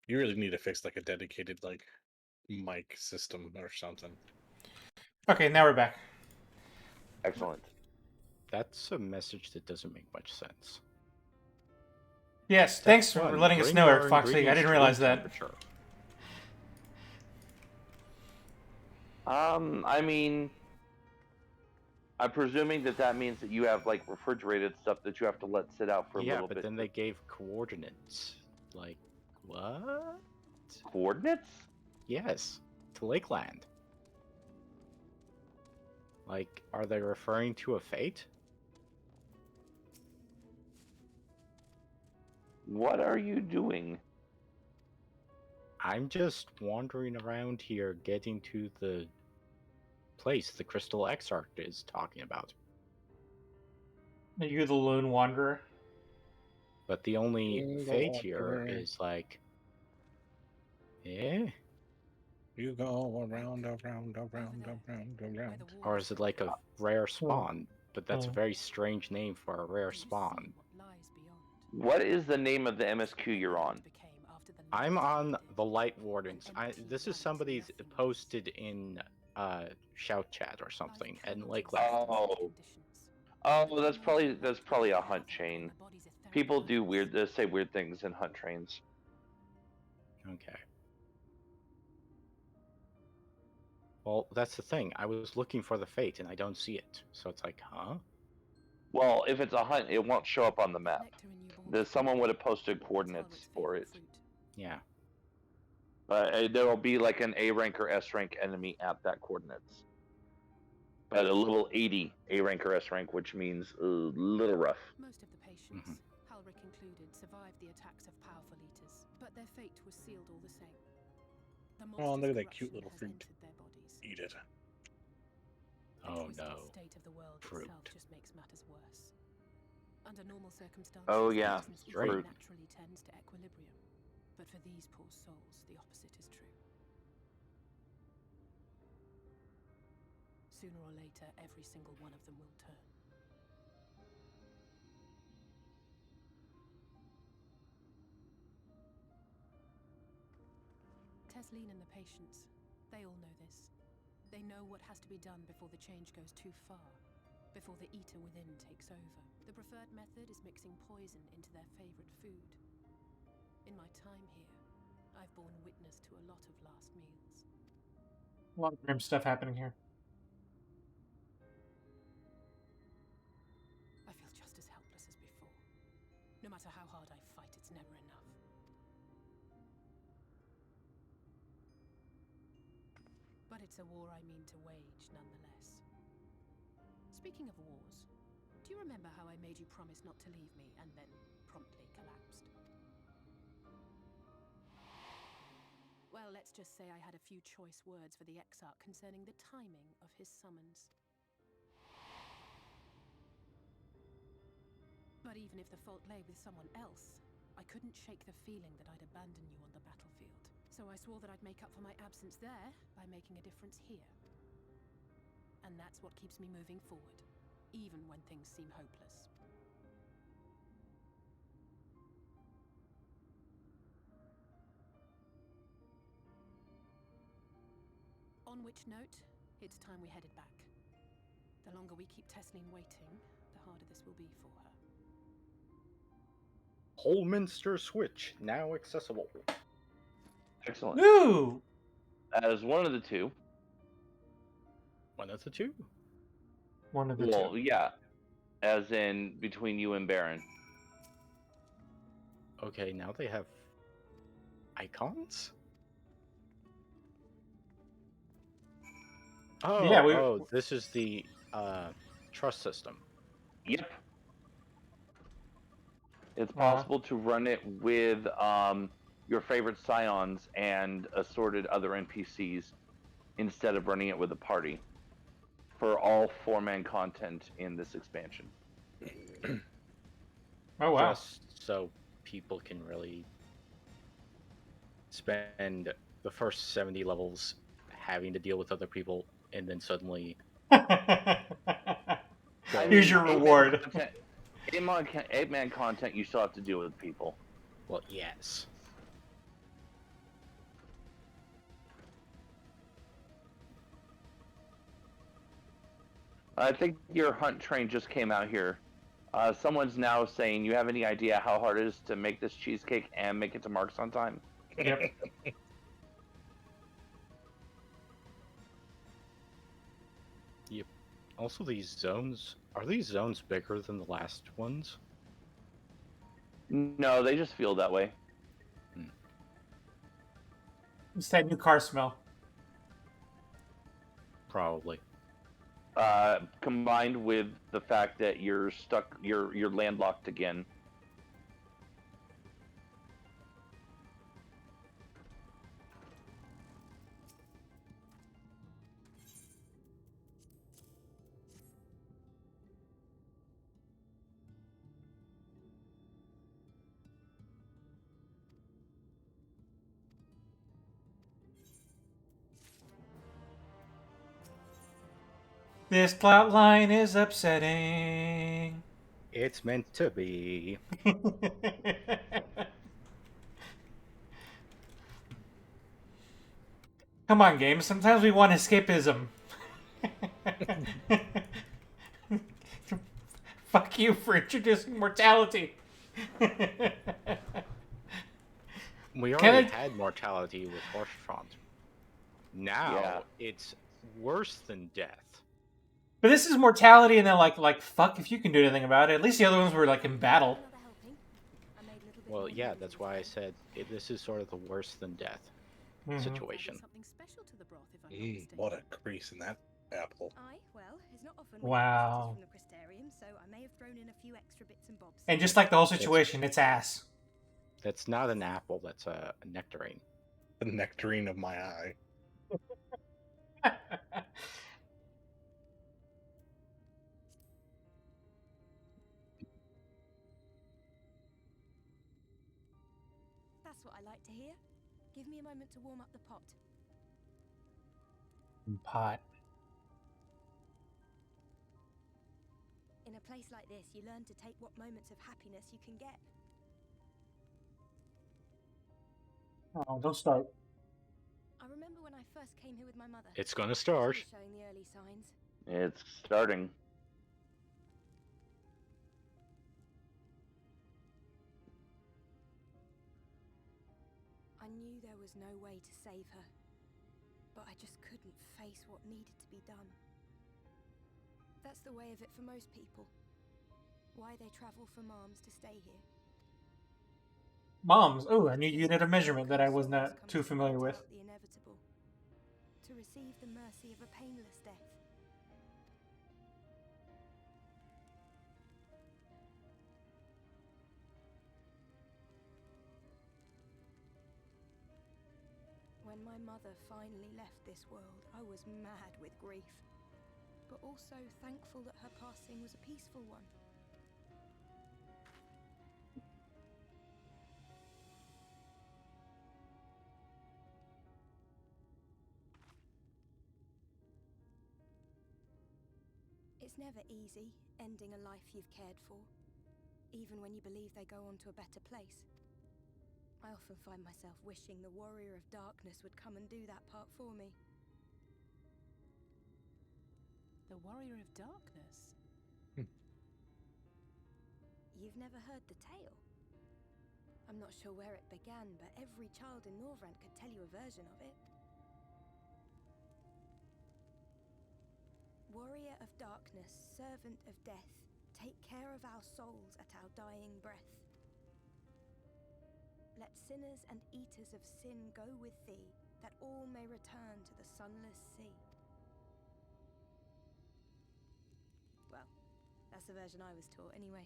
You really need to fix like a dedicated like mic system or something. Okay, now we're back. Excellent. That's a message that doesn't make much sense. Yes, Step thanks for 1, letting us bring know, your Eric Foxley. I ingredients didn't to realize room that. temperature. I mean, I'm presuming that means that you have like refrigerated stuff that you have to let sit out for a little Yeah, bit. but then they gave coordinates. Like, what? Coordinates? Yes, to Lakeland. Like, are they referring to a fate? What are you doing? I'm just wandering around here getting to the place the Crystal Exarch is talking about. Are you the lone wanderer? But the only Lone fate here wanderer. is like, eh? You go around. Or is it like a rare spawn? But that's a very strange name for a rare spawn. What is the name of the MSQ you're on? I'm on the Light Wardens. This is somebody's posted in Shout Chat or something, and Lakeland. Oh, that's probably a hunt chain. People do they say weird things in hunt trains. Okay. Well, that's the thing. I was looking for the fate, and I don't see it. So it's like, huh? Well, if it's a hunt, it won't show up on the map. Someone would have posted coordinates for it. Yeah. There will be like an A rank or S rank enemy at that coordinates. But a little 80 A rank or S rank, which means a little rough. Most of the patients, Halric included, survived the attacks of powerful eaters, but their fate was sealed all the same. Oh, look at that cute little fruit. Eat it. Oh no. State of the world Fruit. itself just makes matters worse. Under normal circumstances, Oh yeah, fruit naturally tends to equilibrium. But for these poor souls, the opposite is true. Sooner or later, every single one of them will turn. Tesleen and the patients, they all know this. They know what has to be done before the change goes too far, before the eater within takes over. The preferred method is mixing poison into their favorite food. In my time here, I've borne witness to a lot of last meals. A lot of grim stuff happening here. I feel just as helpless as before. No matter how hard I fight, it's never enough. But it's a war I mean to wage, nonetheless. Speaking of wars, do you remember how I made you promise not to leave me and then promptly collapsed? Well, let's just say I had a few choice words for the Exarch concerning the timing of his summons. But even if the fault lay with someone else, I couldn't shake the feeling that I'd abandon you on the battlefield. So I swore that I'd make up for my absence there by making a difference here. And that's what keeps me moving forward, even when things seem hopeless. On which note, it's time we headed back. The longer we keep Tesleen waiting, the harder this will be for her. Holminster Switch, now accessible. Excellent. Ooh! As one of the two. One of the two? One of the Well, two. yeah. As in between you and Baron. Okay, now they have icons? Oh, Yeah, this is the trust system. Yep. It's possible to run it with your favorite scions and assorted other NPCs instead of running it with a party for all 4-man content in this expansion. Oh wow. Just so people can really spend the first 70 levels having to deal with other people and then suddenly Here's your reward. 8-man content, you still have to deal with people. Well, yes. I think your hunt train just came out here. Someone's now saying, you have any idea how hard it is to make this cheesecake and make it to Mark's on time? Yep. Yep. Also, these zones, are these zones bigger than the last ones? No, they just feel that way. It's that new car smell. Probably. Combined with the fact that you're stuck, you're landlocked again. This plot line is upsetting. It's meant to be. Come on, game. Sometimes we want escapism. Fuck you for introducing mortality. We already had mortality with Horsetrons. Now it's worse than death. But this is mortality, and then like fuck if you can do anything about it. At least the other ones were like in battle. Well, yeah, that's why I said this is sort of the worse than death situation. What a crease in that apple. It's not often Wow. from the Crystarium, so I may have thrown in a few extra bits and bobs. And just like the whole situation, it's ass. That's not an apple, that's a nectarine. The nectarine of my eye. That's what I like to hear. Give me a moment to warm up the pot. Pot. In a place like this, you learn to take what moments of happiness you can get. Oh, don't start. I remember when I first came here with my mother. It's gonna start. She was showing the early signs. It's starting. I knew there was no way to save her, but I just couldn't face what needed to be done. That's the way of it for most people. Why they travel from arms to stay here. Moms. Oh, a new unit of measurement that I was not too familiar with. The inevitable. To receive the mercy of a painless death. When my mother finally left this world, I was mad with grief, but also thankful that her passing was a peaceful one. It's never easy, ending a life you've cared for, even when you believe they go on to a better place. I often find myself wishing the Warrior of Darkness would come and do that part for me. The Warrior of Darkness? You've never heard the tale? I'm not sure where it began, but every child in Norvrant could tell you a version of it. Warrior of Darkness, servant of death, take care of our souls at our dying breath. Let sinners and eaters of sin go with thee, that all may return to the sunless sea. Well, that's the version I was taught anyway.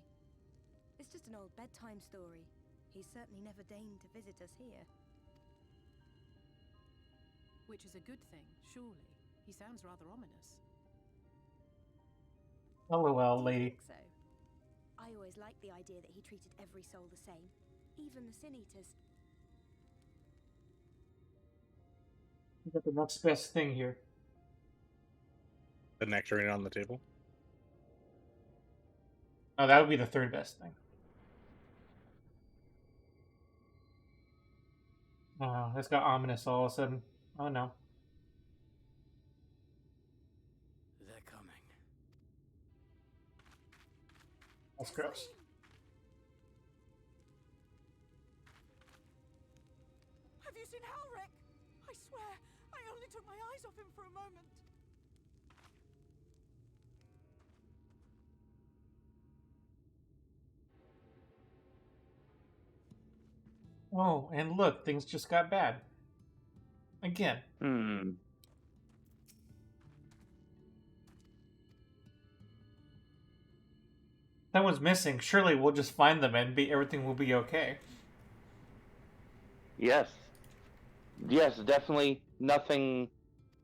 It's just an old bedtime story. He's certainly never deigned to visit us here. Which is a good thing, surely. He sounds rather ominous. LOL, lady. So, I always liked the idea that he treated every soul the same, even the sin eaters. We got the next best thing here. The nectarine on the table. Oh, that would be the third best thing. Oh, that's got ominous all of a sudden. Oh no. They're coming. That's gross. Have you seen Halric? I swear, I only took my eyes off him for a moment. Oh, and look, things just got bad. Again. Someone's missing. Surely we'll just find them and everything will be okay. Yes. Yes, definitely nothing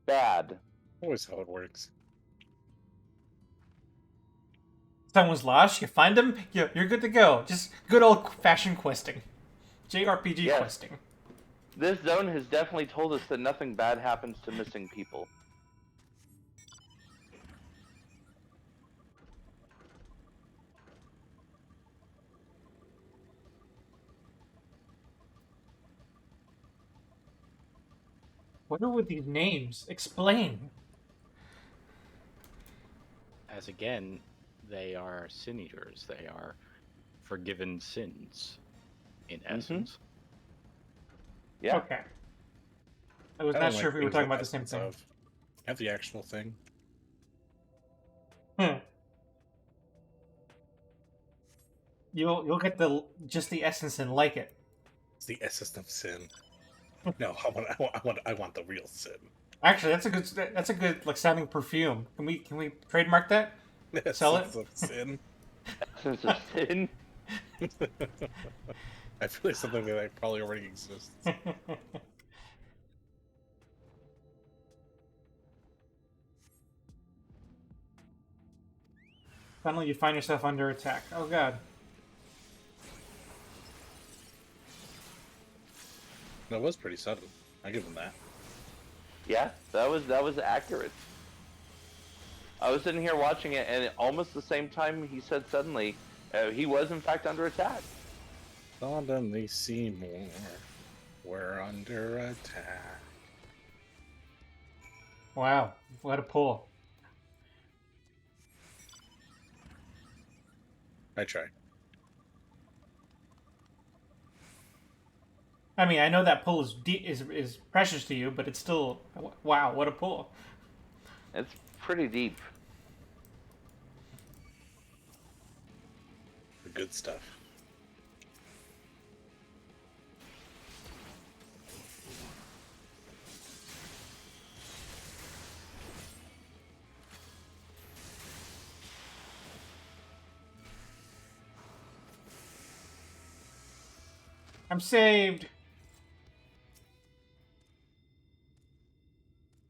bad. Always how it works. Someone's lost, you find them, you're good to go. Just good old-fashioned questing. JRPG questing. This zone has definitely told us that nothing bad happens to missing people. What are with these names? Explain. As again, they are sin eaters. They are forgiven sins, in essence. Yeah. Okay. I was not sure if we were talking about the same thing. Have the actual thing. You'll get just the essence and like it. It's the essence of sin. No, I want the real sin. Actually, that's a good like sounding perfume. Can we trademark that? Sell it. Essence of sin. Essence of sin. I feel like something that probably already exists. Suddenly you find yourself under attack. Oh god. That was pretty sudden. I give him that. Yeah, that was accurate. I was sitting here watching it, and at almost the same time he said suddenly, he was in fact under attack. Suddenly Seymour, we're under attack. Wow, what a pull. I try. I mean, I know that pull is precious to you, but it's still wow, what a pull. It's pretty deep. The good stuff. I'm saved.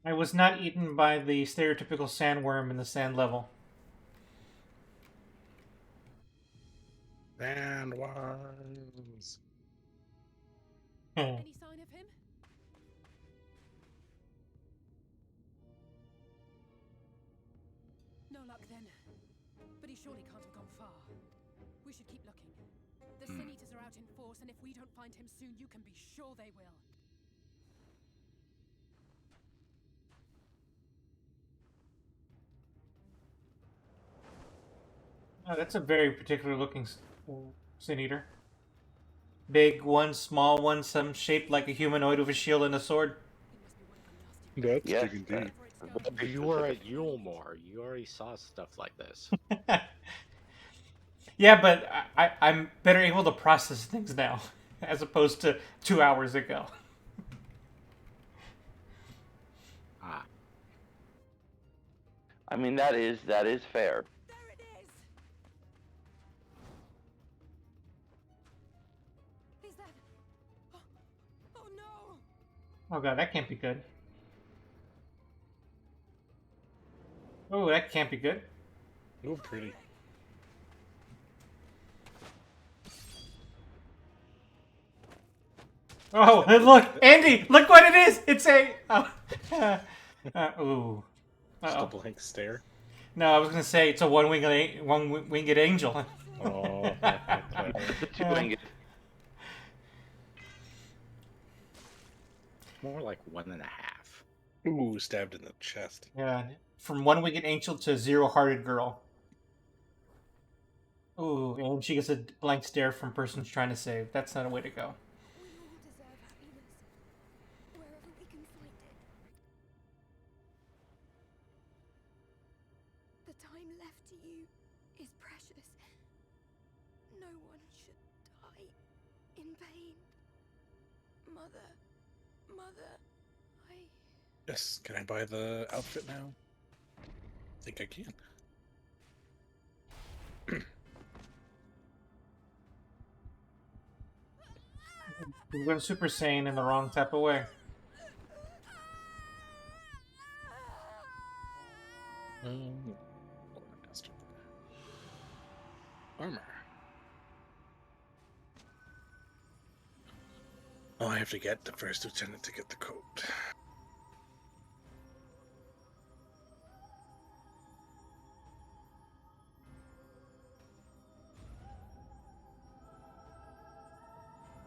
I was not eaten by the stereotypical sandworm in the sand level. Sandworms. Any sign of him? No luck then. But he surely can't have gone far. We should keep looking. The Sin Eaters are out in force, and if we don't find him soon, you can be sure they will. Oh, that's a very particular looking Sin Eater. Big one, small one, some shaped like a humanoid with a shield and a sword. That's Yes, big indeed. You were at Yulmore. You already saw stuff like this. Yeah, but I'm better able to process things now, as opposed to 2 hours ago. Ah. I mean, that is fair. There it is. Is that? Oh no! Oh god, that can't be good. Oh, that can't be good. Oh, pretty. Oh, and look, Andy, look what it is! It's a... Oh. Ooh. Just a Uh-oh. blank stare. No, I was gonna say it's a one-winged angel. Oh, It's a two-winged. More like 1.5. Ooh, stabbed in the chest. Yeah, from one-winged angel to zero-hearted girl. Ooh, and she gets a blank stare from person trying to save. That's not a way to go. We all deserve happiness, wherever we can find it. The time left to you is precious. No one should die in pain. Mother, I... Yes, can I buy the outfit now? I think I can. We're going Super Saiyan in the wrong type of way. Armor. Oh, I have to get the first lieutenant to get the coat.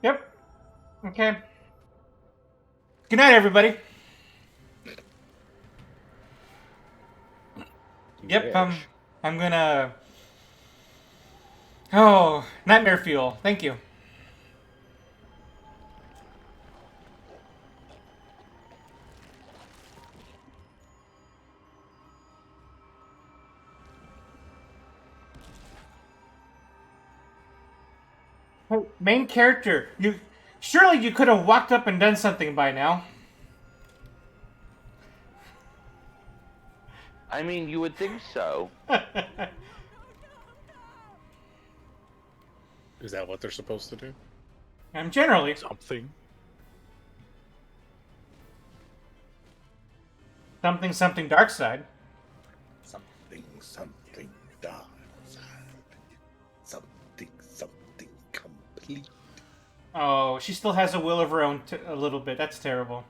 Yep. Okay. Good night, everybody. Yep, I'm gonna... Oh, nightmare fuel. Thank you. Hey, main character, surely you could have walked up and done something by now. I mean, you would think so. Is that what they're supposed to do? Generally. Something. Something dark side. Something dark side. Something complete. Oh, she still has a will of her own a little bit. That's terrible.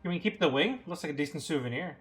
Can we keep the wing? Looks like a decent souvenir.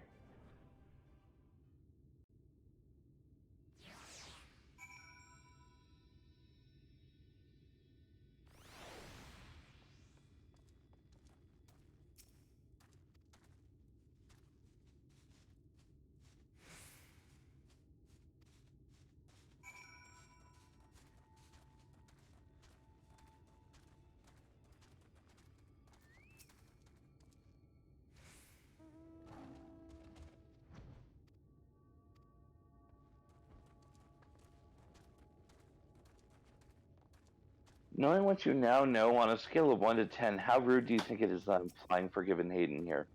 Knowing what you now know, on a scale of 1 to 10, how rude do you think it is that I'm flying Forgiven Hayden here?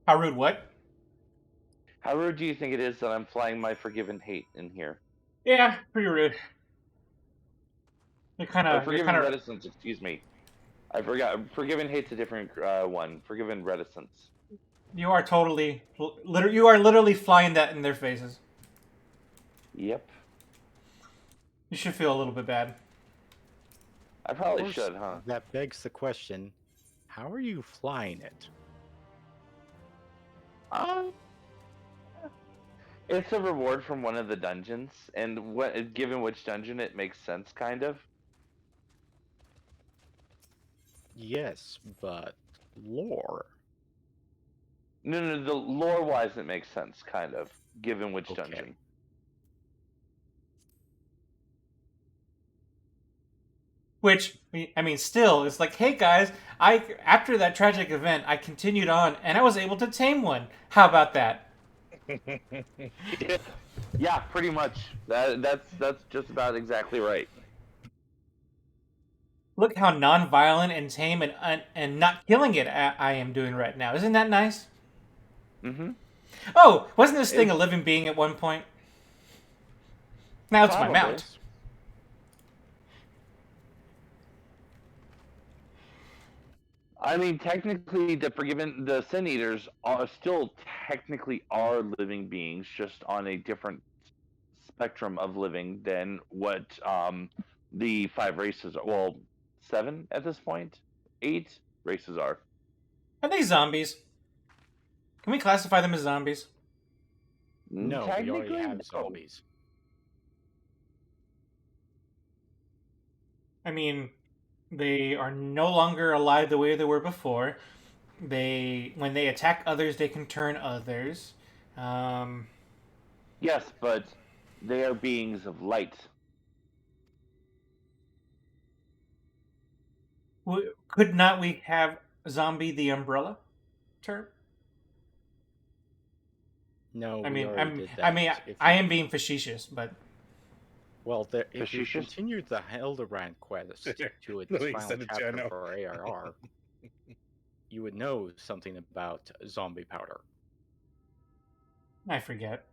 How rude what? How rude do you think it is that I'm flying my Forgiven Hate in here? Yeah, pretty rude. Forgiven Reticence, excuse me. I forgot. Forgiven Hate's a different one. Forgiven Reticence. You are totally... You are literally flying that in their faces. Yep. You should feel a little bit bad. I probably should, huh? That begs the question, how are you flying it? It's a reward from one of the dungeons, and given which dungeon, it makes sense, kind of. Yes, but lore. No, the lore-wise, it makes sense, kind of, given which dungeon. Which, I mean, still, it's like, hey guys, after that tragic event, I continued on, and I was able to tame one. How about that? Yeah, pretty much. That's just about exactly right. Look how non-violent and tame and not killing it I am doing right now. Isn't that nice? Mm-hmm. Oh, wasn't this thing a living being at one point? Now it's Probably. my mount. I mean, technically, the Sin Eaters are still technically are living beings, just on a different spectrum of living than what the 5 races are. Well, 7 at this point, 8 races are. Are they zombies? Can we classify them as zombies? No, we already Technically, have no. zombies. I mean, they are no longer alive the way they were before. When they attack others, they can turn others. Yes, but they are beings of light. Could not we have zombie the umbrella term? No, I we mean, already did that. I am being facetious, but well, if you continued the Hildebrand quest to its final chapter for ARR, you would know something about zombie powder. I forget.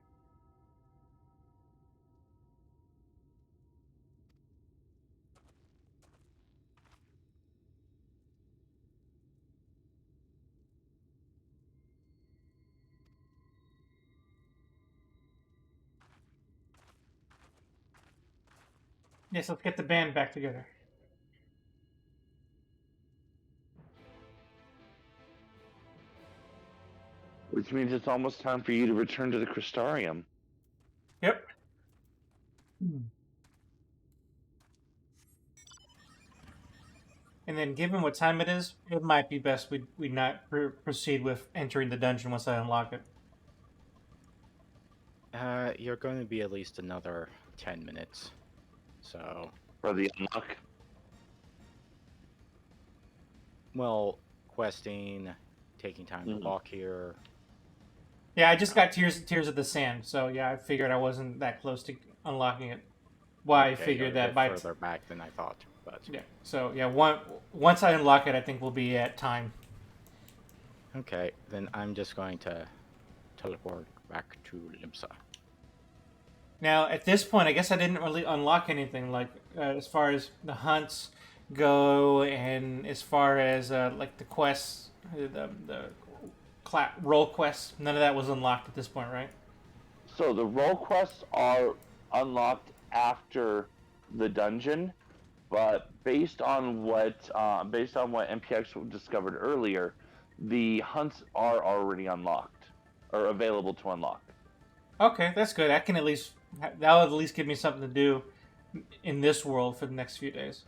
Yes, let's get the band back together. Which means it's almost time for you to return to the Crystarium. Yep. And then, given what time it is, it might be best we not proceed with entering the dungeon once I unlock it. You're going to be at least another 10 minutes. So. For the unlock? Well, questing, taking time to walk here. Yeah, I just got Tears of the Sand, so yeah, I figured I wasn't that close to unlocking it. Why I figured that by further back than I thought, but yeah. So yeah, once I unlock it, I think we'll be at time. Okay, then I'm just going to teleport back to Limsa. Now, at this point, I guess I didn't really unlock anything, like as far as the hunts go, and as far as like the quests, the role quests. None of that was unlocked at this point, right? So the role quests are unlocked after the dungeon, but based on what MPX discovered earlier, the hunts are already unlocked or available to unlock. Okay, that's good. That'll at least give me something to do in this world for the next few days.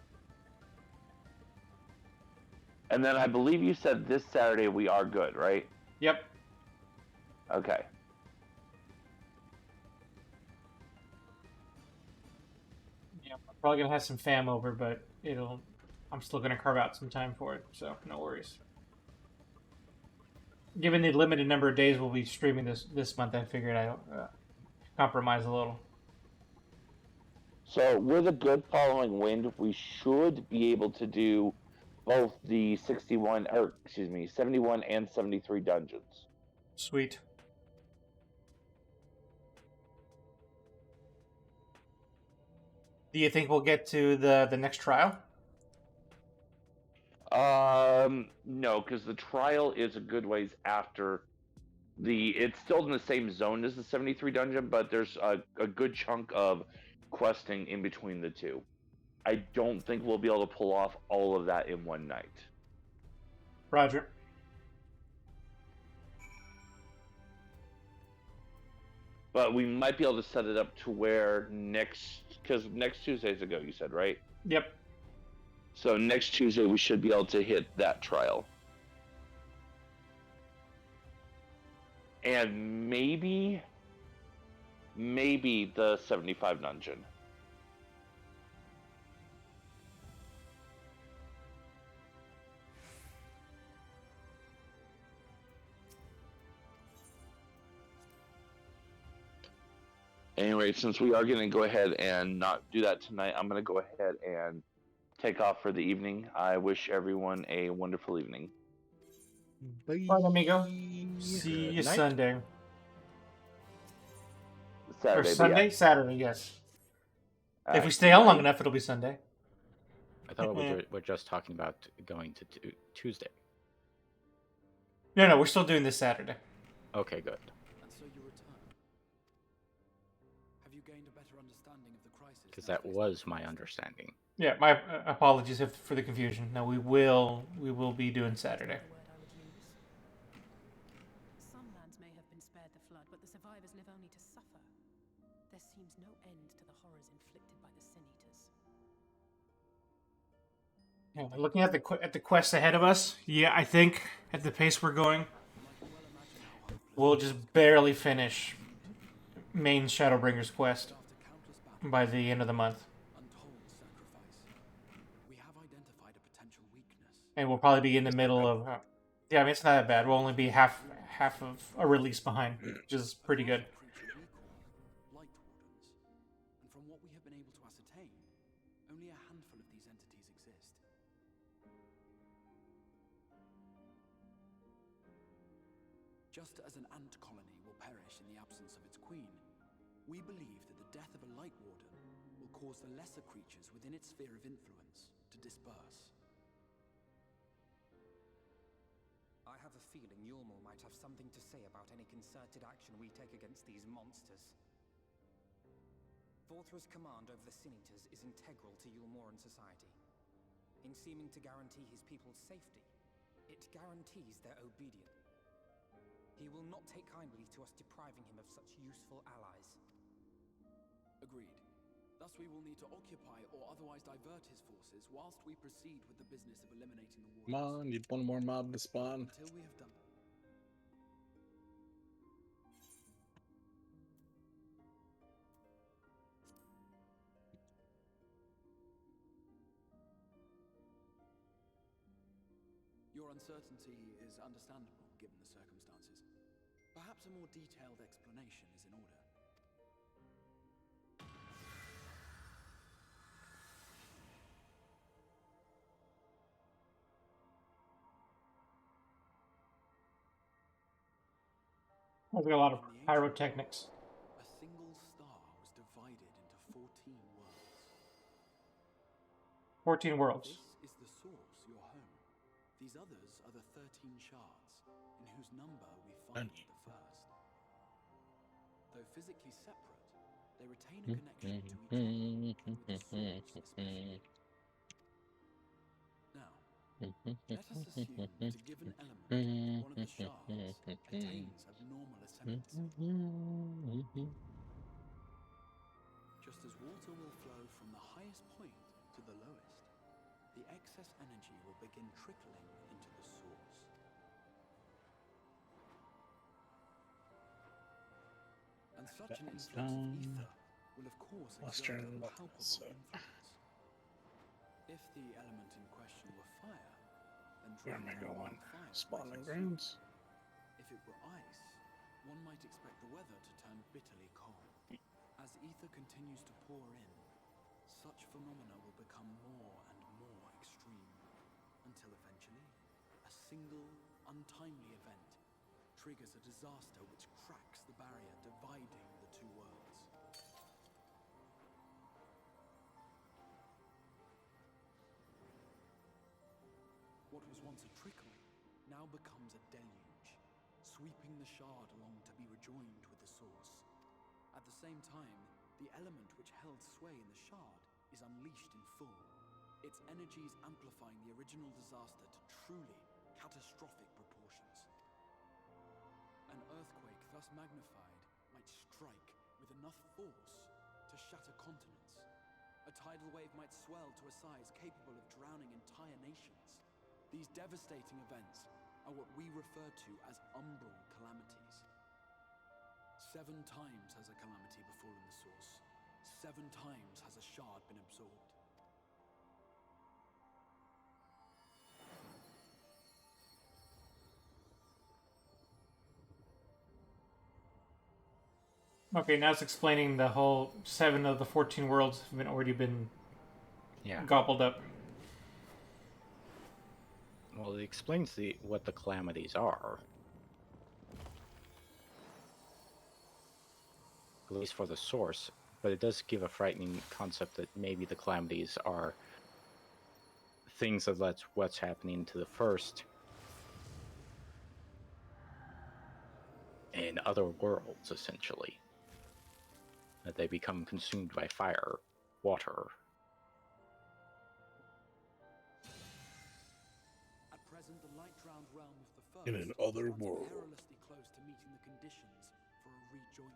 And then I believe you said this Saturday we are good, right? Yep. Okay. Yeah, I'm probably gonna have some fam over, but I'm still gonna carve out some time for it, so no worries. Given the limited number of days we'll be streaming this month, I figured I'd compromise a little. So with a good following wind, we should be able to do both the 71 and 73 dungeons. Sweet. Do you think we'll get to the next trial? No, because the trial is a good ways after it's still in the same zone as the 73 dungeon, but there's a good chunk of questing in between the two. I don't think we'll be able to pull off all of that in one night. Roger. But we might be able to set it up to where because next Tuesday's a go, you said, right? Yep. So next Tuesday we should be able to hit that trial. And maybe the 75 dungeon. Anyway, since we are going to go ahead and not do that tonight, I'm going to go ahead and take off for the evening. I wish everyone a wonderful evening. Bye, amigo. See you Sunday. Saturday. Or Sunday? Yeah. Saturday, yes. If we stay on long enough, it'll be Sunday. I thought we're just talking about going to Tuesday. No, we're still doing this Saturday. Okay, good. And so you return. Have you gained a better understanding of the crisis? Because that was my understanding. Yeah, my apologies for the confusion. No, we will be doing Saturday. Some lands may have been spared the flood, but the survivors live only to suffer. There seems no end to the horrors inflicted by the Sin Eaters. Yeah, looking at the quest ahead of us, yeah, I think at the pace we're going, we'll just barely finish main Shadowbringer's quest by the end of the month. And we'll probably be in the middle of. Yeah, I mean, it's not that bad. We'll only be half of a release behind, which is pretty good. Light Wardens. And from what we have been able to ascertain, only a handful of these entities exist. Just as an ant colony will perish in the absence of its queen, we believe that the death of a Light Warden will cause the lesser creatures within its sphere of influence to disperse. I have a feeling Yulmul might have something to say about any concerted action we take against these monsters. Vorthra's command over the Sin Eaters is integral to Yulmoran society. In seeming to guarantee his people's safety, it guarantees their obedience. He will not take kindly to us depriving him of such useful allies. Agreed. Thus we will need to occupy or otherwise divert his forces whilst we proceed with the business of eliminating the Come on, need one more mob to spawn. Until we have done. Your uncertainty is understandable given the circumstances. Perhaps a more detailed explanation is in order. I've got a lot of pyrotechnics. A single star was divided into 14 worlds. 14 worlds. This is the source, your home. These others are the 13 shards, in whose number we find the first. Though physically separate, they retain a connection to each other, with the source especially. Now, let us assume that a given element of one of the shards attains abnormal ascendancy. Just as water will flow from the highest point to the lowest, the excess energy will begin trickling into the source. And such an influx of ether will of course exert a palpable influence. If the element in question were fire, then where am I going? fire Spawning grounds? If it were ice, one might expect the weather to turn bitterly cold. As ether continues to pour in, such phenomena will become more and more extreme, until eventually, a single, untimely event triggers a disaster which cracks the barrier dividing the two worlds. What was once a trickle now becomes a deluge, sweeping the shard along to be rejoined with the source. At the same time, the element which held sway in the shard is unleashed in full, its energies amplifying the original disaster to truly catastrophic proportions. An earthquake thus magnified might strike with enough force to shatter continents. A tidal wave might swell to a size capable of drowning entire nations. These devastating events are what we refer to as umbral calamities. 7 times has a calamity befallen the source. 7 times has a shard been absorbed. Okay, now it's explaining the whole 7 of the 14 worlds have already been gobbled up. Well, it explains what the calamities are. At least for the source, but it does give a frightening concept that maybe the calamities are things of what's happening to the first in other worlds, essentially. That they become consumed by fire, water. At present, the light-drowned realm of the first In an other stands world. perilously close to meeting the conditions for a rejoin.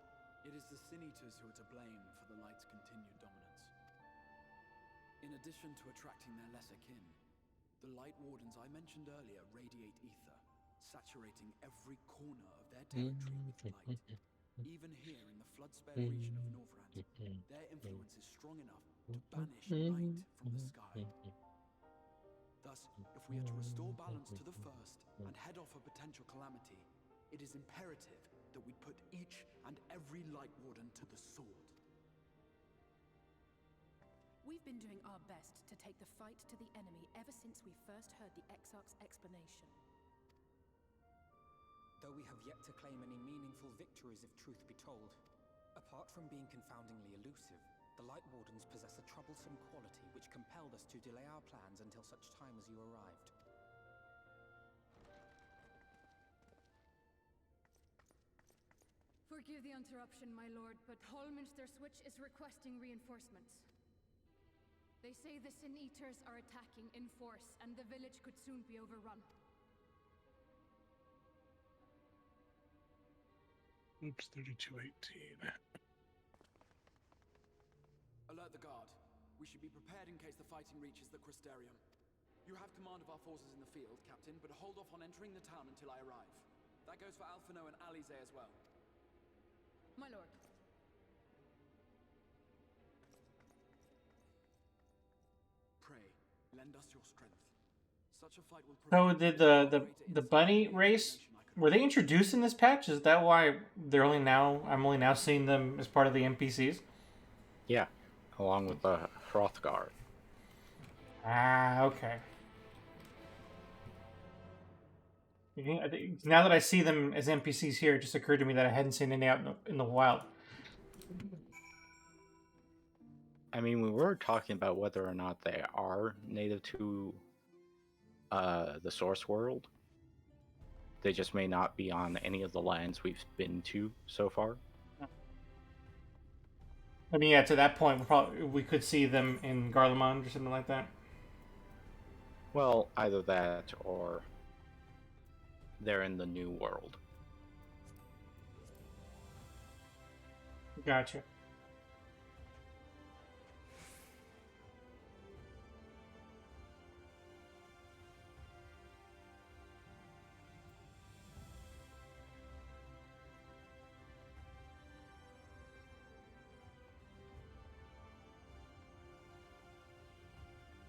It is the Sin Eaters who are to blame for the light's continued dominance. In addition to attracting their lesser kin, the Light Wardens I mentioned earlier radiate ether, saturating every corner of their territory with light. Even here in the flood-spared region of Northrend, their influence is strong enough to banish night from the sky. Thus, if we are to restore balance to the first and head off a potential calamity, it is imperative that we put each and every Light Warden to the sword. We've been doing our best to take the fight to the enemy ever since we first heard the Exarch's explanation. Though we have yet to claim any meaningful victories if truth be told, apart from being confoundingly elusive, the Light Wardens possess a troublesome quality which compelled us to delay our plans until such time as you arrived. Forgive the interruption, my lord, but Hallminster Switch is requesting reinforcements. They say the Sin Eaters are attacking in force, and the village could soon be overrun. Oops, 3218. Alert the guard. We should be prepared in case the fighting reaches the Crystarium. You have command of our forces in the field, Captain, but hold off on entering the town until I arrive. That goes for Alphino and Alize as well. My lord. Pray, lend us your strength. Such a fight will So did the bunny race, were they introduced in this patch? Is that why they're only now I'm only now seeing them as part of the NPCs? Yeah, along with the Hrothgar. Ah, okay. Now that I see them as NPCs here, it just occurred to me that I hadn't seen any out in the wild. I mean, we were talking about whether or not they are native to the source world. They just may not be on any of the lands we've been to so far. I mean, yeah, to that point, we could see them in Garlemald or something like that. Well, either that or they're in the new world. Gotcha.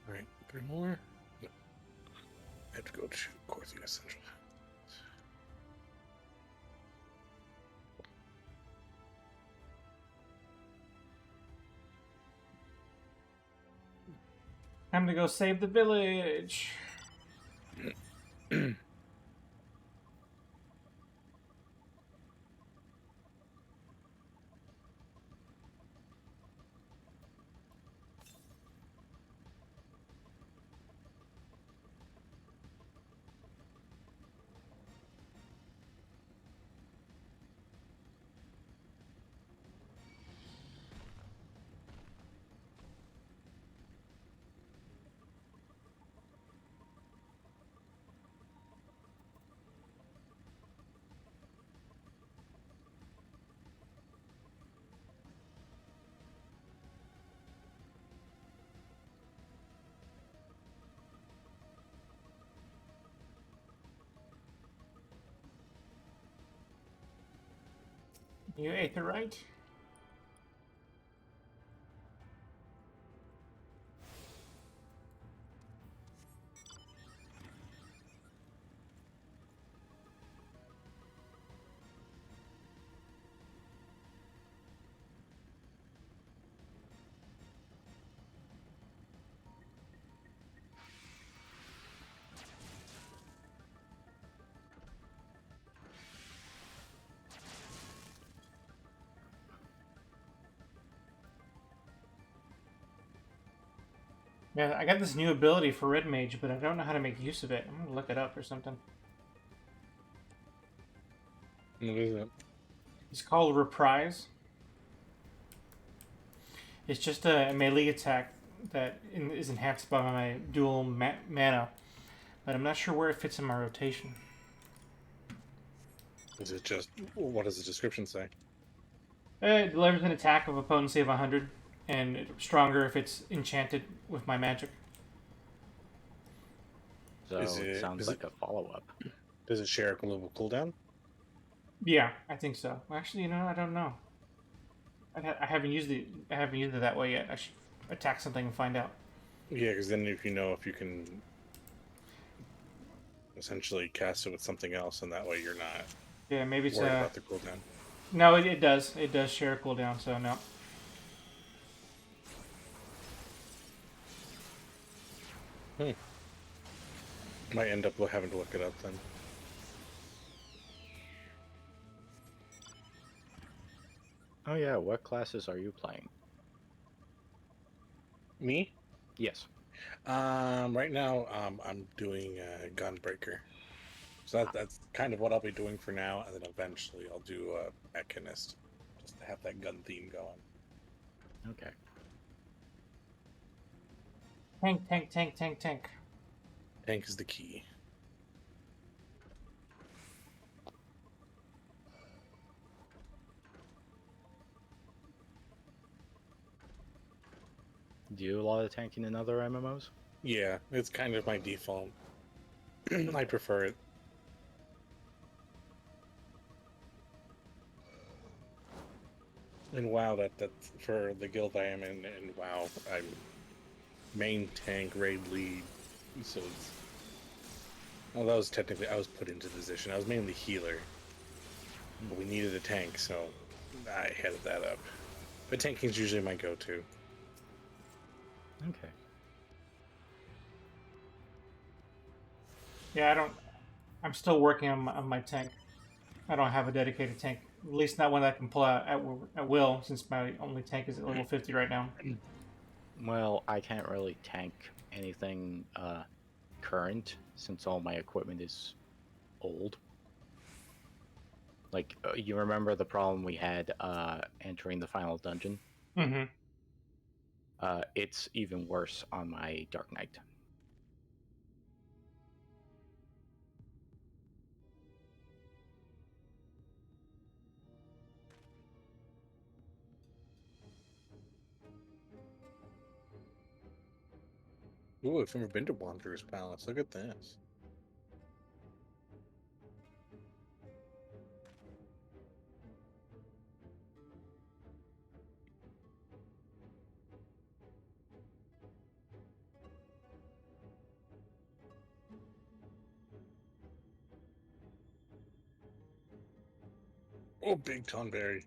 Alright, 3 more. No. I have to go to Corthia Central. Time to go save the village. You ate it right. Yeah, I got this new ability for Red Mage, but I don't know how to make use of it. I'm gonna look it up or something. What is it? It's called Reprise. It's just a melee attack that is enhanced by my dual mana, but I'm not sure where it fits in my rotation. Is it just, what does the description say? It delivers an attack of a potency of 100, and stronger if it's enchanted with my magic. So it sounds like a follow-up. Does it share a global cooldown? Yeah, I think so. Actually, I don't know. I haven't used it. I haven't used it that way yet. I should attack something and find out. Yeah, because then if you can essentially cast it with something else, and that way you're not. Yeah, maybe it's worried about the cooldown. No, it does. It does share a cooldown, so no. Might end up having to look it up then. Oh yeah, what classes are you playing? Me? Yes. Right now, I'm doing Gunbreaker. So that's kind of what I'll be doing for now, and then eventually I'll do Mechanist, just to have that gun theme going. Okay. Tank. Tank is the key. Do you do a lot of tanking in other MMOs? Yeah, it's kind of my default. I prefer it. And WoW, that's for the guild I am in, and WoW, I'm main tank, raid lead, so it's... Well, that was technically, I was put into the position. I was mainly healer, but we needed a tank, so I headed that up. But tanking is usually my go-to. Okay. Yeah, I'm still working on my tank. I don't have a dedicated tank. At least not one that I can pull out at will, since my only tank is at level 50 right now. Well, I can't really tank anything current, since all my equipment is old. Like, you remember the problem we had entering the final dungeon? Mm-hmm. It's even worse on my Dark Knight. Ooh, I've never been to Wanderer's Palace. Look at this. Oh, big Tonberry.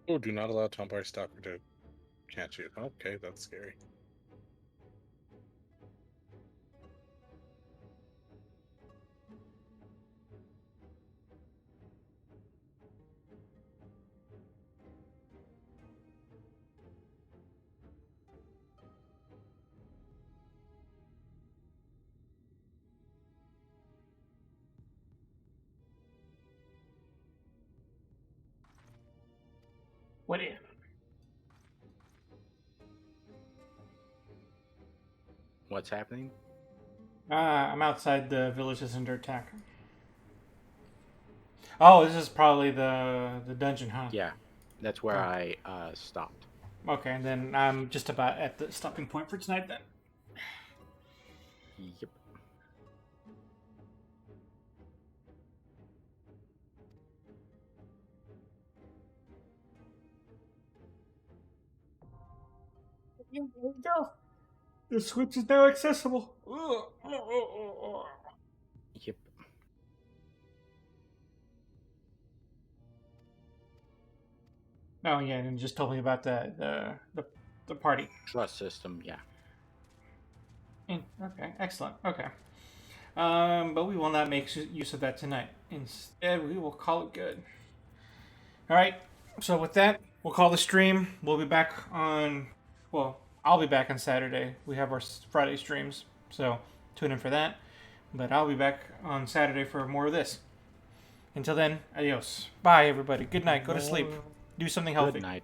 Oh, do not allow Tonberry Stalker to catch you. Okay, that's scary. What is? What's happening? I'm outside the village that's under attack. Oh, this is probably the dungeon, huh? Yeah, that's where I stopped. Okay, then I'm just about at the stopping point for tonight then. Yep. There we go. The Switch is now accessible. Yep. Oh yeah, and just told me about the party. Trust system, yeah. Okay, excellent. Okay. But we will not make use of that tonight. Instead, we will call it good. All right. So with that, we'll call the stream. We'll be back on. Well, I'll be back on Saturday. We have our Friday streams, so tune in for that. But I'll be back on Saturday for more of this. Until then, adios. Bye, everybody. Good night. Go to sleep. Do something healthy. Good night.